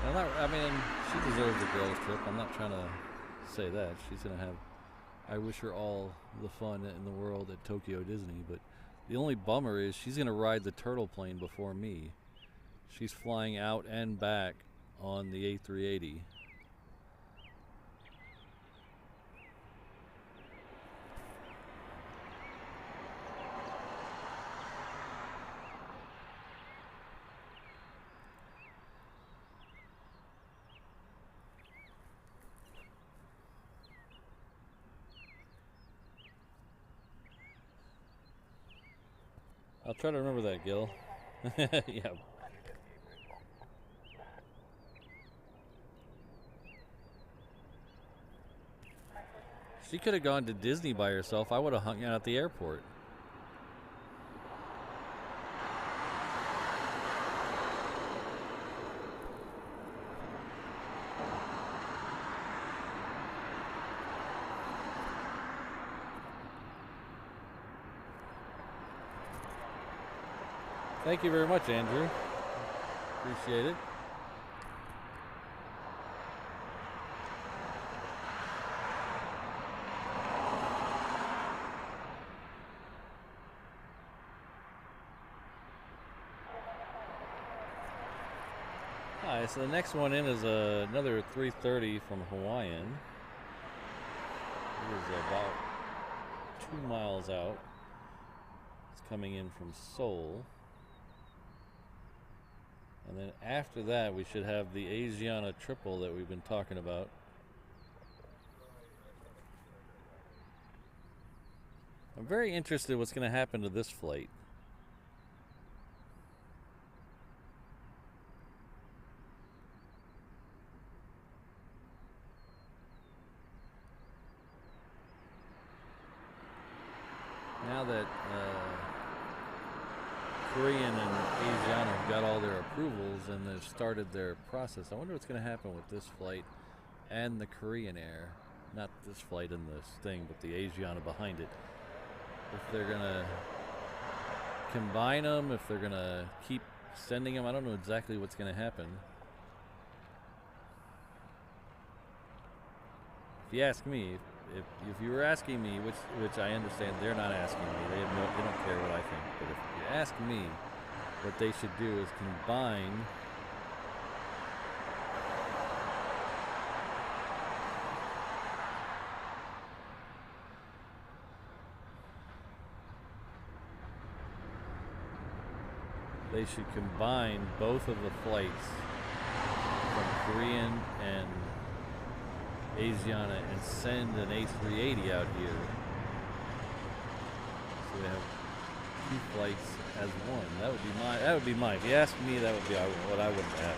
I mean, she deserves a girls' trip. I'm not trying to say that. She's gonna have. I wish her all the fun in the world at Tokyo Disney, but the only bummer is she's going to ride the turtle plane before me. She's flying out and back on the A380. I'll try to remember that, Gil. Yeah. She could have gone to Disney by herself. I would have hung out at the airport. Thank you very much, Andrew. Appreciate it. Alright, so the next one in is another 330 from Hawaiian. It is about 2 miles out. It's coming in from Seoul. And then after that, we should have the Asiana triple that we've been talking about. I'm very interested in what's going to happen to this flight. Now that Korean and Asiana have got all their approvals and they've started their process, I wonder what's going to happen with this flight and the Korean Air. Not this flight and this thing, but the Asiana behind it. If they're going to combine them, if they're going to keep sending them, I don't know exactly what's going to happen. If you ask me, if you were asking me, which I understand they're not asking me, they don't care what I think, but if you ask me, what they should do is combine both of the flights from Korean and Asiana and send an A380 out here. So we have 2 flights as one. That would be mine. If you ask me, that would be what I would have.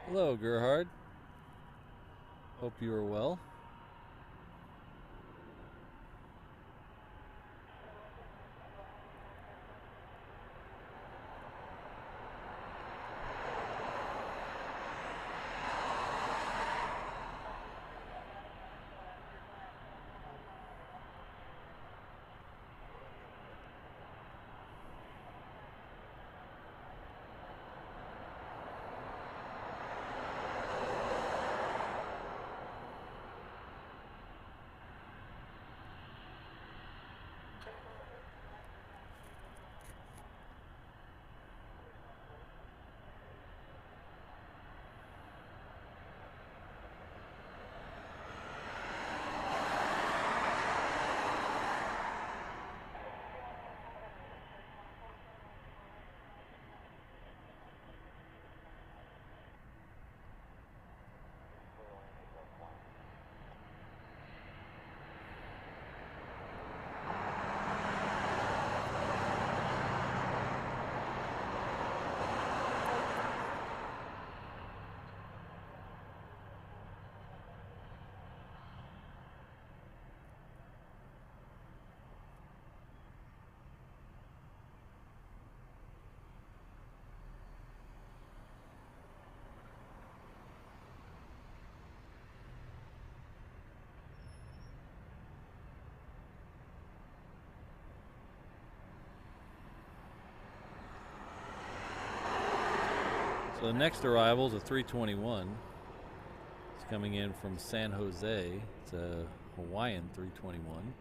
Hello, Gerhard. Hope you are well. So the next arrival is a 321. It's coming in from San Jose. It's a Hawaiian 321.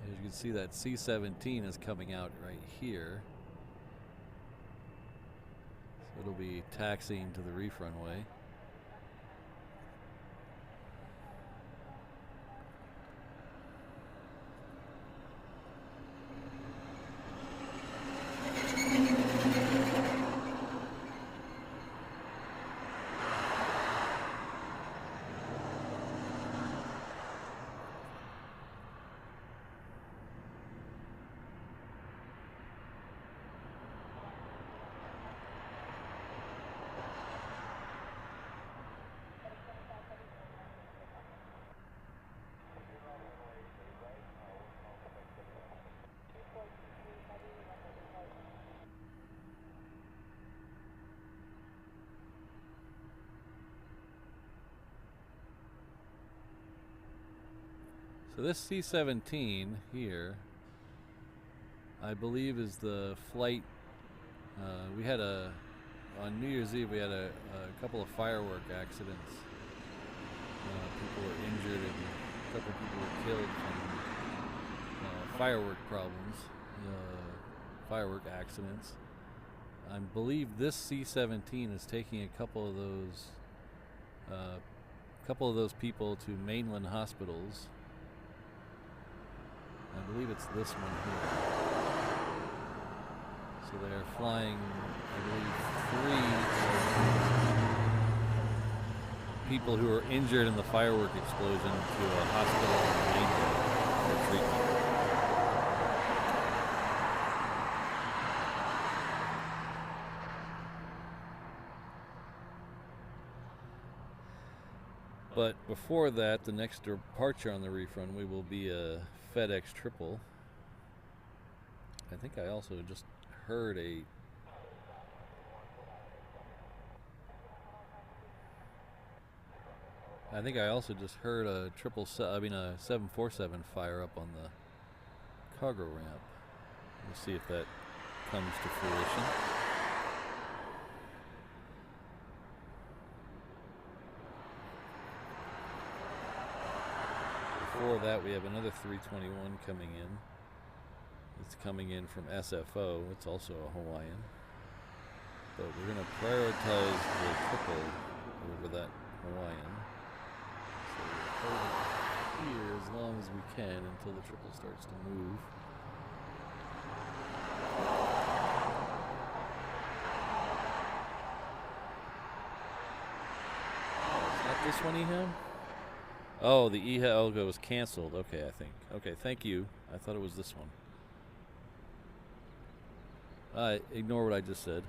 As you can see, that C-17 is coming out right here. So it'll be taxiing to the reef runway. So this C-17 here, I believe, is the flight. We had on New Year's Eve, we had a couple of firework accidents. People were injured and a couple people were killed from firework problems, firework accidents. I believe this C-17 is taking a couple of those people to mainland hospitals. I believe it's this one here. So they're flying, I believe, 3 people who were injured in the firework explosion to a hospital in mainland for treatment. But before that, the next departure on the reef runway will be a FedEx triple. I think I also just heard a a 747 fire up on the cargo ramp. We'll see if that comes to fruition. Before that, we have another 321 coming in. It's coming in from SFO. It's also a Hawaiian. But we're going to prioritize the triple over that Hawaiian. So we'll hold it here as long as we can until the triple starts to move. Oh, is that this one, Eham? Oh, the EHELGA was canceled. Okay, I think. Okay, thank you. I thought it was this one. Ignore what I just said.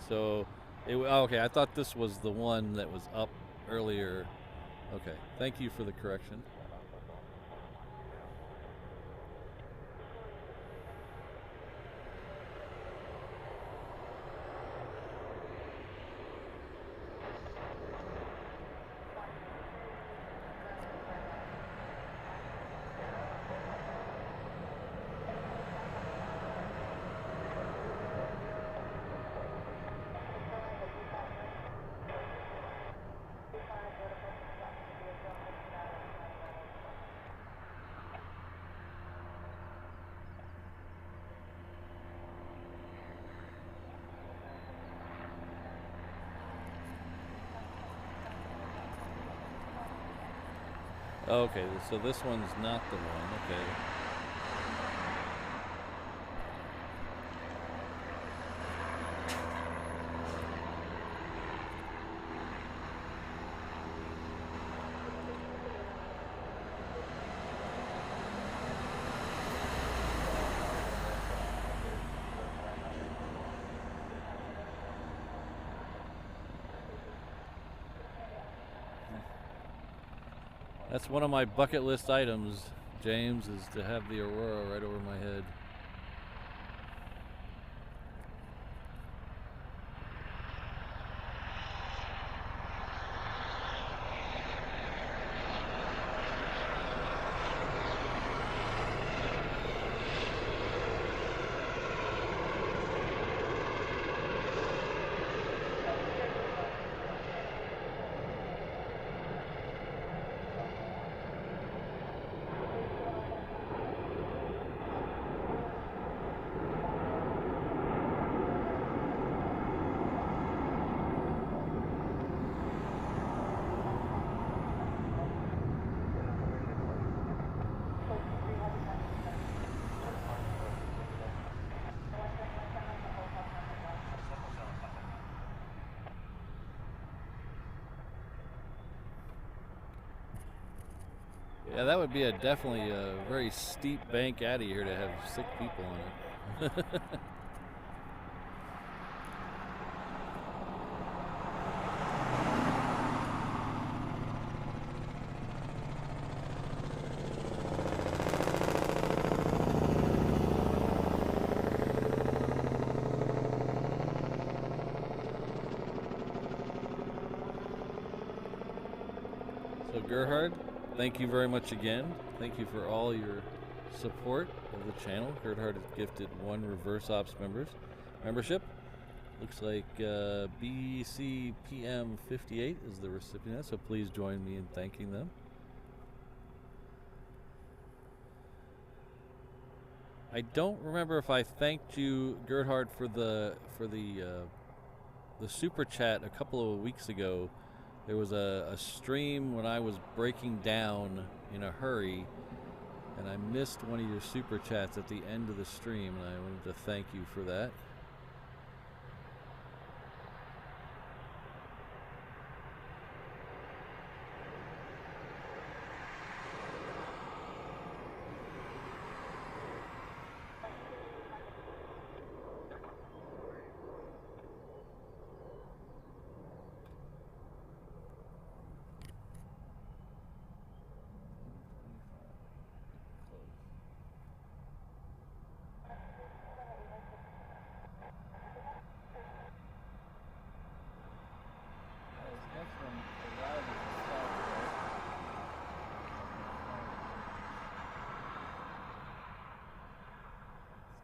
So, okay, I thought this was the one that was up earlier. Okay, thank you for the correction. Okay, so this one's not the one. Okay. That's one of my bucket list items, James, is to have the aurora right over my head. Yeah, that would be definitely a very steep bank out of here to have 6 people on it. So Gerhard, thank you very much again. Thank you for all your support of the channel. Gerhard has gifted 1 Reverse Ops membership. Looks like BCPM58 is the recipient, so please join me in thanking them. I don't remember if I thanked you, Gerhard, for the super chat a couple of weeks ago. There was a stream when I was breaking down in a hurry, and I missed one of your super chats at the end of the stream, and I wanted to thank you for that.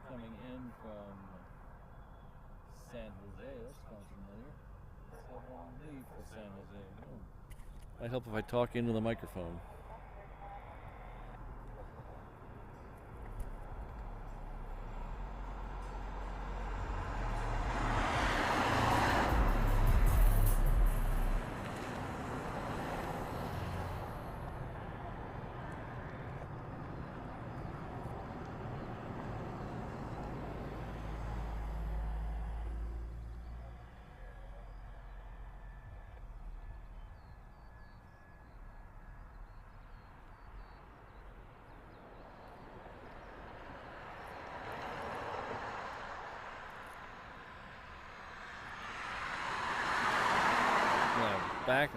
Coming in from San Jose, that sounds familiar. Let's have one leave for San Jose. Might help if I talk into the microphone.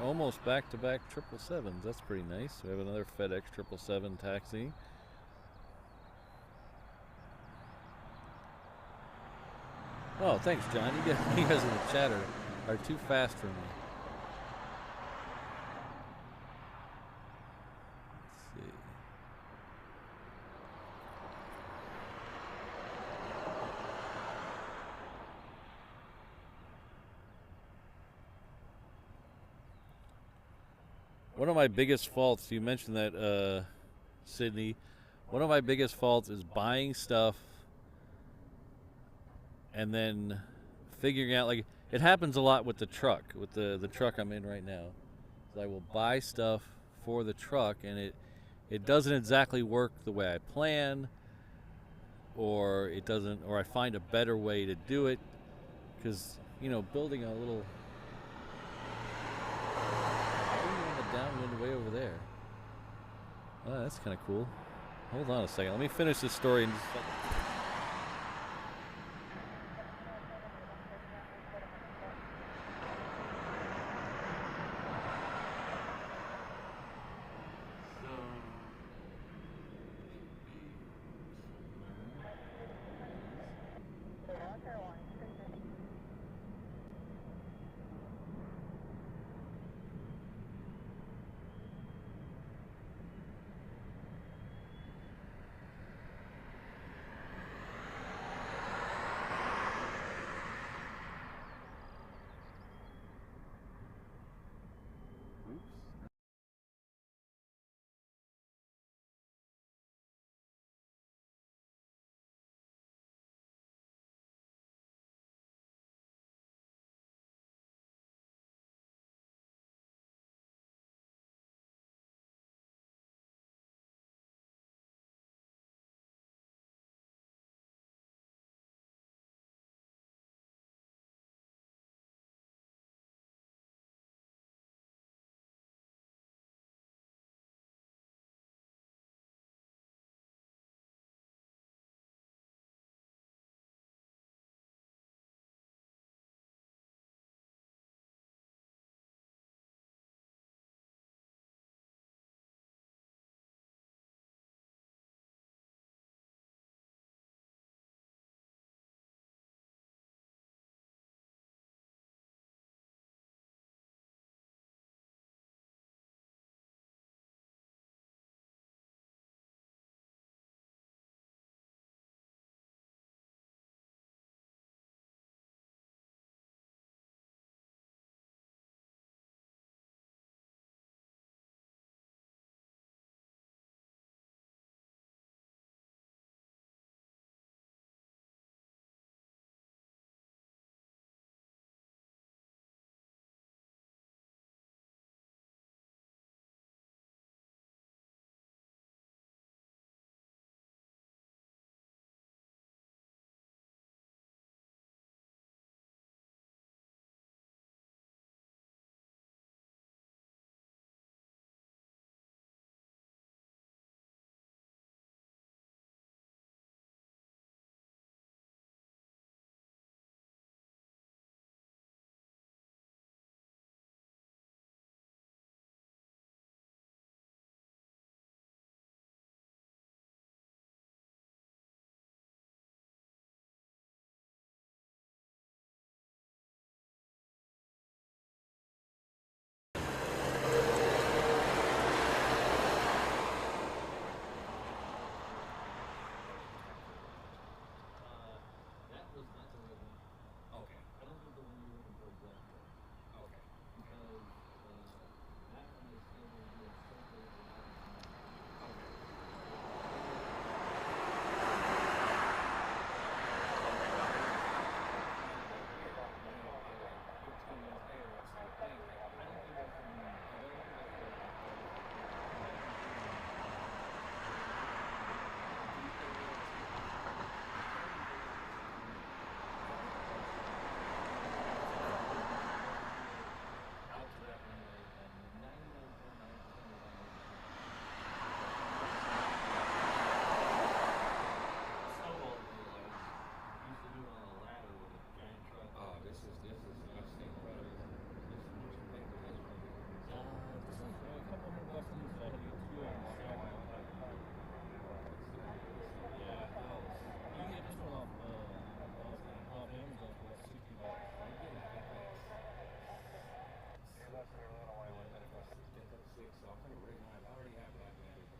almost back-to-back 777s. That's pretty nice. We have another FedEx 777 taxi. Oh, thanks, John. You guys in the chat are too fast for me. Let's see. One of my biggest faults, you mentioned that, Sydney, one of my biggest faults is buying stuff and then figuring out, like, it happens a lot with the truck, with the truck I'm in right now. So I will buy stuff for the truck and it doesn't exactly work the way I plan, or it doesn't, or I find a better way to do it, because, you know, building a little downwind way over there. Oh, that's kind of cool. Hold on a second. Let me finish this story and just.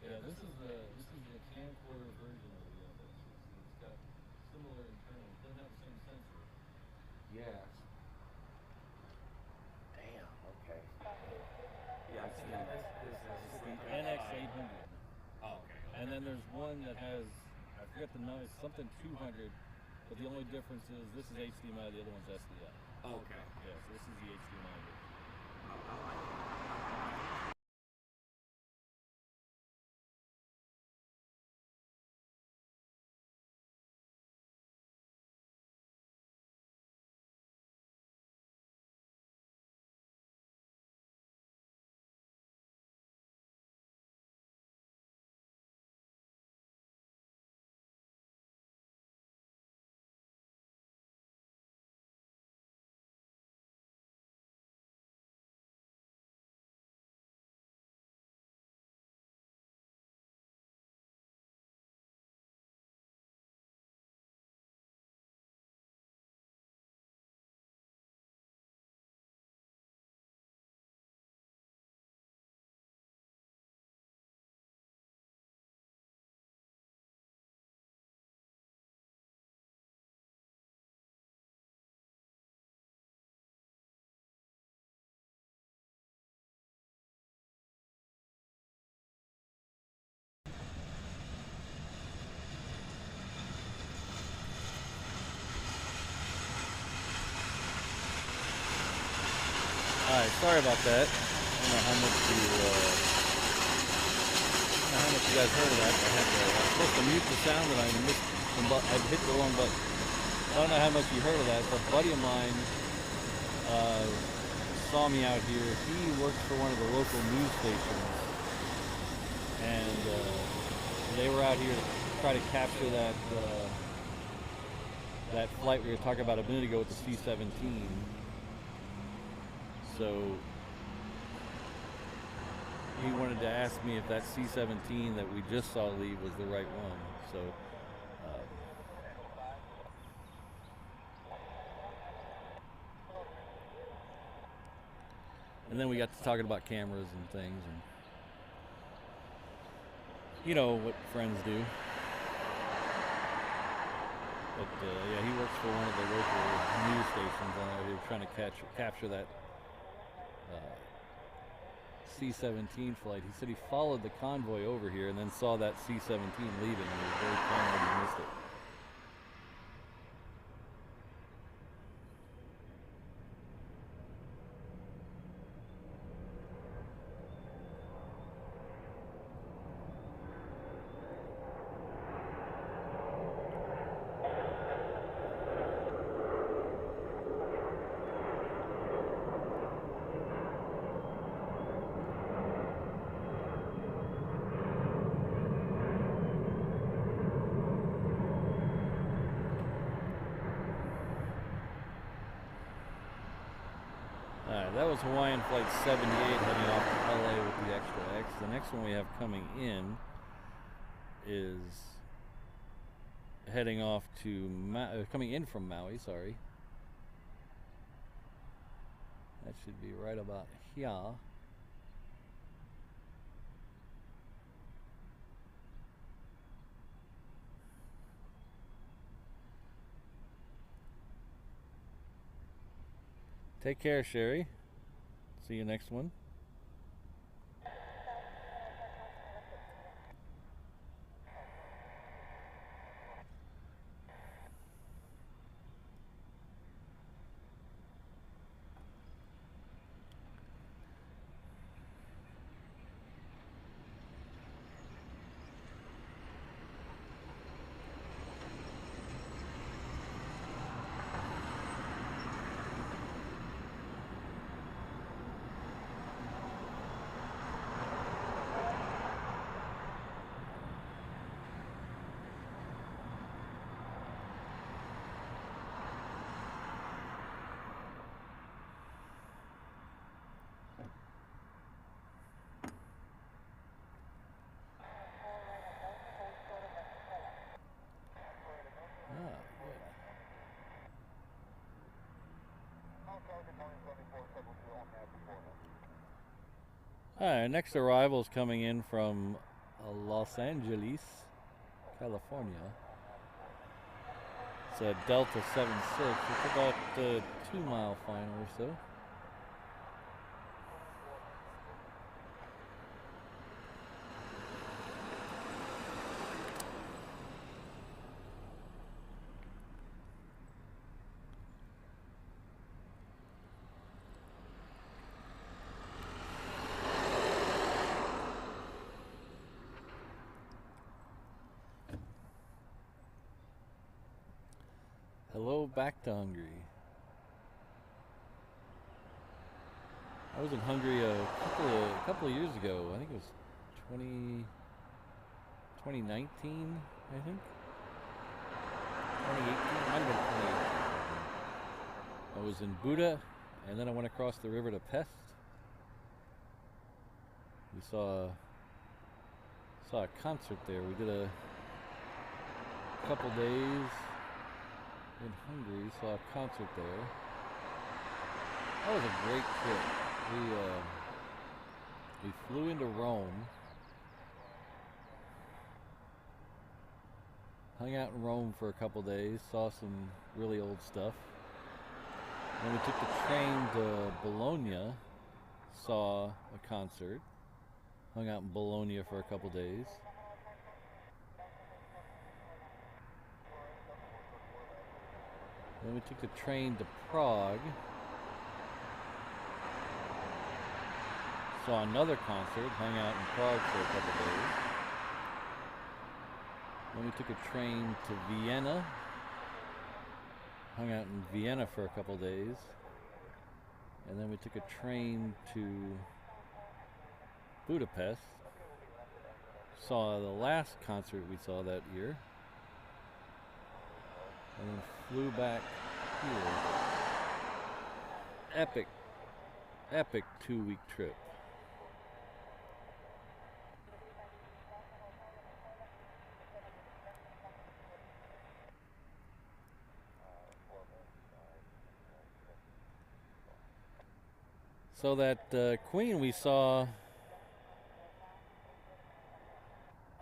Yeah, this is the camcorder version of the Airbus. It's got similar internal. It doesn't have the same sensor. Yes. Damn. Okay. Yeah, I've seen that. This is The the NX 800. Oh, okay. And then there's one that has, I forget the number, it's something 200, but the only difference is this is HDMI, the other one's SDI. Okay. Yeah, so this is the HDMI version. I like it. Alright, sorry about that. I don't know how much you guys heard of that. I was supposed to mute the sound and I missed I hit the wrong button. I don't know how much you heard of that, but a buddy of mine saw me out here. He works for one of the local news stations, and they were out here to try to capture that flight we were talking about a minute ago with the C-17. So he wanted to ask me if that C-17 that we just saw leave was the right one. So and then we got to talking about cameras and things, and you know what friends do. But yeah, he works for one of the local news stations, and they were trying to capture that C-17 flight. He said he followed the convoy over here and then saw that C-17 leaving, and he was very proud he missed it. Alright, that was Hawaiian Flight 78 heading off to LA with the Extra X. The next one we have coming in is heading off to coming in from Maui, sorry. That should be right about here. Take care, Sherry. See you next one. Alright, next arrival is coming in from Los Angeles, California. It's a Delta 76. It's about a 2-mile final or so. Hello, back to Hungary. I was in Hungary a couple of years ago. I think it was 2019, I think. 2018, might have been 2018. I was in Buda, and then I went across the river to Pest. We saw a concert there. We did a couple days in Hungary, saw a concert there. That was a great trip. We flew into Rome, hung out in Rome for a couple days, saw some really old stuff. Then we took the train to Bologna, saw a concert, hung out in Bologna for a couple days. Then we took the train to Prague, saw another concert, hung out in Prague for a couple days. Then we took a train to Vienna, hung out in Vienna for a couple days. And then we took a train to Budapest, saw the last concert we saw that year, and then flew back here. Epic 2-week trip. So that Queen we saw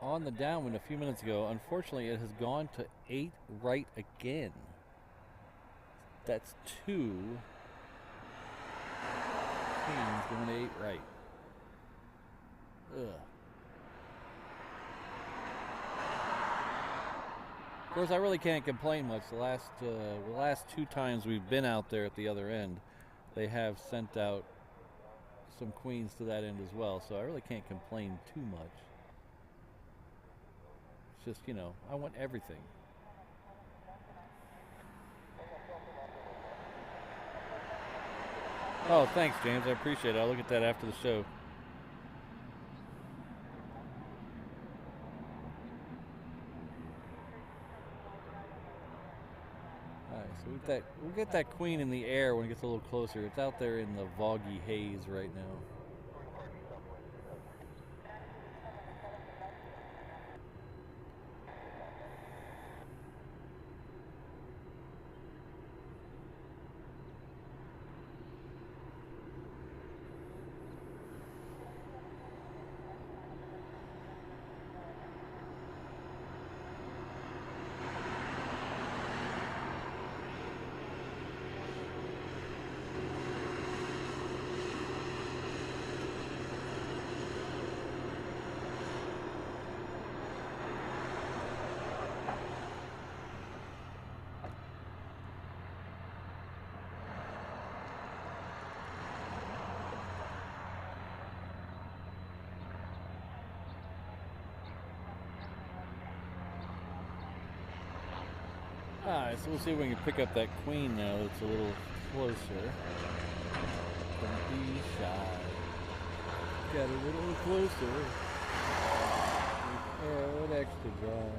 on the downwind a few minutes ago, unfortunately it has gone to 8 right again. That's 2 Queens going to 8 right. Ugh. Of course, I really can't complain much. The last 2 times we've been out there at the other end, they have sent out some Queens to that end as well, so I really can't complain too much. It's just, you know, I want everything. Oh, thanks, James. I appreciate it. I'll look at that after the show. Alright, so we'll get that Queen in the air when it gets a little closer. It's out there in the foggy haze right now. Alright, so we'll see if we can pick up that Queen now that's a little closer. Don't be shy. Get a little closer. Air it extra dry.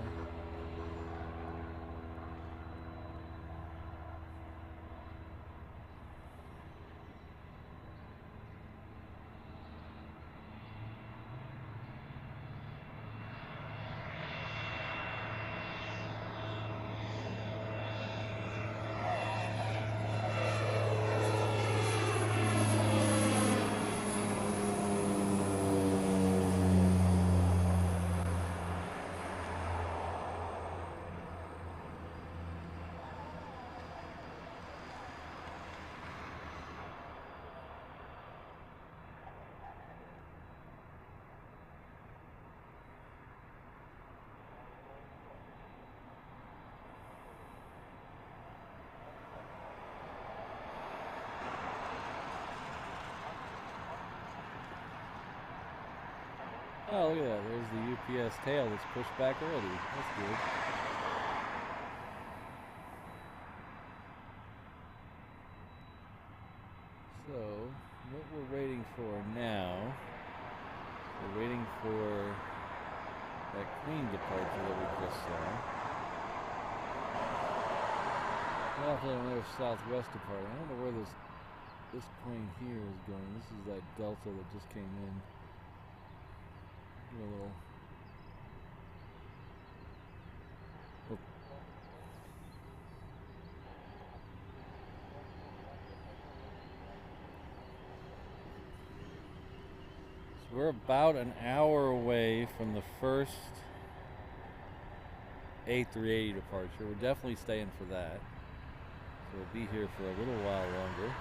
Oh, look at that. There's the UPS tail that's pushed back already. That's good. So, what we're waiting for now, we're waiting for that clean departure that we just saw. We'll have to have another southwest departure. I don't know where this plane here is going. This is that Delta that just came in. Give it a little. Oh. So we're about an hour away from the first A380 departure. We're definitely staying for that. So we'll be here for a little while longer.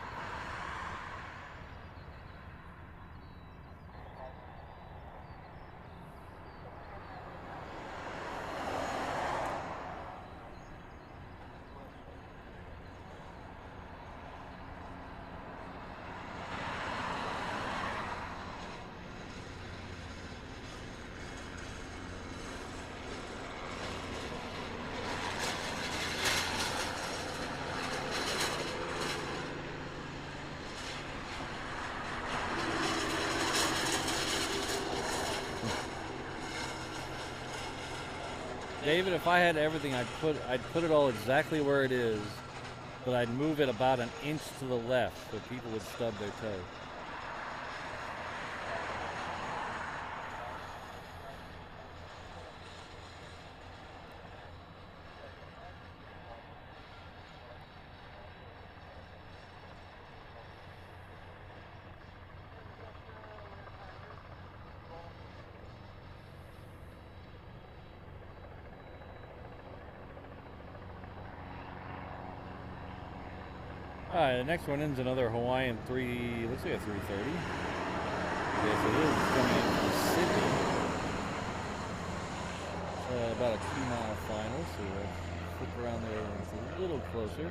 David, if I had everything, I'd put it all exactly where it is, but I'd move it about an inch to the left so people would stub their toe. Alright, the next one is another Hawaiian 3, looks like a 330. Yes, it is coming in from Sydney. It's about a 2-mile final, so we'll flip around there when it's a little closer.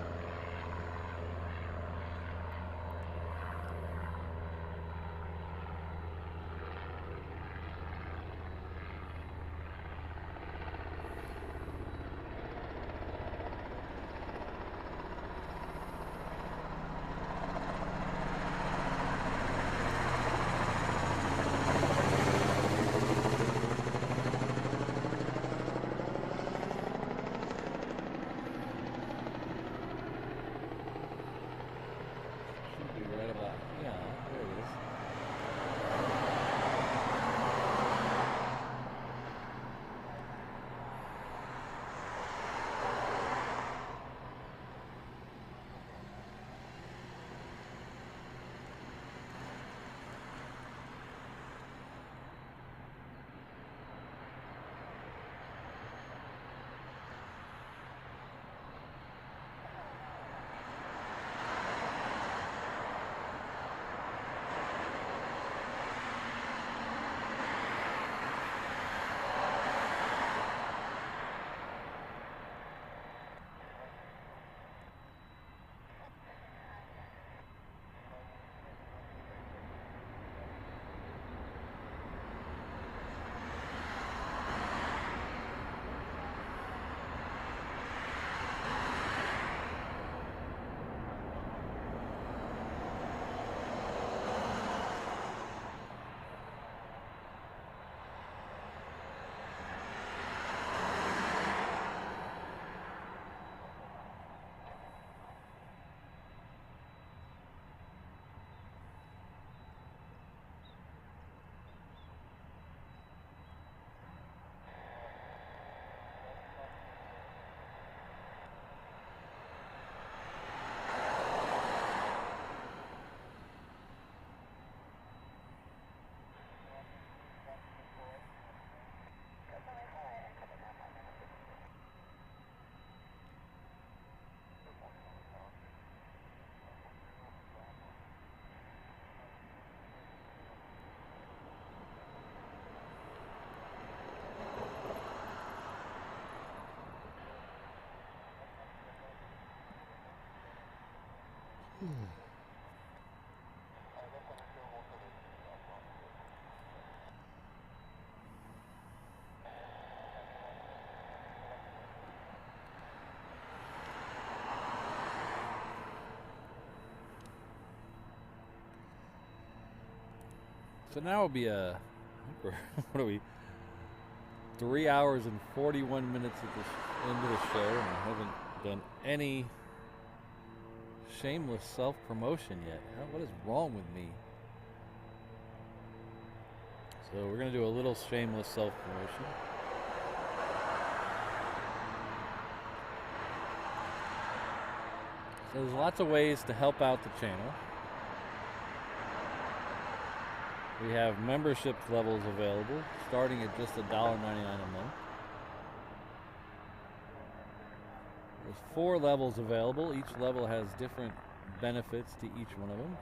So now it'll be what are we? 3 hours and 41 minutes at the end of the show, and I haven't done any shameless self-promotion yet. What is wrong with me? So we're gonna do a little shameless self-promotion. So there's lots of ways to help out the channel. We have membership levels available, starting at just $1.99 a month. There's 4 levels available. Each level has different benefits to each one of them.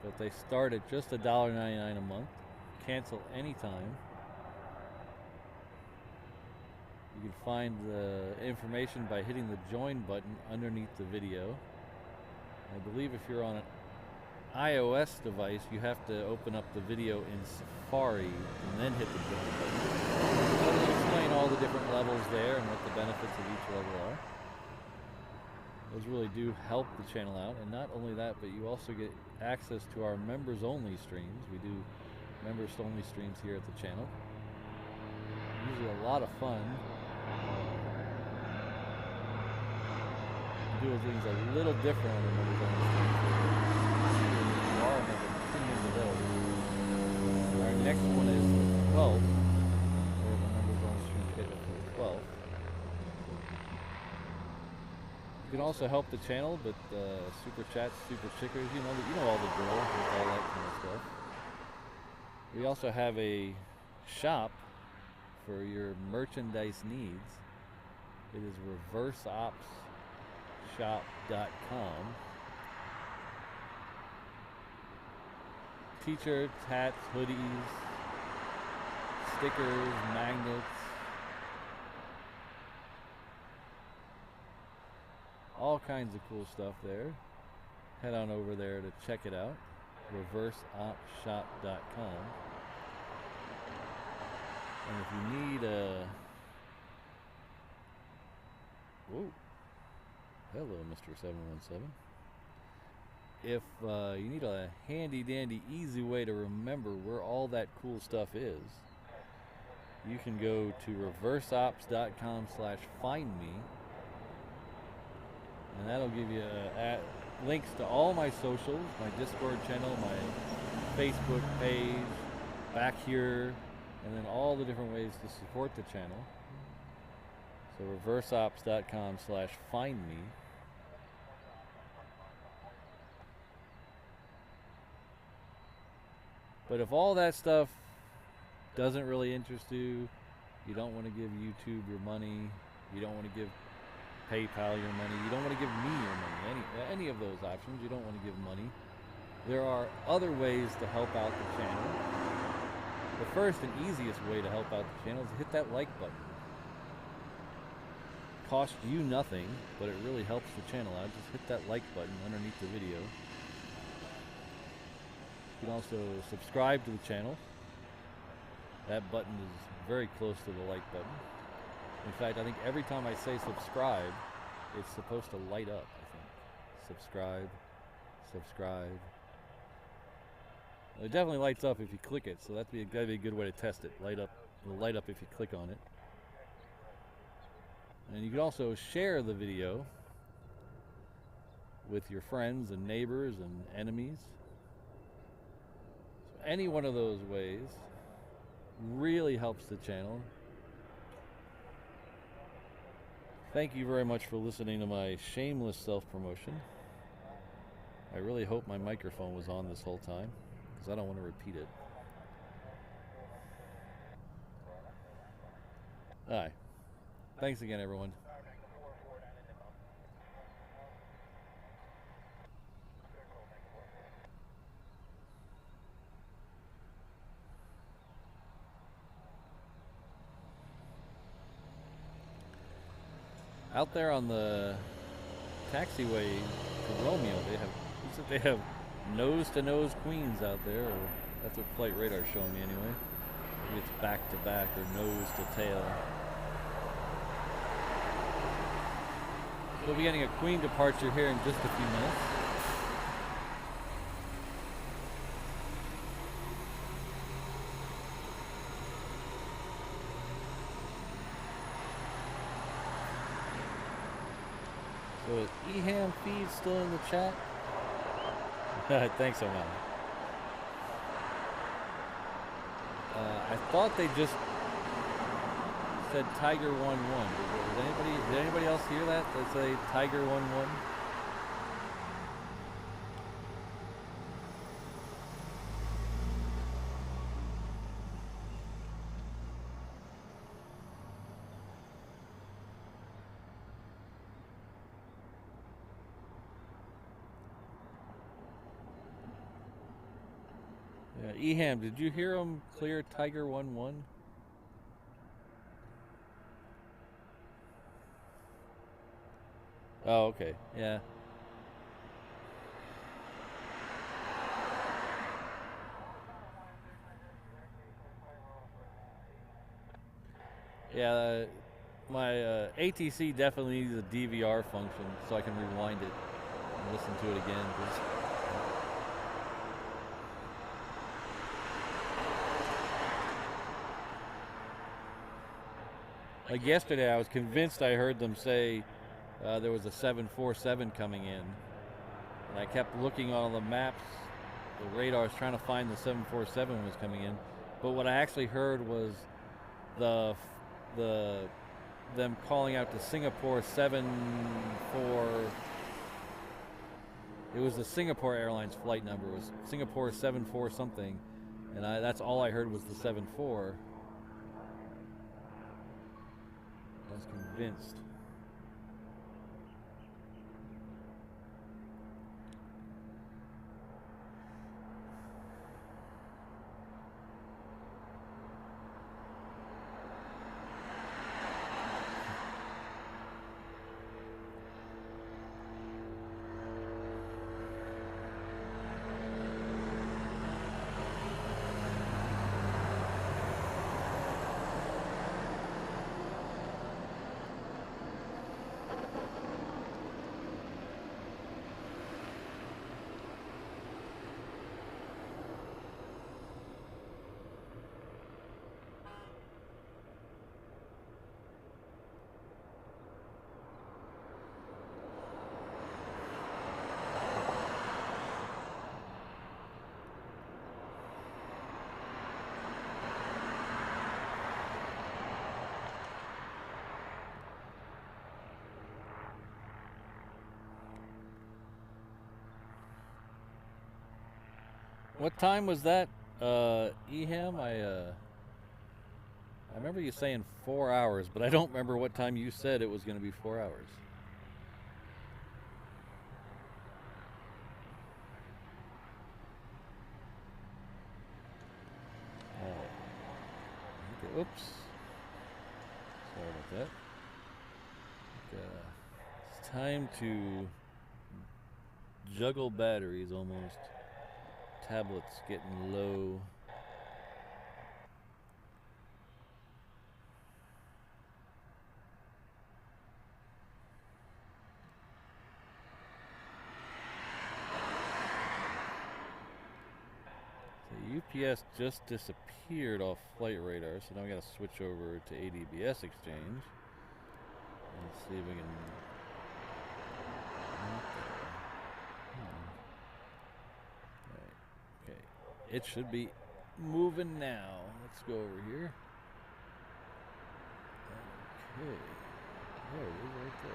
But they start at just $1.99 a month. Cancel anytime. You can find the information by hitting the join button underneath the video. I believe if you're on an iOS device, you have to open up the video in Safari and then hit the join button. I'll explain all the different levels there and what the benefits of each level are. Those really do help the channel out, and not only that, but you also get access to our members only streams. We do members only streams here at the channel. Usually a lot of fun. We do things a little different on the members only streams. Our next one is the 12th. We have a members only stream scheduled for the 12th. You can also help the channel, but super chats, super stickers, you know all the drill with all that kind of stuff. We also have a shop for your merchandise needs. It is reverseopsshop.com. T-shirts, hats, hoodies, stickers, magnets, all kinds of cool stuff there. Head on over there to check it out, reverseopsshop.com. And if you need whoa, hello Mr. 717. If you need a handy dandy easy way to remember where all that cool stuff is, you can go to reverseops.com/findme, and that'll give you links to all my socials, my Discord channel, my Facebook page, back here, and then all the different ways to support the channel. So reverseops.com/findme. But if all that stuff doesn't really interest you, you don't want to give YouTube your money, you don't want to give PayPal your money, you don't want to give me your money, any of those options, you don't want to give money, there are other ways to help out the channel. The first and easiest way to help out the channel is to hit that like button. It costs you nothing, but it really helps the channel out. Just hit that like button underneath the video. You can also subscribe to the channel. That button is very close to the like button. In fact, I think every time I say subscribe, it's supposed to light up, I think. Subscribe, subscribe. It definitely lights up if you click it, so that'd be a good way to test it. It'll light up if you click on it. And you can also share the video with your friends and neighbors and enemies. Any one of those ways really helps the channel. Thank you very much for listening to my shameless self-promotion. I really hope my microphone was on this whole time, because I don't want to repeat it. Alright. Thanks again, everyone. Out there on the taxiway to Romeo, they have nose-to-nose queens out there, or that's what Flight Radar's showing me anyway. Maybe it's back-to-back or nose-to-tail. We'll be getting a queen departure here in just a few minutes. Eham feed still in the chat? Thanks so much. I thought they just said Tiger 1-1. Did anybody else hear that? They say Tiger 1-1? Yeah, Eham, did you hear him clear Tiger 1-1? Oh, okay. Yeah. Yeah, my ATC definitely needs a DVR function so I can rewind it and listen to it again. Like yesterday, I was convinced I heard them say there was a 747 coming in. And I kept looking on the maps, the radars, trying to find the 747 was coming in. But what I actually heard was them calling out to Singapore 74. It was the Singapore Airlines flight number. It was Singapore 74 something, and that's all I heard was the 74. I was convinced. What time was that, Eham? I remember you saying 4 hours, but I don't remember what time you said it was going to be 4 hours. Okay, oops. Sorry about that. It's time to juggle batteries almost. Tablet's getting low. So UPS just disappeared off flight radar, so now we gotta switch over to ADBS exchange. Let's see if we can. Okay, it should be moving now. Let's go over here. Okay, there it is right there.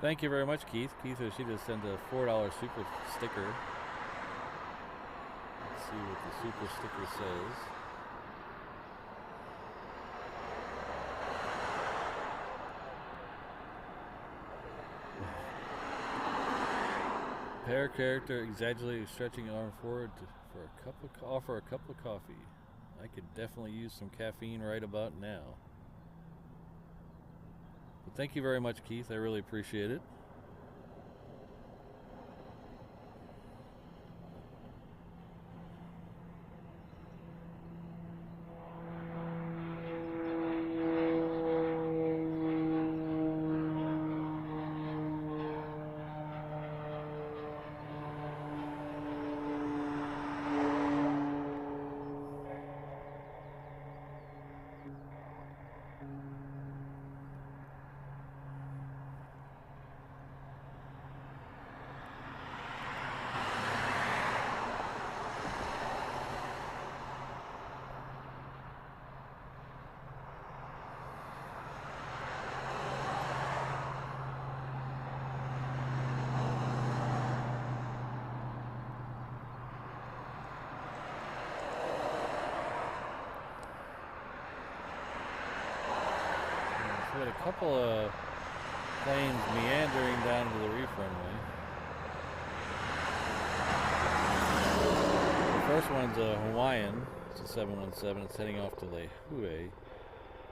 Thank you very much, Keith. Keith, she just sent a $4 super sticker. Let's see what the super sticker says. Pair character exaggerated stretching arm forward offer a cup of coffee. I could definitely use some caffeine right about now. But thank you very much, Keith. I really appreciate it. We had a couple of planes meandering down to the reef runway. The first one's a Hawaiian. It's a 717. It's heading off to Lehue.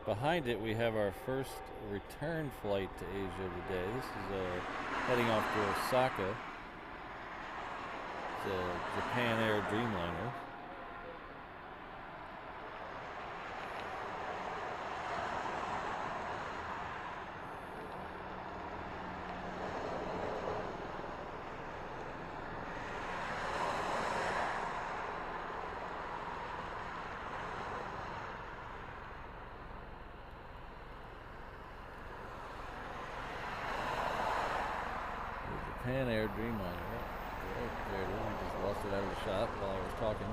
Behind it, we have our first return flight to Asia today. This is heading off to Osaka. It's a Japan Air Dreamliner. Japan Air Dreamliner. Oh, there it is. We just lost it out of the shot while I was talking.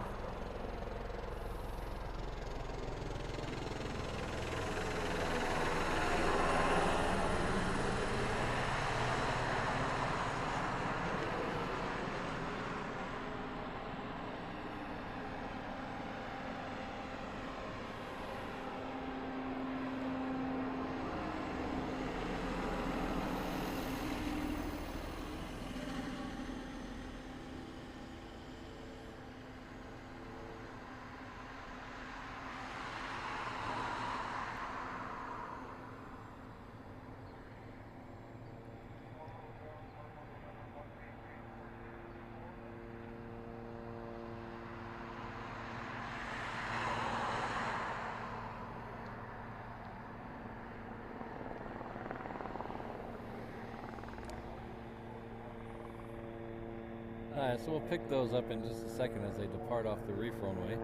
Alright, so we'll pick those up in just a second as they depart off the reef runway.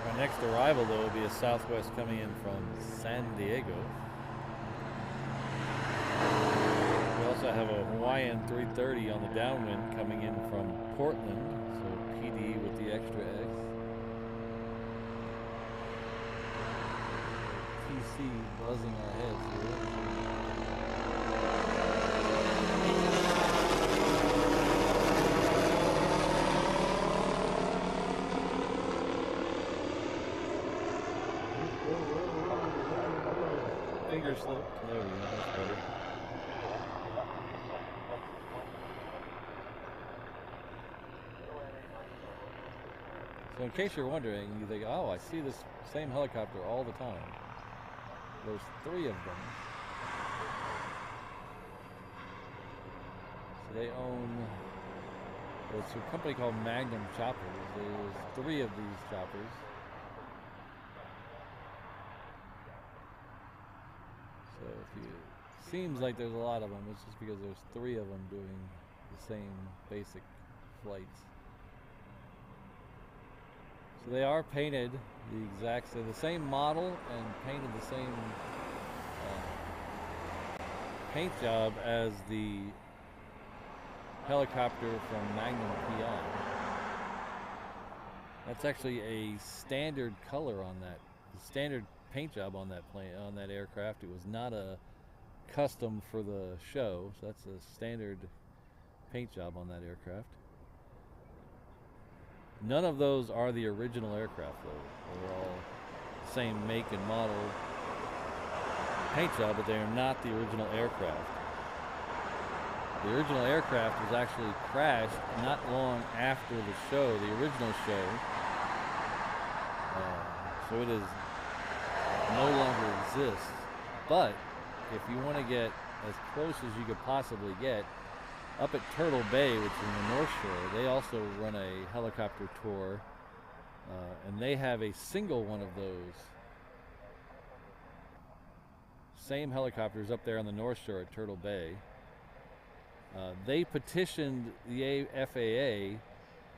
Our next arrival, though, will be a Southwest coming in from San Diego. We also have a Hawaiian 330 on the downwind coming in from Portland, so PD with the extra X. TC buzzing our heads here. Finger slip. There we go. That's better. So in case you're wondering, you think, oh, I see this same helicopter all the time. There's 3 of them. So they own, it's a company called Magnum Choppers. There's 3 of these choppers. So seems like there's a lot of them. It's just because there's 3 of them doing the same basic flights. So they are painted the same model and painted the same paint job as the helicopter from Magnum PI. That's actually a standard color on that. The standard paint job on that plane, on that aircraft. It was not a custom for the show, so that's a standard paint job on that aircraft. None of those are the original aircraft, though. They're all the same make and model paint job, but they are not the original aircraft. The original aircraft was actually crashed not long after the show, the original show. So it is no longer exists. But if you want to get as close as you could possibly get, up at Turtle Bay, which is in the North Shore, they also run a helicopter tour, and they have a single one of those same helicopters up there on the North Shore at Turtle Bay. They petitioned the FAA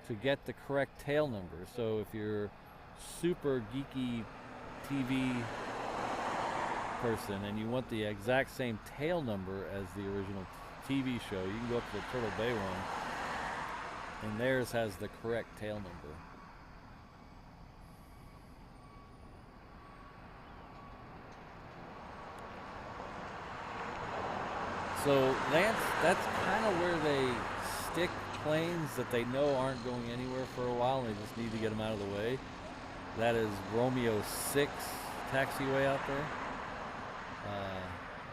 to get the correct tail number. So if you're super geeky TV person and you want the exact same tail number as the original TV show, you can go up to the Turtle Bay one, and theirs has the correct tail number. So that's kind of where they stick planes that they know aren't going anywhere for a while, and they just need to get them out of the way. That is Romeo 6 taxiway out there.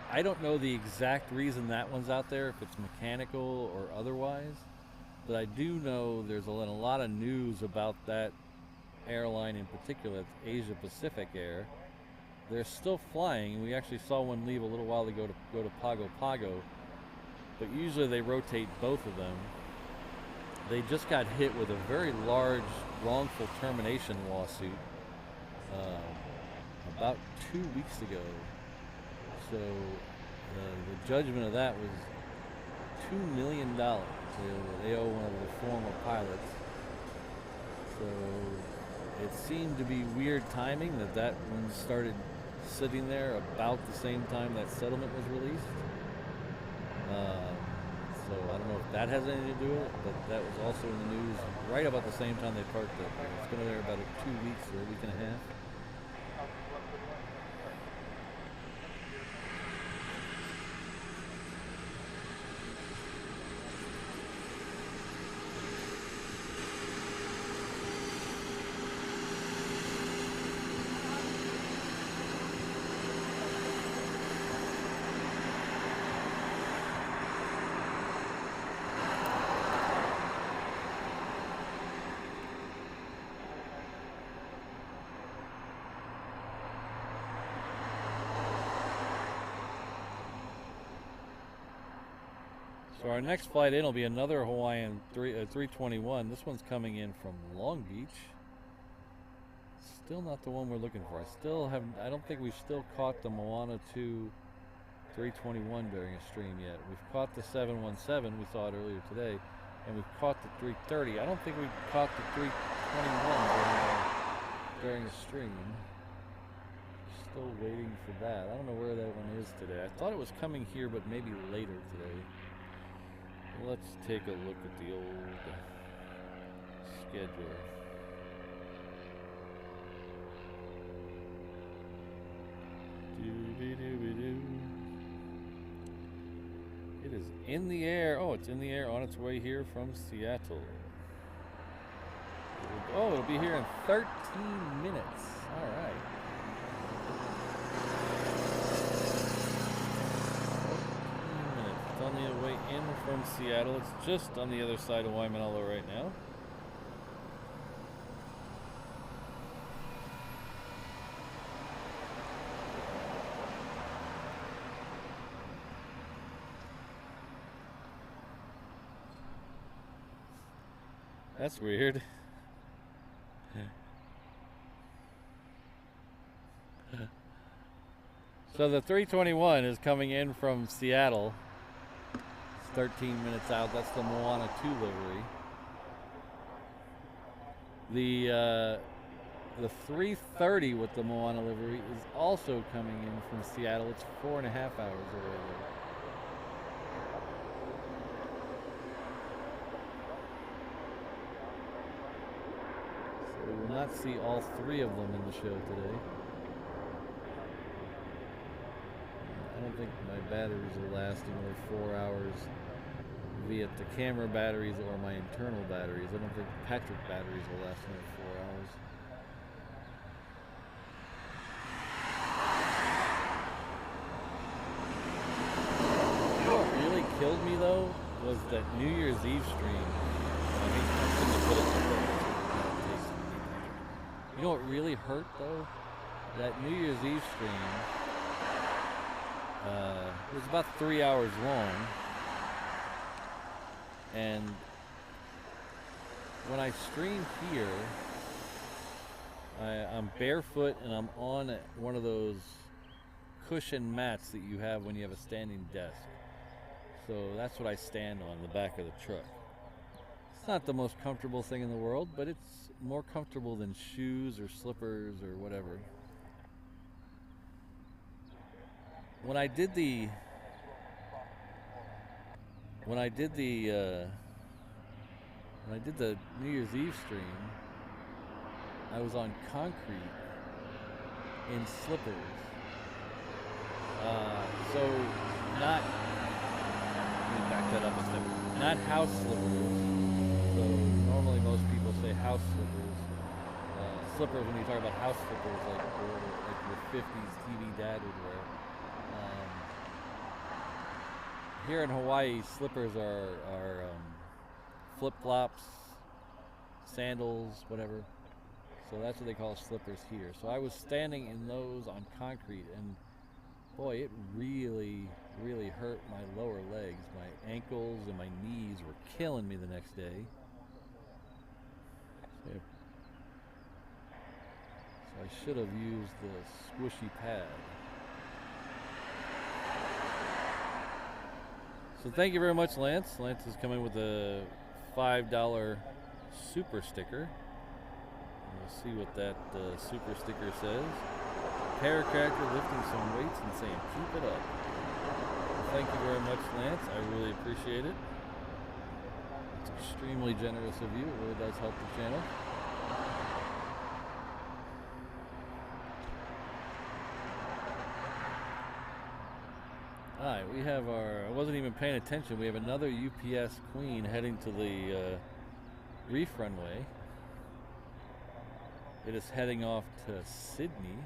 I don't know the exact reason that one's out there, if it's mechanical or otherwise, but I do know there's a lot of news about that airline in particular. It's Asia Pacific Air. They're still flying. We actually saw one leave a little while ago to go to Pago Pago, but usually they rotate both of them. They just got hit with a very large wrongful termination lawsuit about 2 weeks ago. So the judgment of that was $2 million. They owe one of the former pilots. So it seemed to be weird timing that one started sitting there about the same time that settlement was released. So I don't know if that has anything to do with it, but that was also in the news right about the same time they parked it. It's been there about 2 weeks or a week and a half. So our next flight in will be another Hawaiian 321. This one's coming in from Long Beach. Still not the one we're looking for. I don't think we've still caught the Moana 2 321 during a stream yet. We've caught the 717, we saw it earlier today, and we've caught the 330. I don't think we've caught the 321 during a stream. Still waiting for that. I don't know where that one is today. I thought it was coming here, but maybe later today. Let's take a look at the old schedule. It is in the air. Oh, it's in the air on its way here from Seattle. It'll be here in 13 minutes. All right. On the way in from Seattle. It's just on the other side of Waimanalo right now. That's weird. So the 321 is coming in from Seattle. 13 minutes out. That's the Moana 2 livery. The 330 with the Moana livery is also coming in from Seattle. It's 4.5 hours away there. So we will not see all three of them in the show today. don't think my batteries will last another 4 hours, be it the camera batteries or my internal batteries. I don't think Patrick batteries will last another 4 hours. You know what really killed me though was that New Year's Eve stream. I think I shouldn't have put it in the book. You know what really hurt though? That New Year's Eve stream was about 3 hours long, and when I stream here, I'm barefoot and I'm on one of those cushion mats that you have when you have a standing desk. So that's what I stand on, the back of the truck. It's not the most comfortable thing in the world, but it's more comfortable than shoes or slippers or whatever. When I did the New Year's Eve stream, I was on concrete in slippers. So not, let me back that up a step. Not house slippers. So normally most people say house slippers. Slippers when you talk about house slippers, like your 50s TV dad would wear. Here in Hawaii, slippers are flip-flops, sandals, whatever. So that's what they call slippers here. So I was standing in those on concrete, and boy, it really, really hurt my lower legs. My ankles and my knees were killing me the next day. So I should have used the squishy pad. So thank you very much, Lance. Lance is coming with a $5 super sticker. We'll see what that super sticker says. Paracracker lifting some weights and saying, keep it up. Well, thank you very much, Lance. I really appreciate it. It's extremely generous of you. It really does help the channel. Alright, we have I wasn't even paying attention, we have another UPS Queen heading to the reef runway. It is heading off to Sydney.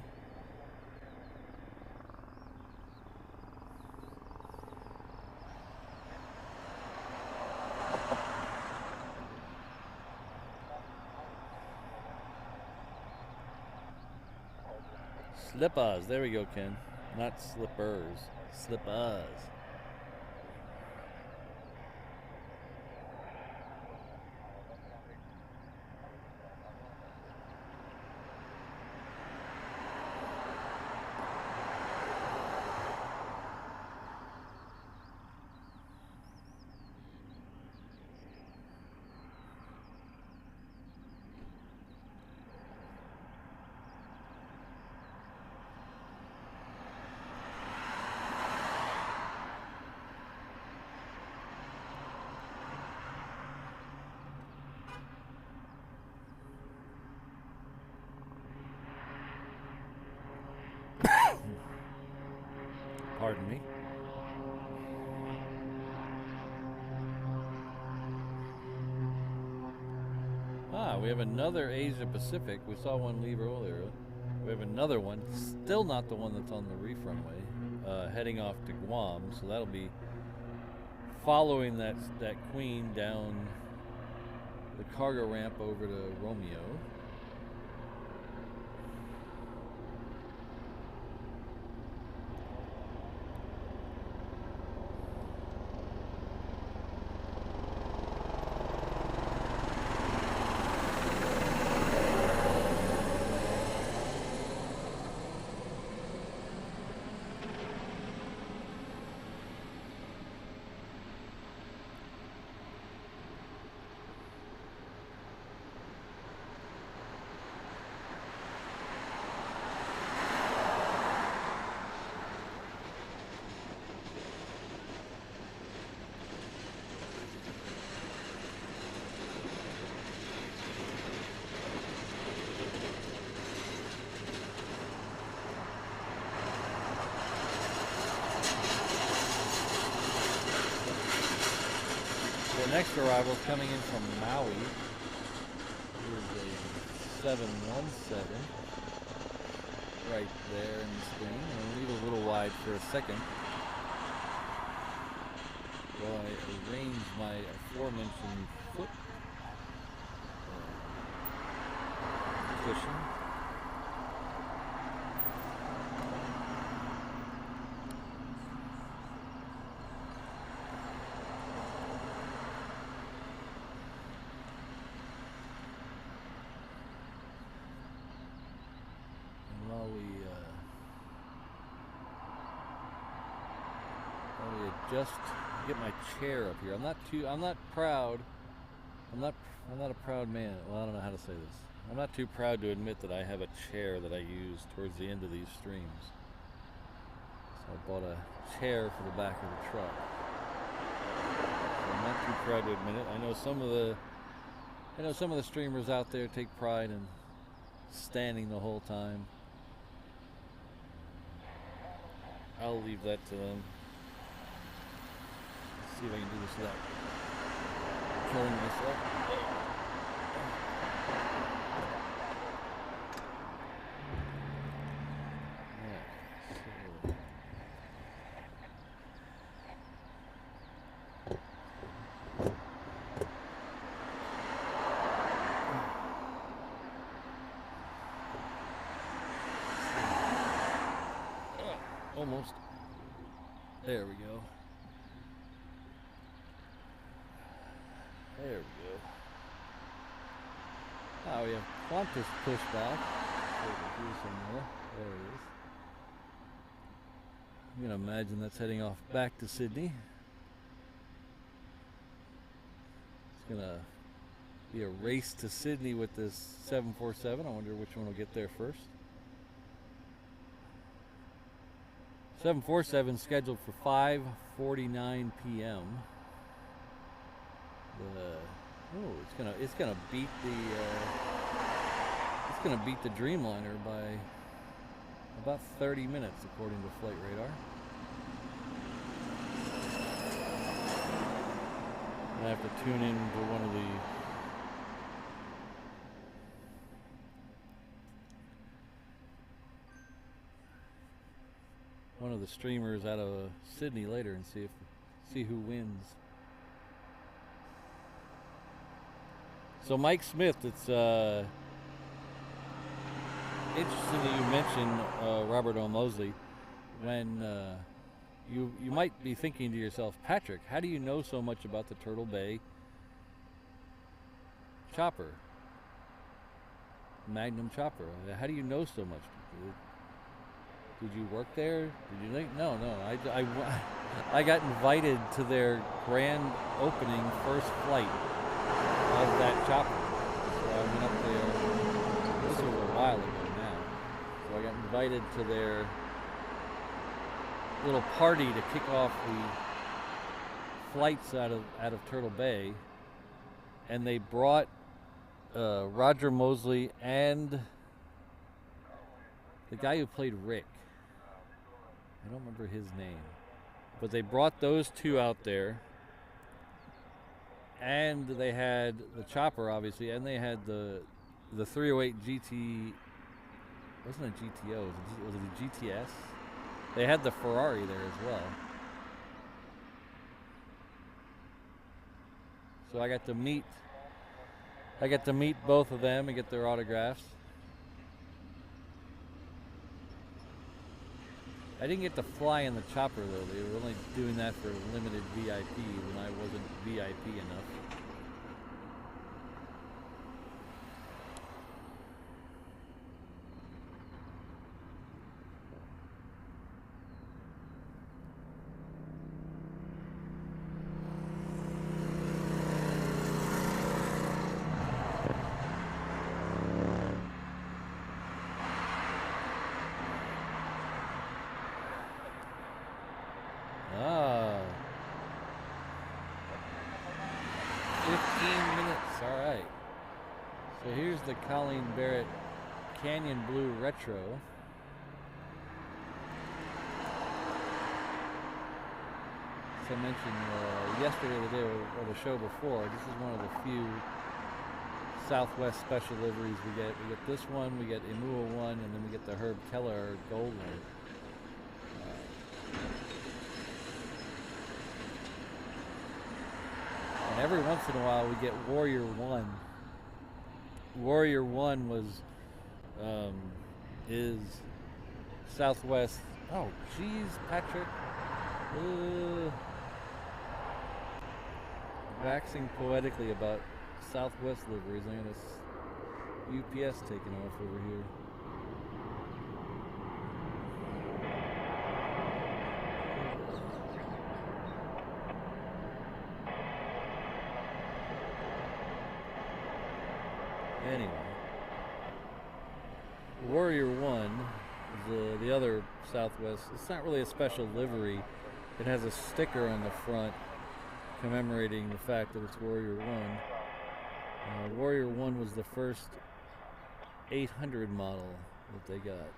Slippers, there we go, Ken. Not slippers. Slippers. Pardon me. We have another Asia Pacific. We saw one leave earlier. We have another one, still not the one that's on the reef runway, heading off to Guam. So that'll be following that Queen down the cargo ramp over to Romeo. next arrival is coming in from Maui. Here's a 717 right there in the screen. I'll leave it a little wide for a second while I arrange my aforementioned foot position. Just get my chair up here. I'm not proud. I'm not a proud man. Well, I don't know how to say this. I'm not too proud to admit that I have a chair that I use towards the end of these streams. So I bought a chair for the back of the truck. So I'm not too proud to admit it. I know some of the streamers out there take pride in standing the whole time. I'll leave that to them. See if I can do this without killing myself. Almost. There we go. There we go. Now we have Qantas pushback. Here somewhere. There it is. I'm going to imagine that's heading off back to Sydney. It's going to be a race to Sydney with this 747. I wonder which one will get there first. 747 scheduled for 5:49 p.m. It's gonna beat the Dreamliner by about 30 minutes according to Flight Radar. I have to tune in to one of the streamers out of Sydney later and see who wins. So Mike Smith, it's interesting that you mentioned Robert O. Mosley. When you might be thinking to yourself, Patrick, how do you know so much about the Turtle Bay chopper, Magnum chopper? How do you know so much? Did you work there? Did you think? No. I got invited to their grand opening first flight of that chopper. So I went up there. This was a while ago now. So I got invited to their little party to kick off the flights out of Turtle Bay, and they brought Roger Mosley and the guy who played Rick. I don't remember his name, but they brought those two out there, and they had the chopper obviously, and they had the 308 GT. Wasn't a GTO? Was it a GTS? They had the Ferrari there as well. So I got to meet both of them and get their autographs. I didn't get to fly in the chopper though. They were only doing that for limited VIP when I wasn't VIP enough. The Colleen Barrett Canyon Blue Retro. I mentioned yesterday or the day or the show before, this is one of the few Southwest special liveries we get. We get this one, we get Imua one, and then we get the Herb Keller gold one. And every once in a while we get Warrior One. Warrior One was is Southwest. Oh, geez, Patrick. Waxing poetically about Southwest liveries. I'm gonna UPS taking off over here. Anyway, Warrior One is the other Southwest. It's not really a special livery. It has a sticker on the front commemorating the fact that it's Warrior One. Warrior One was the first 800 model that they got.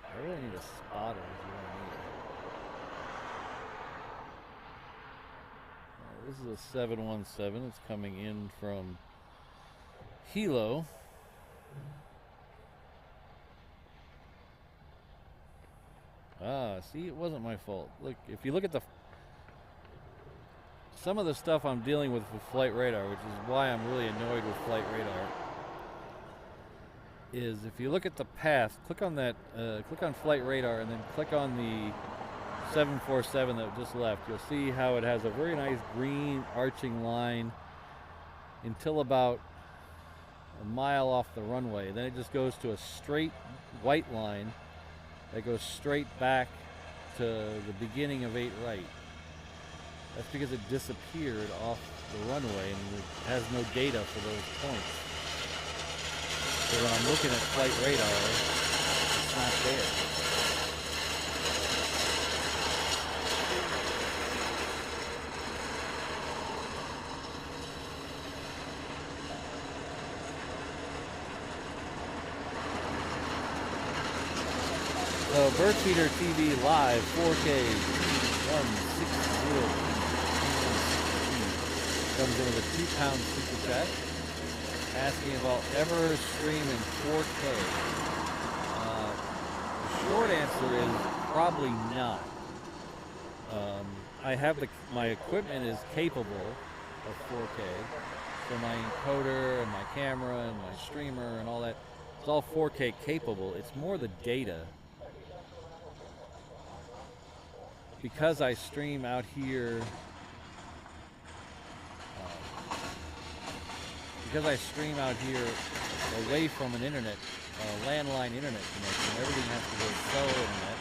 I really need a spotter. This is a 717. It's coming in from Hilo. See, it wasn't my fault. Look, if you look at some of the stuff I'm dealing with Flight Radar, which is why I'm really annoyed with Flight Radar, is if you look at the path, click on that, click on Flight Radar, and then click on the 747 that just left. You'll see how it has a very nice green arching line until about a mile off the runway. Then it just goes to a straight white line that goes straight back to the beginning of 8 right. That's because it disappeared off the runway and it has no data for those points. So when I'm looking at Flight Radar, it's not there. So Bird Feeder TV Live 4K 160 comes in with a 2-pound super chat asking about ever stream in 4K. The short answer is probably not. I have my equipment is capable of 4K. So my encoder and my camera and my streamer and all that, it's all 4K capable. It's more the data. Because I stream out here, away from an internet, landline internet connection, everything has to go cell internet.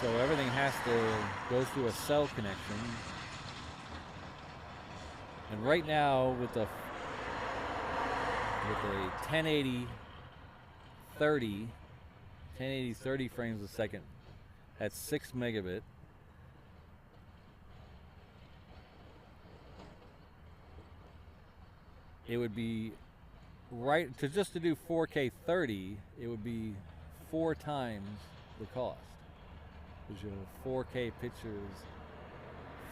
So everything has to go through a cell connection. And right now with a 1080 30 frames a second at 6 megabit. It would be to do 4K 30, it would be 4 times the cost. Because your 4K picture is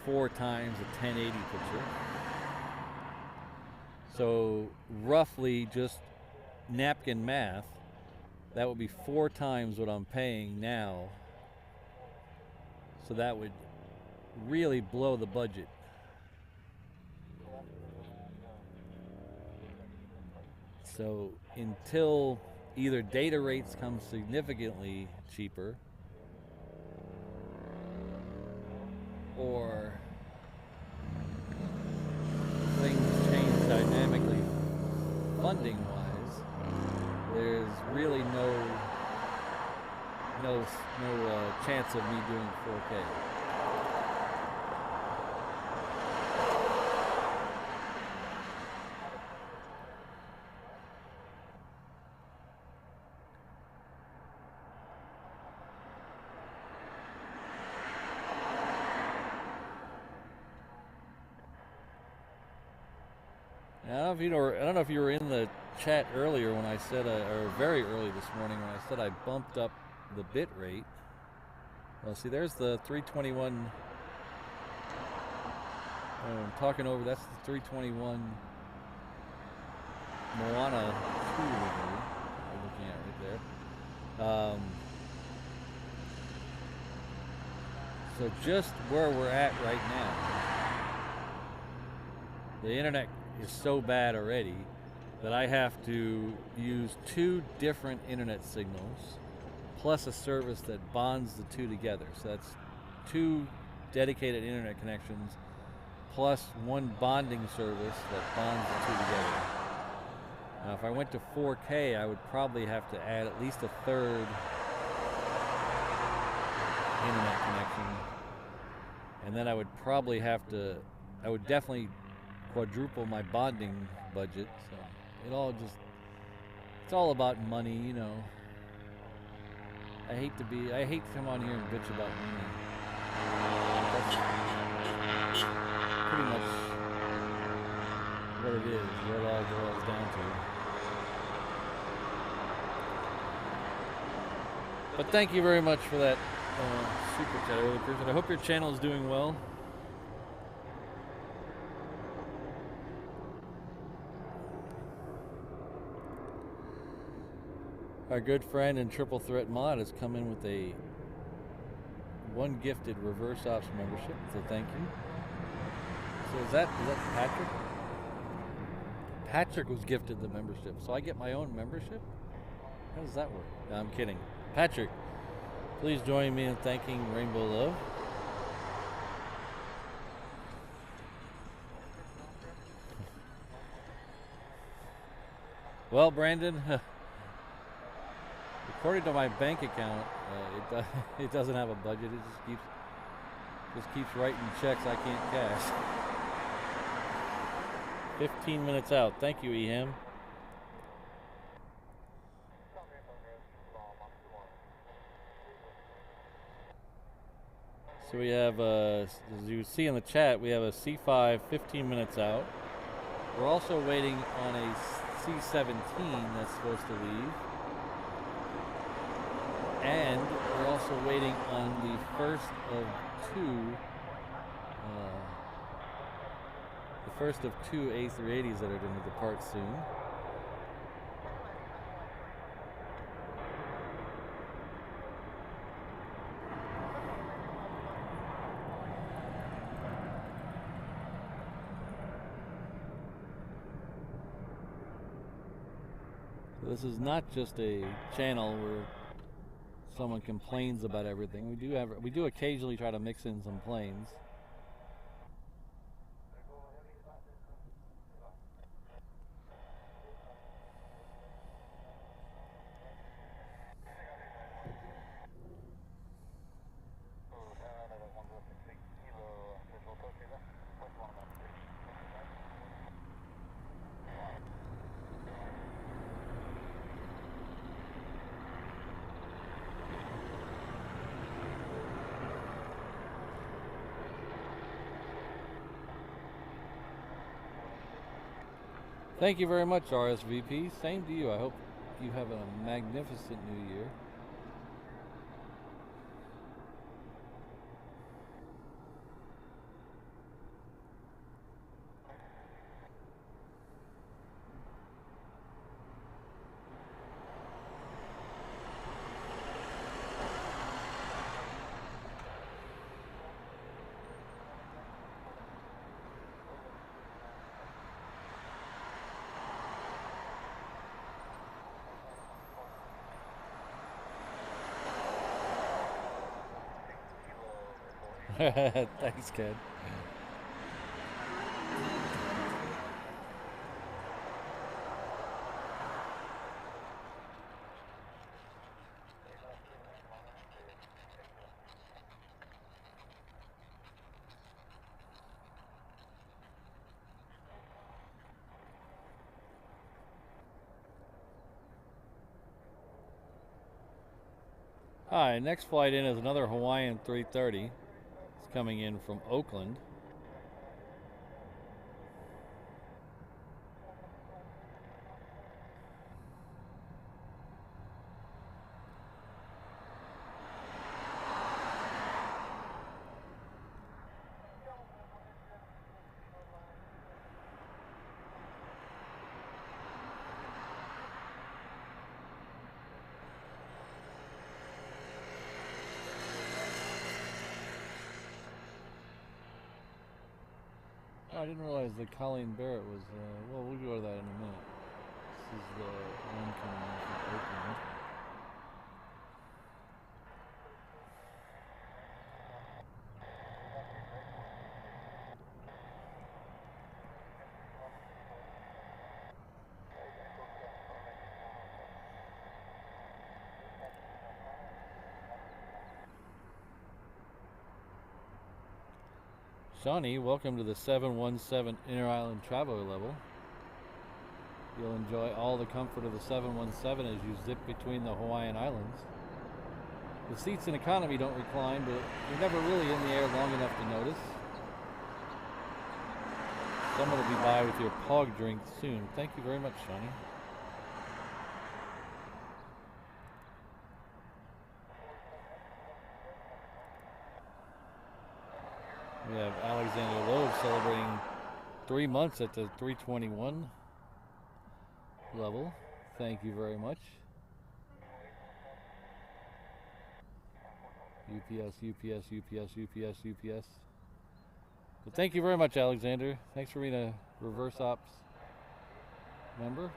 4 times a 1080 picture. So roughly, just napkin math, that would be 4 times what I'm paying now. So that would really blow the budget. So until either data rates come significantly cheaper or things change dynamically funding wise, there's really no chance of me doing 4K. I don't know if you were in the chat earlier when I said, or very early this morning when I said I bumped up the bit rate. Well, see, there's the 321. I'm talking over. That's the 321 Moana 2 livery we're looking at right there. So just where we're at right now, the internet is so bad already that I have to use 2 different internet signals plus a service that bonds the 2 together. So that's 2 dedicated internet connections plus 1 bonding service that bonds the 2 together. Now, if I went to 4K, I would probably have to add at least a 3rd internet connection, and then I would probably have to, I would definitely quadruple my bonding budget. So it all just, it's all about money, you know. I hate to come on here and bitch about money. That's pretty much what it is, what it all boils down to. But thank you very much for that super chat. I really appreciate it. I hope your channel is doing well. Our good friend and Triple Threat Mod has come in with a 1 gifted reverse ops membership, so thank you. So is that Patrick? Patrick was gifted the membership, so I get my own membership? How does that work? No, I'm kidding. Patrick, please join me in thanking Rainbow Love. Well, Brandon, according to my bank account, it doesn't have a budget. It just keeps writing checks I can't cash. 15 minutes out. Thank you, Eham. So we have, as you see in the chat, we have a C5 15 minutes out. We're also waiting on a C-17 that's supposed to leave. And we're also waiting on the first of 2 A380s that are going to depart soon. So this is not just a channel where someone complains about everything. We do occasionally try to mix in some planes. Thank you very much, RSVP. Same to you. I hope you have a magnificent new year. Thanks, Ken. Hi, next flight in is another Hawaiian 330. It's coming in from Oakland. I didn't realize that Colleen Barrett was, well, we'll go to that in a minute. This is the one coming in from Oakland. Shawnee, welcome to the 717 Inter-Island Traveler level. You'll enjoy all the comfort of the 717 as you zip between the Hawaiian Islands. The seats in economy don't recline, but you're never really in the air long enough to notice. Someone will be by with your POG drink soon. Thank you very much, Shawnee. We have Alexander Loeb celebrating 3 months at the 321 level. Thank you very much. UPS. But thank you very much, Alexander. Thanks for being a reverse ops member.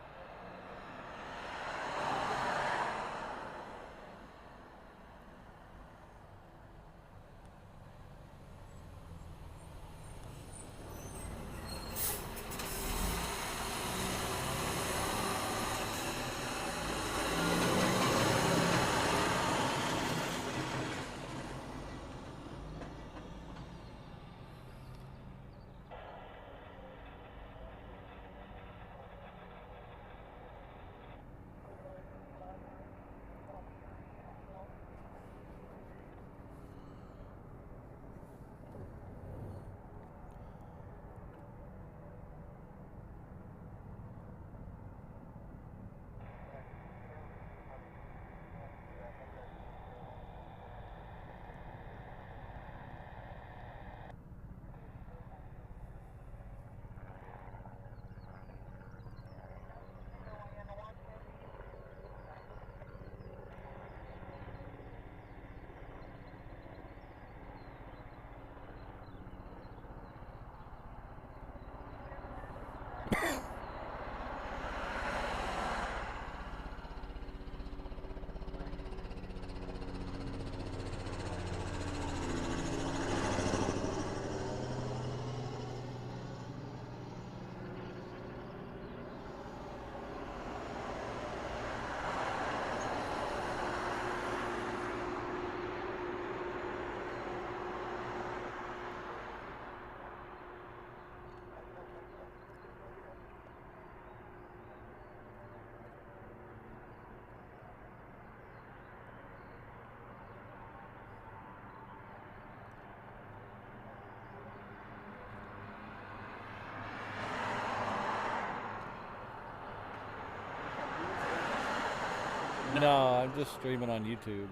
No, I'm just streaming on YouTube.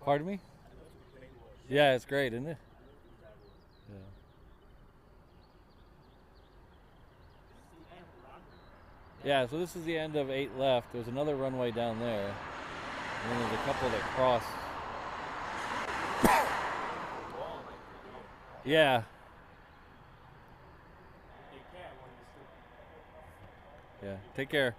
Pardon me? Yeah, it's great, isn't it? Yeah, so this is the end of 8 left. There's another runway down there. And then there's a couple that cross. Yeah. Yeah, take care.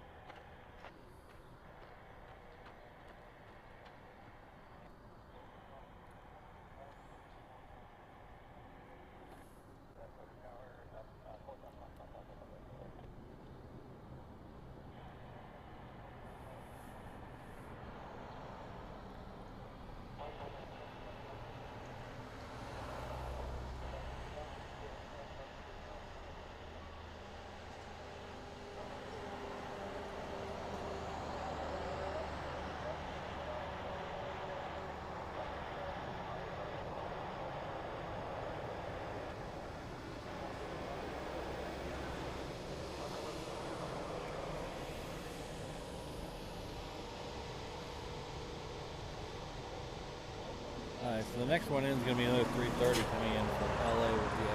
Alright, so the next one in is going to be another 330 coming in from LA with the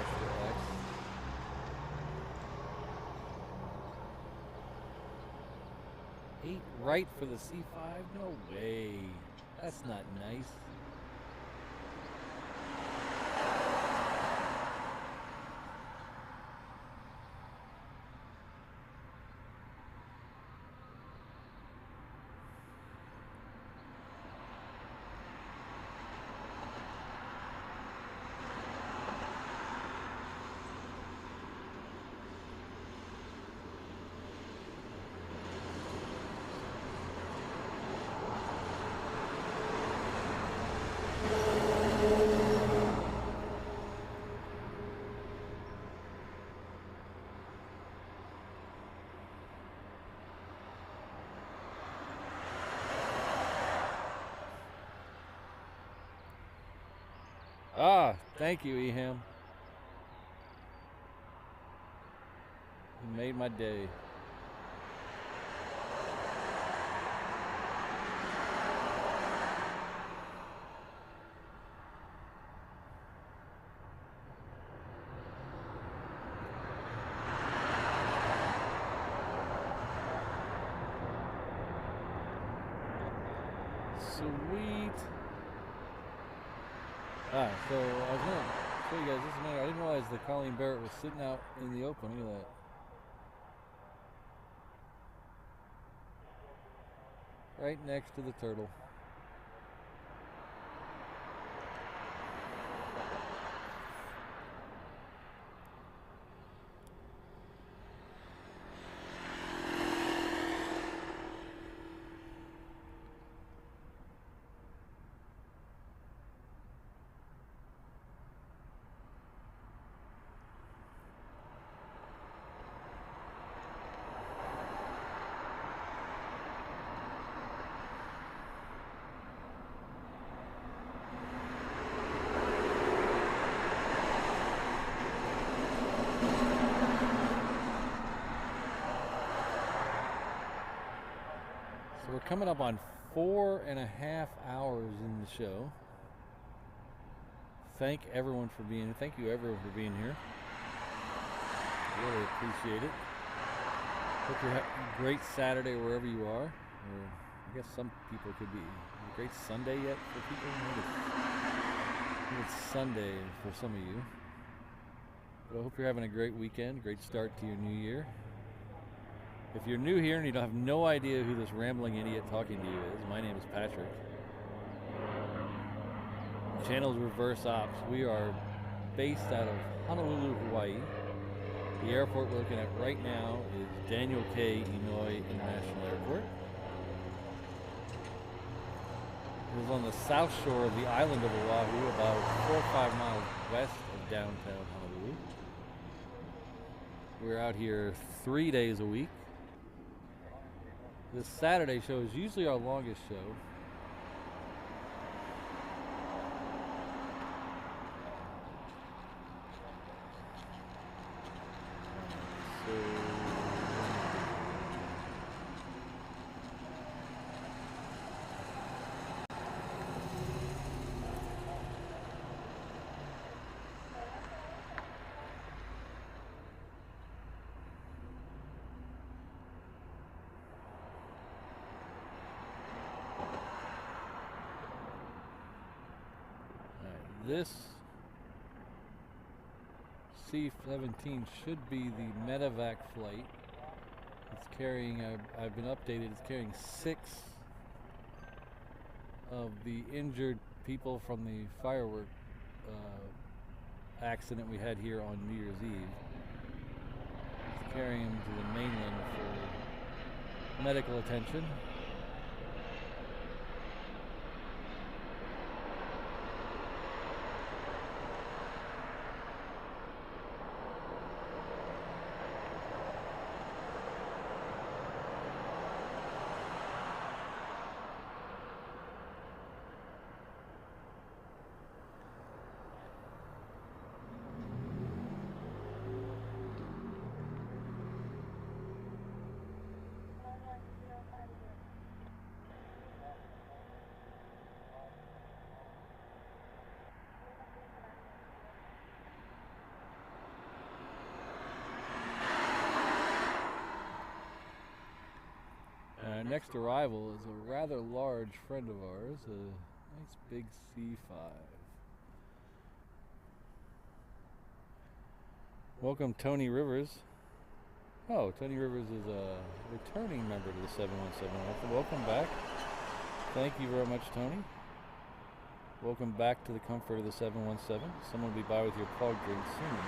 HNL. 8 right for the C5? No way. That's not nice. Ah, thank you, Eham. You made my day. Sweet. Alright, so I was gonna show you guys this a minute. I didn't realize the Colleen Barrett was sitting out in the open. Look at that. Right next to the turtle. We're coming up on 4.5 hours in the show. Thank you everyone for being here. Really appreciate it. Hope you're having a great Saturday wherever you are. Or I guess some people could be a great Sunday yet for people. I think it's Sunday for some of you. But I hope you're having a great weekend, great start to your new year. If you're new here and you have no idea who this rambling idiot talking to you is, my name is Patrick. Channel's Reverse Ops. We are based out of Honolulu, Hawaii. The airport we're looking at right now is Daniel K. Inouye International Airport. It is on the south shore of the island of Oahu, about 4 or 5 miles west of downtown Honolulu. We're out here 3 days a week. This Saturday show is usually our longest show. This C-17 should be the medevac flight. It's carrying, I've been updated, it's carrying 6 of the injured people from the firework accident we had here on New Year's Eve. It's carrying them to the mainland for medical attention. next arrival is a rather large friend of ours, a nice big C5. Welcome, Tony Rivers. Oh, Tony Rivers is a returning member to the 717. Welcome back. Thank you very much, Tony. Welcome back to the comfort of the 717. Someone will be by with your plug drink soon.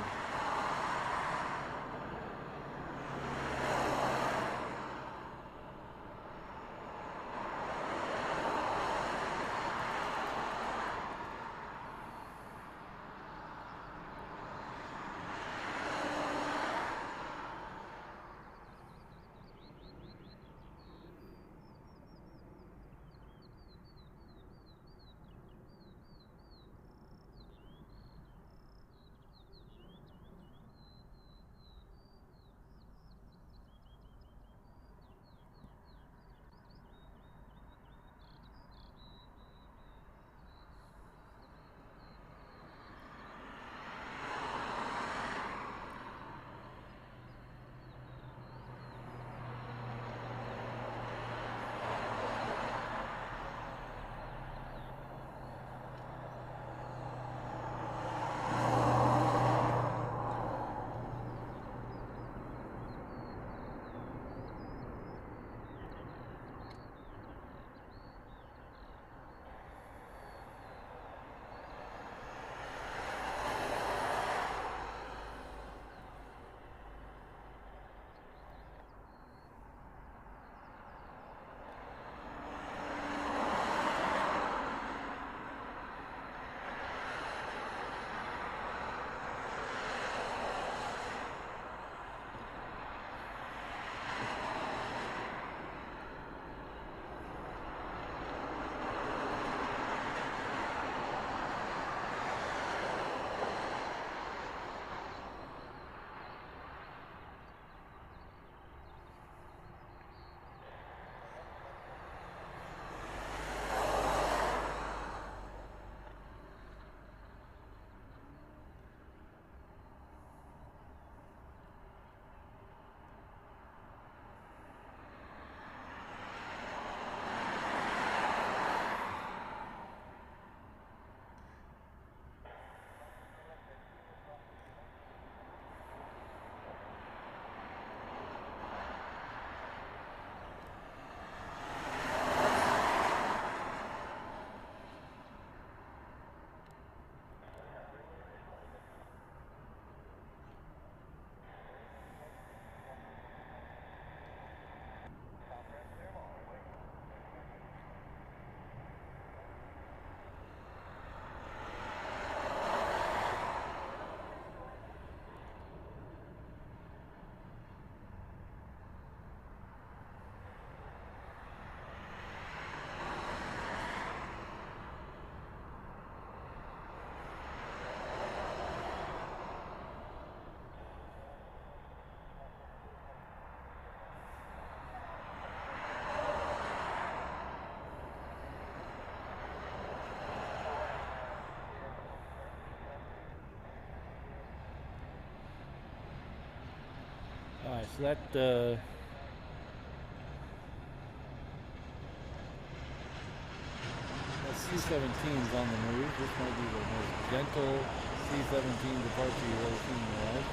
Alright, so that C-17's on the move. This might be the most gentle C-17 departure you've ever seen in your life.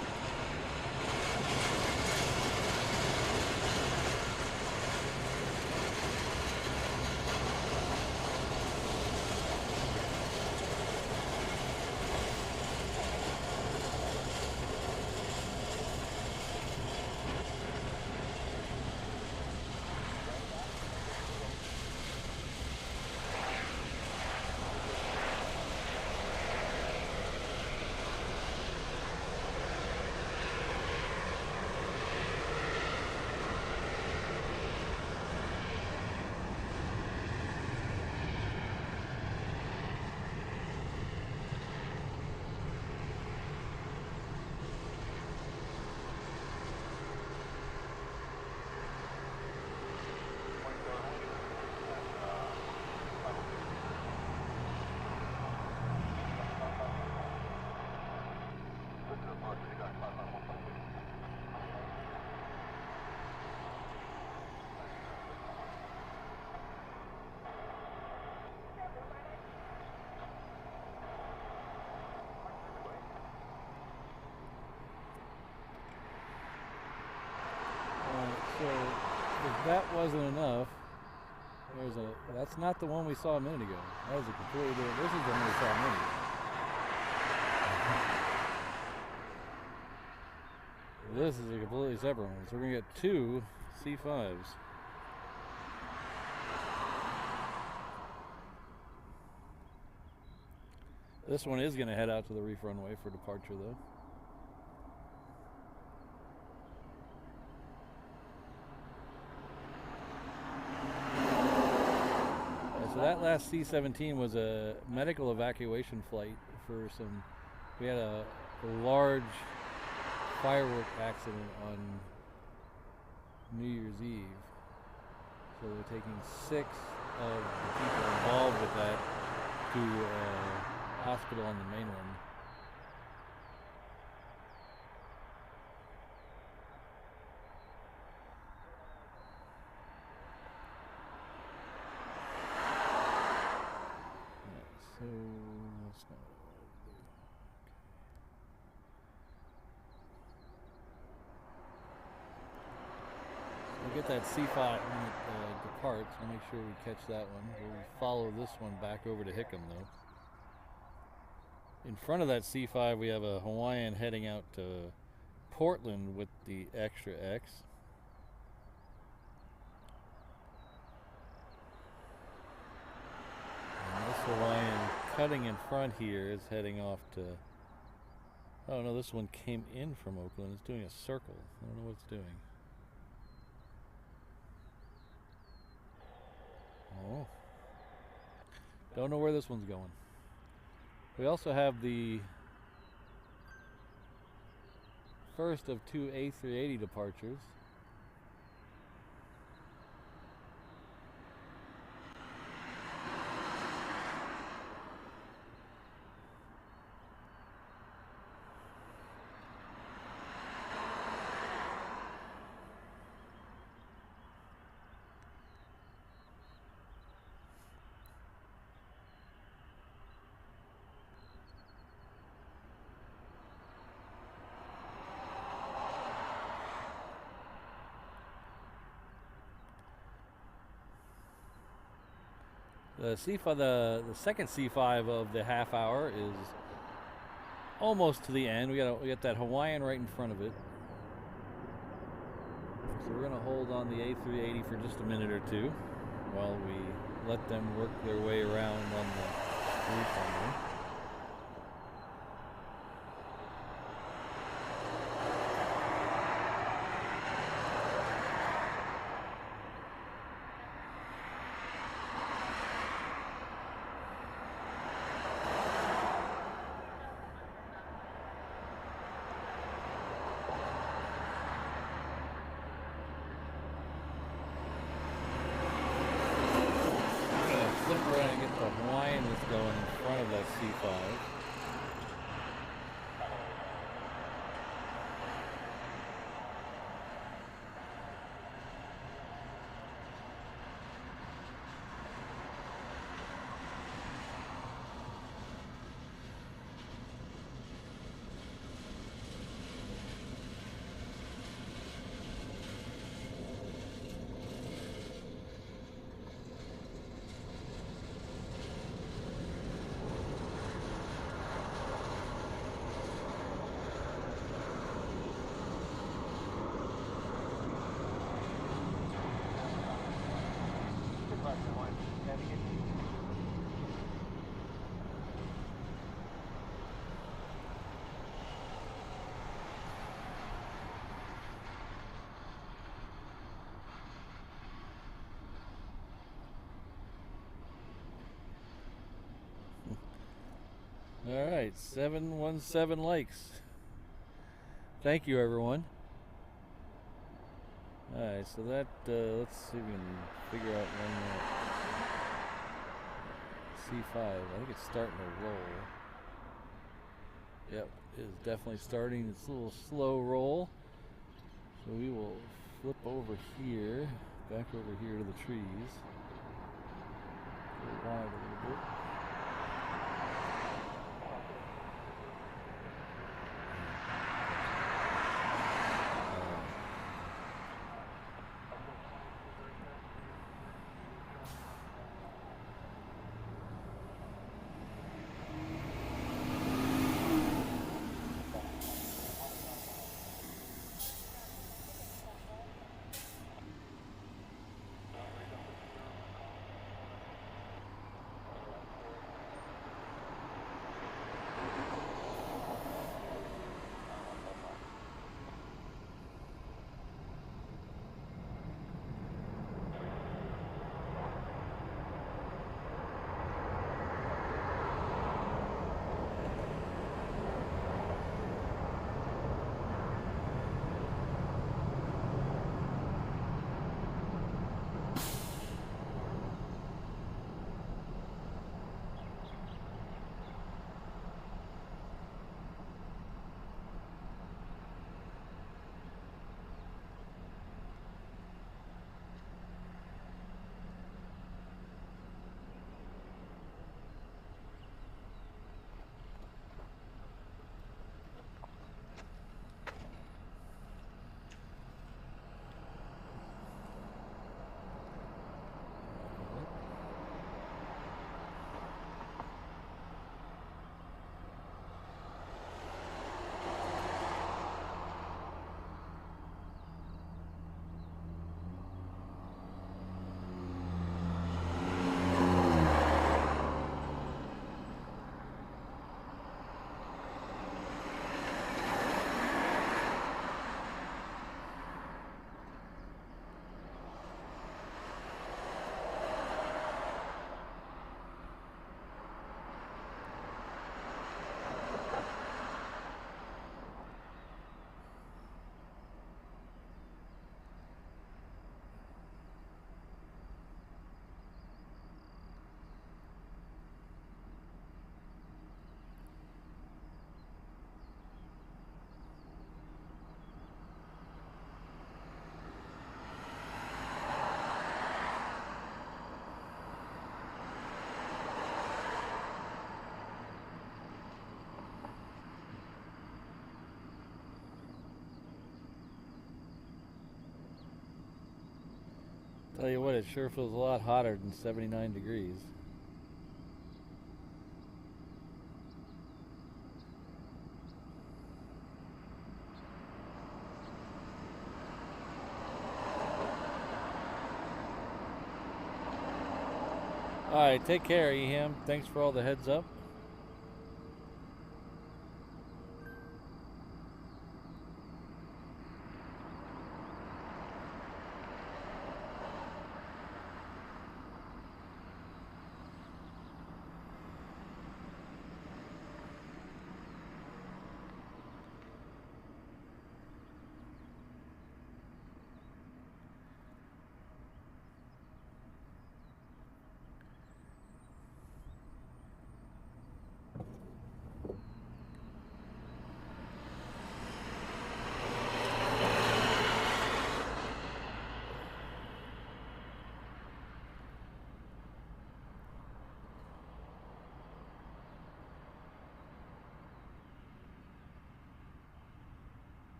that wasn't enough, that's not the one we saw a minute ago. That was a completely different, this is the one we saw a minute ago. This is a completely separate one. So we're going to get 2 C5s. This one is going to head out to the reef runway for departure though. So that last C-17 was a medical evacuation flight for some, we had a large firework accident on New Year's Eve. So they're taking 6 of the people involved with that to a hospital on the mainland. So that's not what I wanted to do. Okay. So we'll get that C5 when it departs. I'll make sure we catch that one. We'll follow this one back over to Hickam though. In front of that C5 we have a Hawaiian heading out to Portland with the extra X. And this Hawaiian cutting in front here is heading off to, oh no, this one came in from Oakland. It's doing a circle. I don't know what it's doing. Oh. Don't know where this one's going. We also have the first of 2 A380 departures. The C5, the second C5 of the half hour is almost to the end. We got that Hawaiian right in front of it. So we're gonna hold on the A380 for just a minute or two while we let them work their way around on the roof runway. Flip around and get the Hawaiian that's going in front of that C5. All right, 717 likes. Thank you, everyone. All right, so that, let's see if we can figure out when C5, I think it's starting to roll. Yep, it is definitely starting its little slow roll. So we will flip over here, back over here to the trees. Go wide a little bit. Tell you what, it sure feels a lot hotter than 79 degrees. Alright, take care, Eham. Thanks for all the heads up.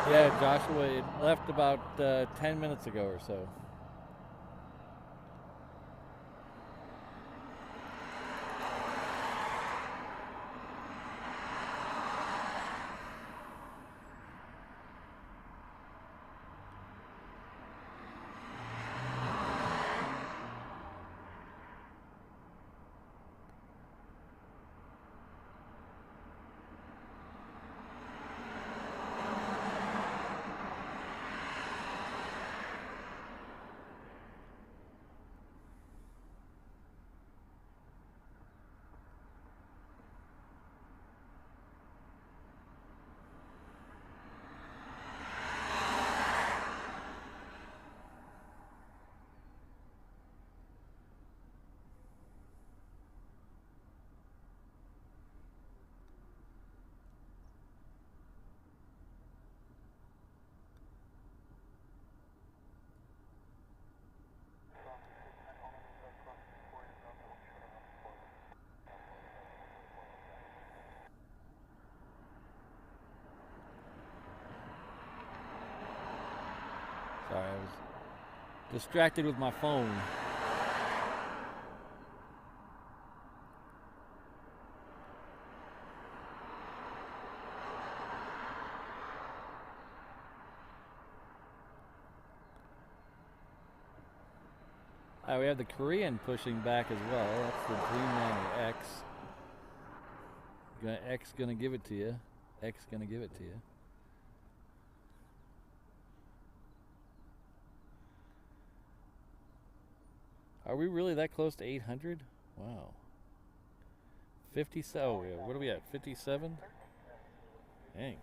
Yeah, Joshua, it left about 10 minutes ago or so. Sorry, I was distracted with my phone. We have the Korean pushing back as well. That's the Dreamliner X. X gonna give it to you. X gonna give it to you. Are we really that close to 800? Wow. 57. Oh, yeah. What are we at? 57? Dang.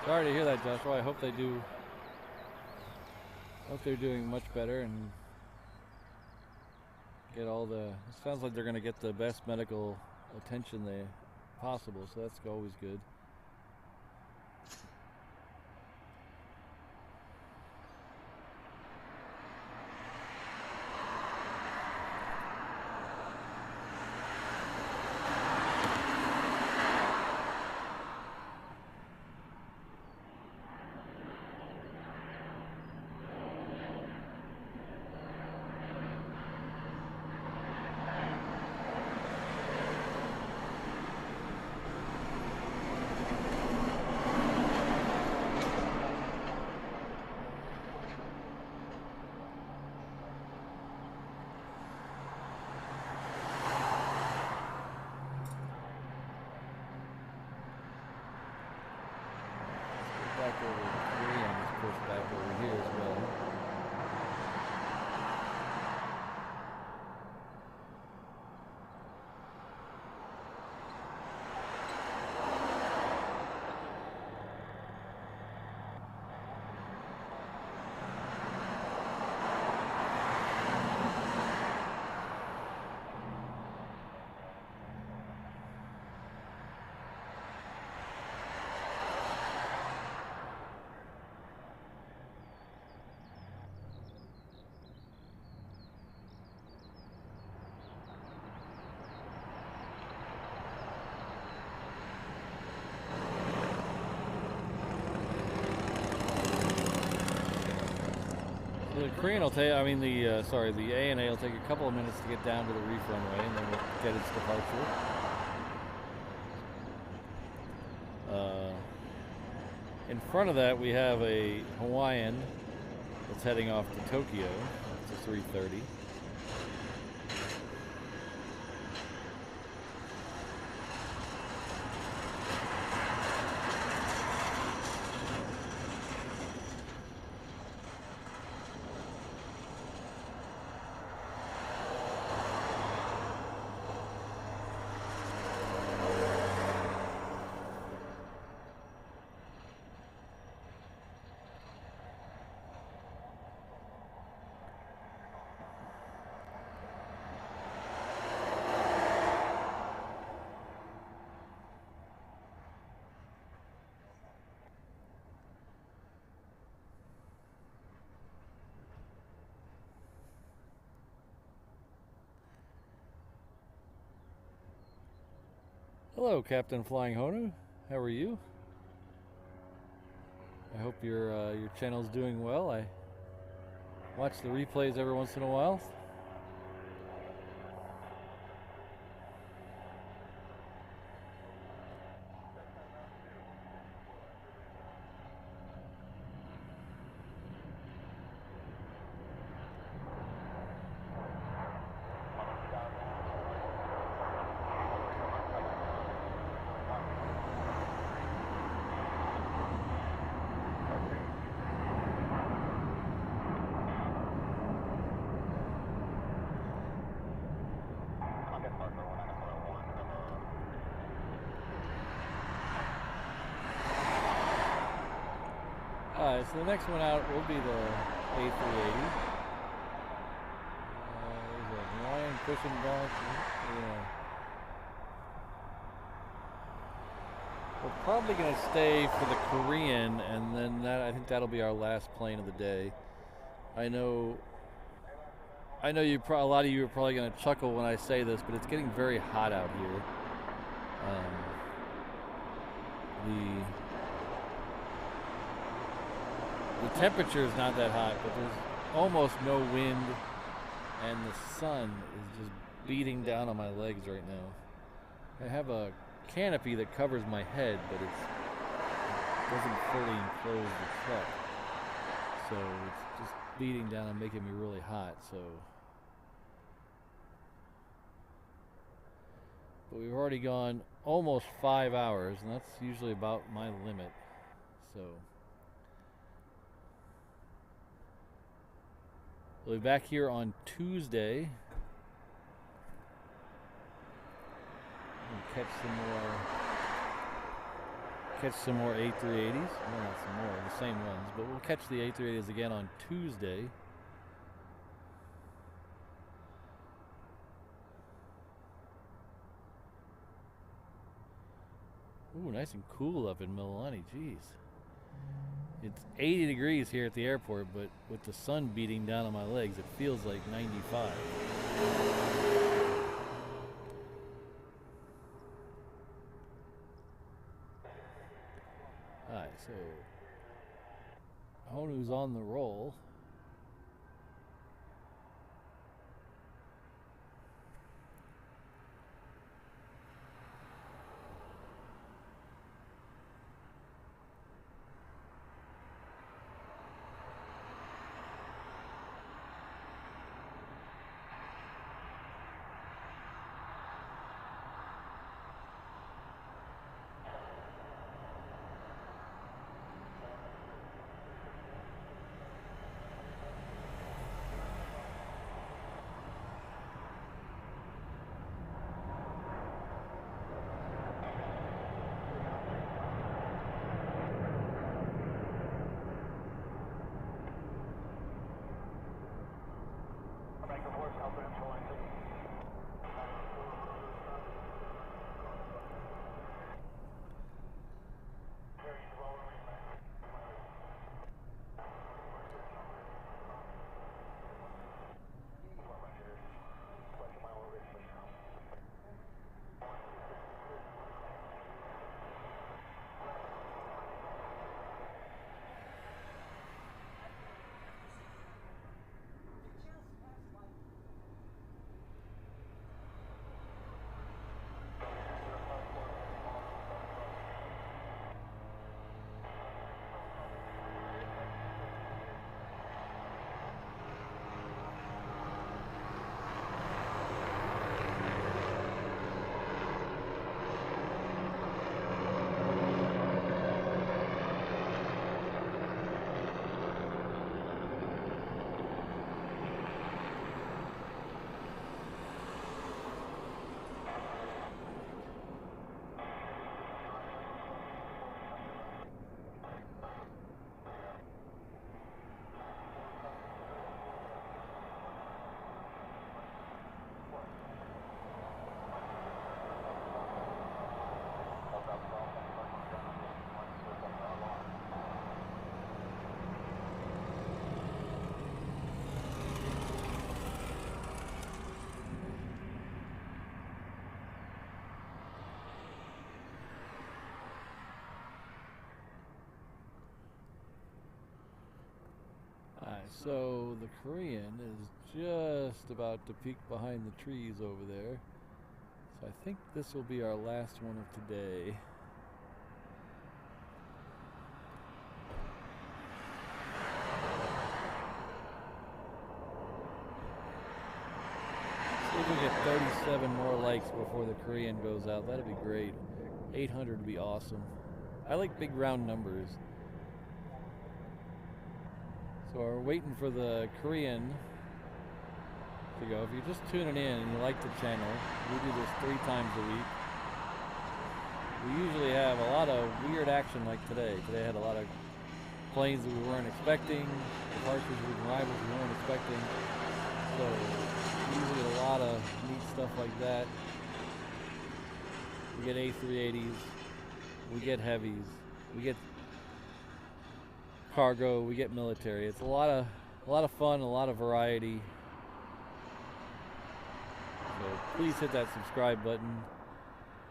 Sorry to hear that, Joshua. I hope they do. Hope they're doing much better and get all the. It sounds like they're going to get the best medical attention possible, so that's always good. Back over to Korea and just push back over here as well. The Korean will take, the ANA will take a couple of minutes to get down to the reef runway, and then we'll get its departure. In front of that, we have a Hawaiian that's heading off to Tokyo. It's a 330. Hello, Captain Flying Honu. How are you? I hope your channel's doing well. I watch the replays every once in a while. Alright, so the next one out will be the A380. There's a Hawaiian pushing back. Yeah. We're probably going to stay for the Korean, and then I think that'll be our last plane of the day. I know a lot of you are probably going to chuckle when I say this, but it's getting very hot out here. The temperature is not that hot, but there's almost no wind, and the sun is just beating down on my legs right now. I have a canopy that covers my head, but it doesn't fully enclose the truck, so it's just beating down and making me really hot. But we've already gone almost 5 hours, and that's usually about my limit. So we'll be back here on Tuesday and catch some more catch some more A380s. Well, not some more, the same ones, but we'll catch the A380s again on Tuesday. Ooh, nice and cool up in Mililani, jeez. It's 80 degrees here at the airport, but with the sun beating down on my legs, it feels like 95. Alright, so Honu's on the roll. So the Korean is just about to peek behind the trees over there. So I think this will be our last one of today. See if we get 37 more likes before the Korean goes out. That'd be great. 800 would be awesome. I like big round numbers. So we're waiting for the Korean to go. If you're just tuning in and you like the channel, we do this 3 times a week. We usually have a lot of weird action like today. Today had a lot of planes that we weren't expecting, departures with rivals we weren't expecting. So usually a lot of neat stuff like that. We get A380s, we get heavies, we get cargo, we get military. It's a lot of fun, a lot of variety. So please hit that subscribe button.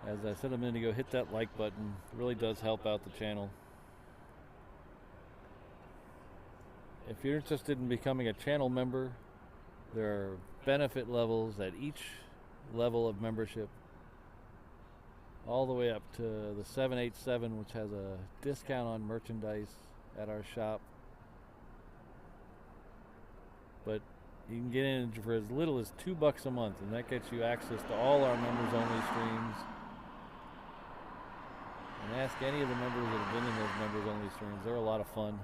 As I said a minute ago, hit that like button. It really does help out the channel. If you're interested in becoming a channel member, there are benefit levels at each level of membership, all the way up to the 787, which has a discount on merchandise at our shop. But you can get in for as little as $2 a month, and that gets you access to all our members only streams. And ask any of the members that have been in those members only streams. They're a lot of fun.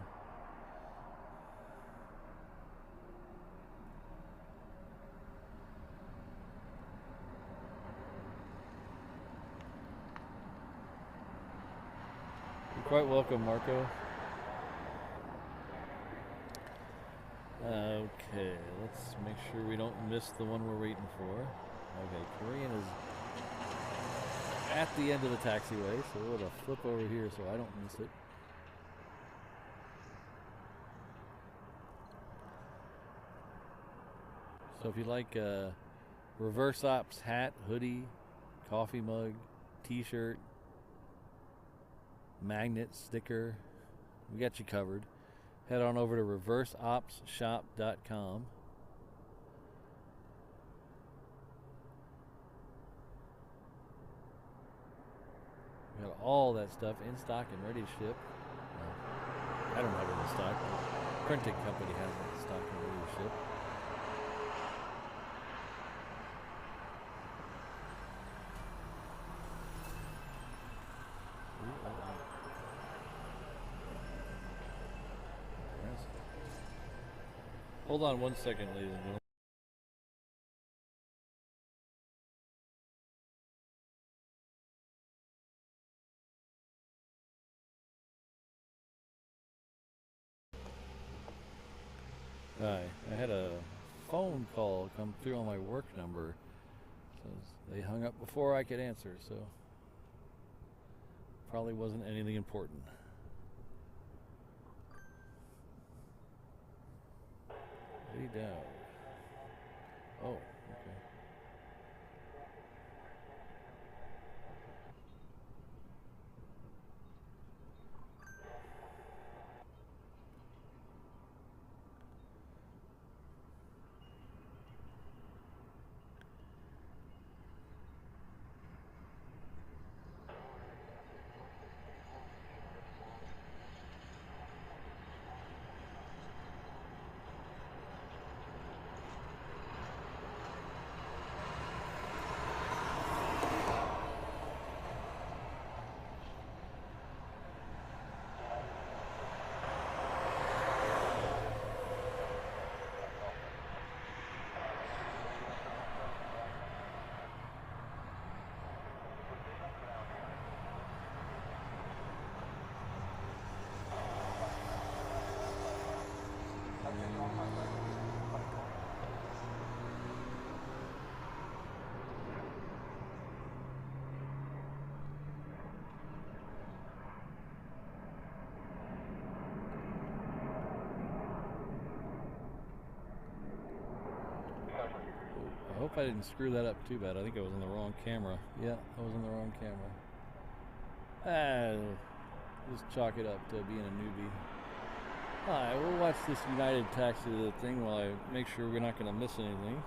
quite welcome, Marco. Okay, let's make sure we don't miss the one we're waiting for. Okay, Korean is at the end of the taxiway, so we're going to flip over here so I don't miss it. So if you like a reverse ops hat, hoodie, coffee mug, t-shirt, magnet, sticker, we got you covered. Head on over to reverseopsshop.com. We got all that stuff in stock and ready to ship. I don't have it in stock, but the printing company has it in stock and ready to ship. Hold on 1 second, ladies and gentlemen. Hi, I had a phone call come through on my work number. So they hung up before I could answer, so probably wasn't anything important. Lay down. Oh, okay. I hope I didn't screw that up too bad. I think I was on the wrong camera. Yeah, I was on the wrong camera. Just chalk it up to being a newbie. Alright, we'll watch this United taxi thing while I make sure we're not going to miss anything.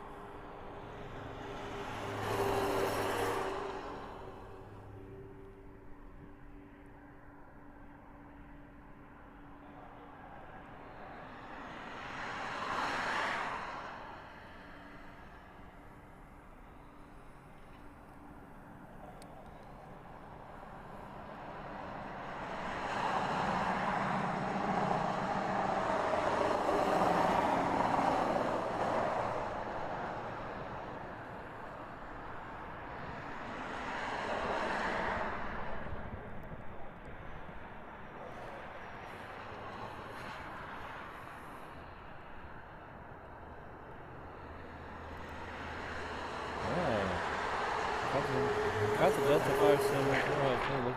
How's the Delta 5 send?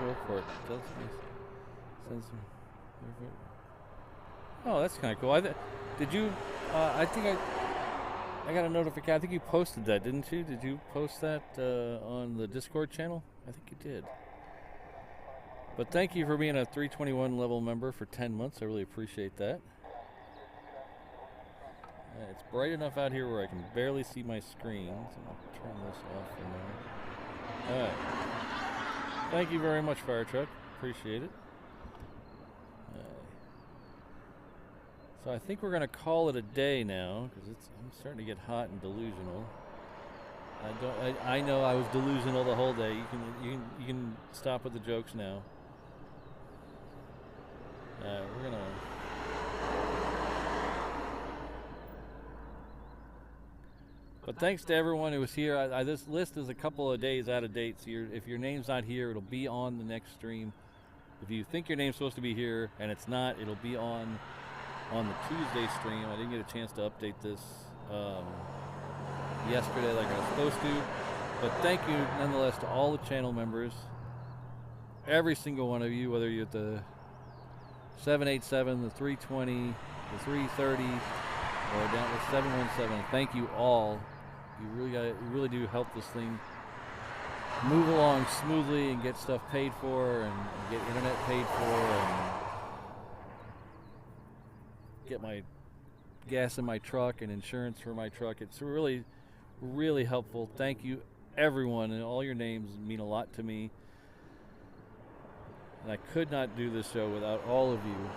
Look for it. Oh, that's kind of cool. Did you? I think I got a notification. I think you posted that, didn't you? Did you post that on the Discord channel? I think you did. But thank you for being a 321 level member for 10 months. I really appreciate that. It's bright enough out here where I can barely see my screen. So I'll turn this off for now. Alright. Thank you very much, Fire Truck. Appreciate it. So I think we're going to call it a day now, because I'm starting to get hot and delusional. I know I was delusional the whole day. You can stop with the jokes now. We're gonna. But thanks to everyone who was here. This list is a couple of days out of date, so if your name's not here, it'll be on the next stream. If you think your name's supposed to be here and it's not, it'll be on the Tuesday stream. I didn't get a chance to update this yesterday like I was supposed to. But thank you nonetheless to all the channel members. Every single one of you, whether you're at the 787, the 320, the 330, or down to 717. Thank you all. You really do help this thing move along smoothly and get stuff paid for and get internet paid for and get my gas in my truck and insurance for my truck. It's really, really helpful. Thank you, everyone, and all your names mean a lot to me. And I could not do this show without all of you.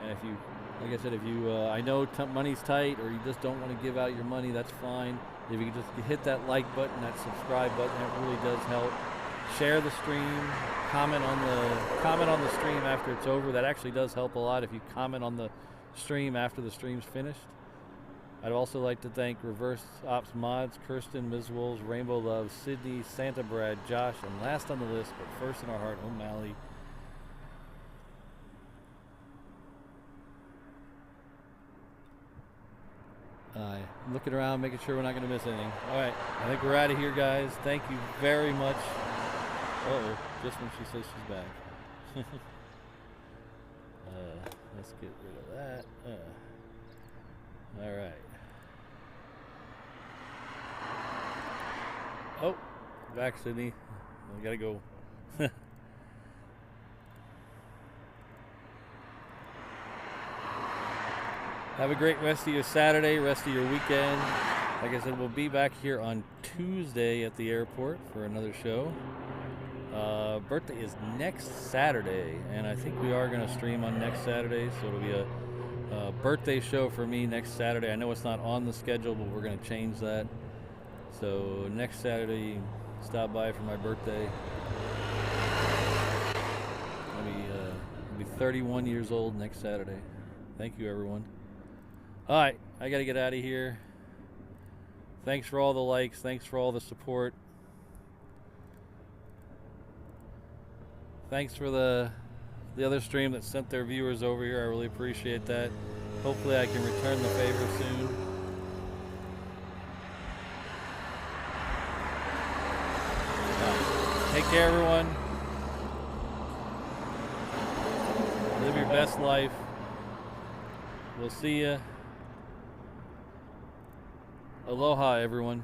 And if you, like I said, if you, I know money's tight or you just don't want to give out your money, that's fine. If you could just hit that like button, that subscribe button, that really does help. Share the stream, comment on the stream after it's over. That actually does help a lot if you comment on the stream after the stream's finished. I'd also like to thank Reverse Ops Mods, Kirsten, Ms. Wolves, Rainbow Love, Sydney, Santa Brad, Josh, and last on the list, but first in our heart, O'Malley. Looking around, making sure we're not going to miss anything. All right, I think we're out of here, guys. Thank you very much. Uh-oh, just when she says she's back. Let's get rid of that. All right. Oh, back, Sydney. I gotta go. Have a great rest of your Saturday, rest of your weekend. Like I said, we'll be back here on Tuesday at the airport for another show. Birthday is next Saturday, and I think we are going to stream on next Saturday, so it'll be a birthday show for me next Saturday. I know it's not on the schedule, but we're going to change that. So next Saturday, stop by for my birthday. I'll be 31 years old next Saturday. Thank you, everyone. All right, I got to get out of here. Thanks for all the likes. Thanks for all the support. Thanks for the other stream that sent their viewers over here. I really appreciate that. Hopefully I can return the favor soon. Take care, everyone. Live your best life. We'll see ya. Aloha, everyone.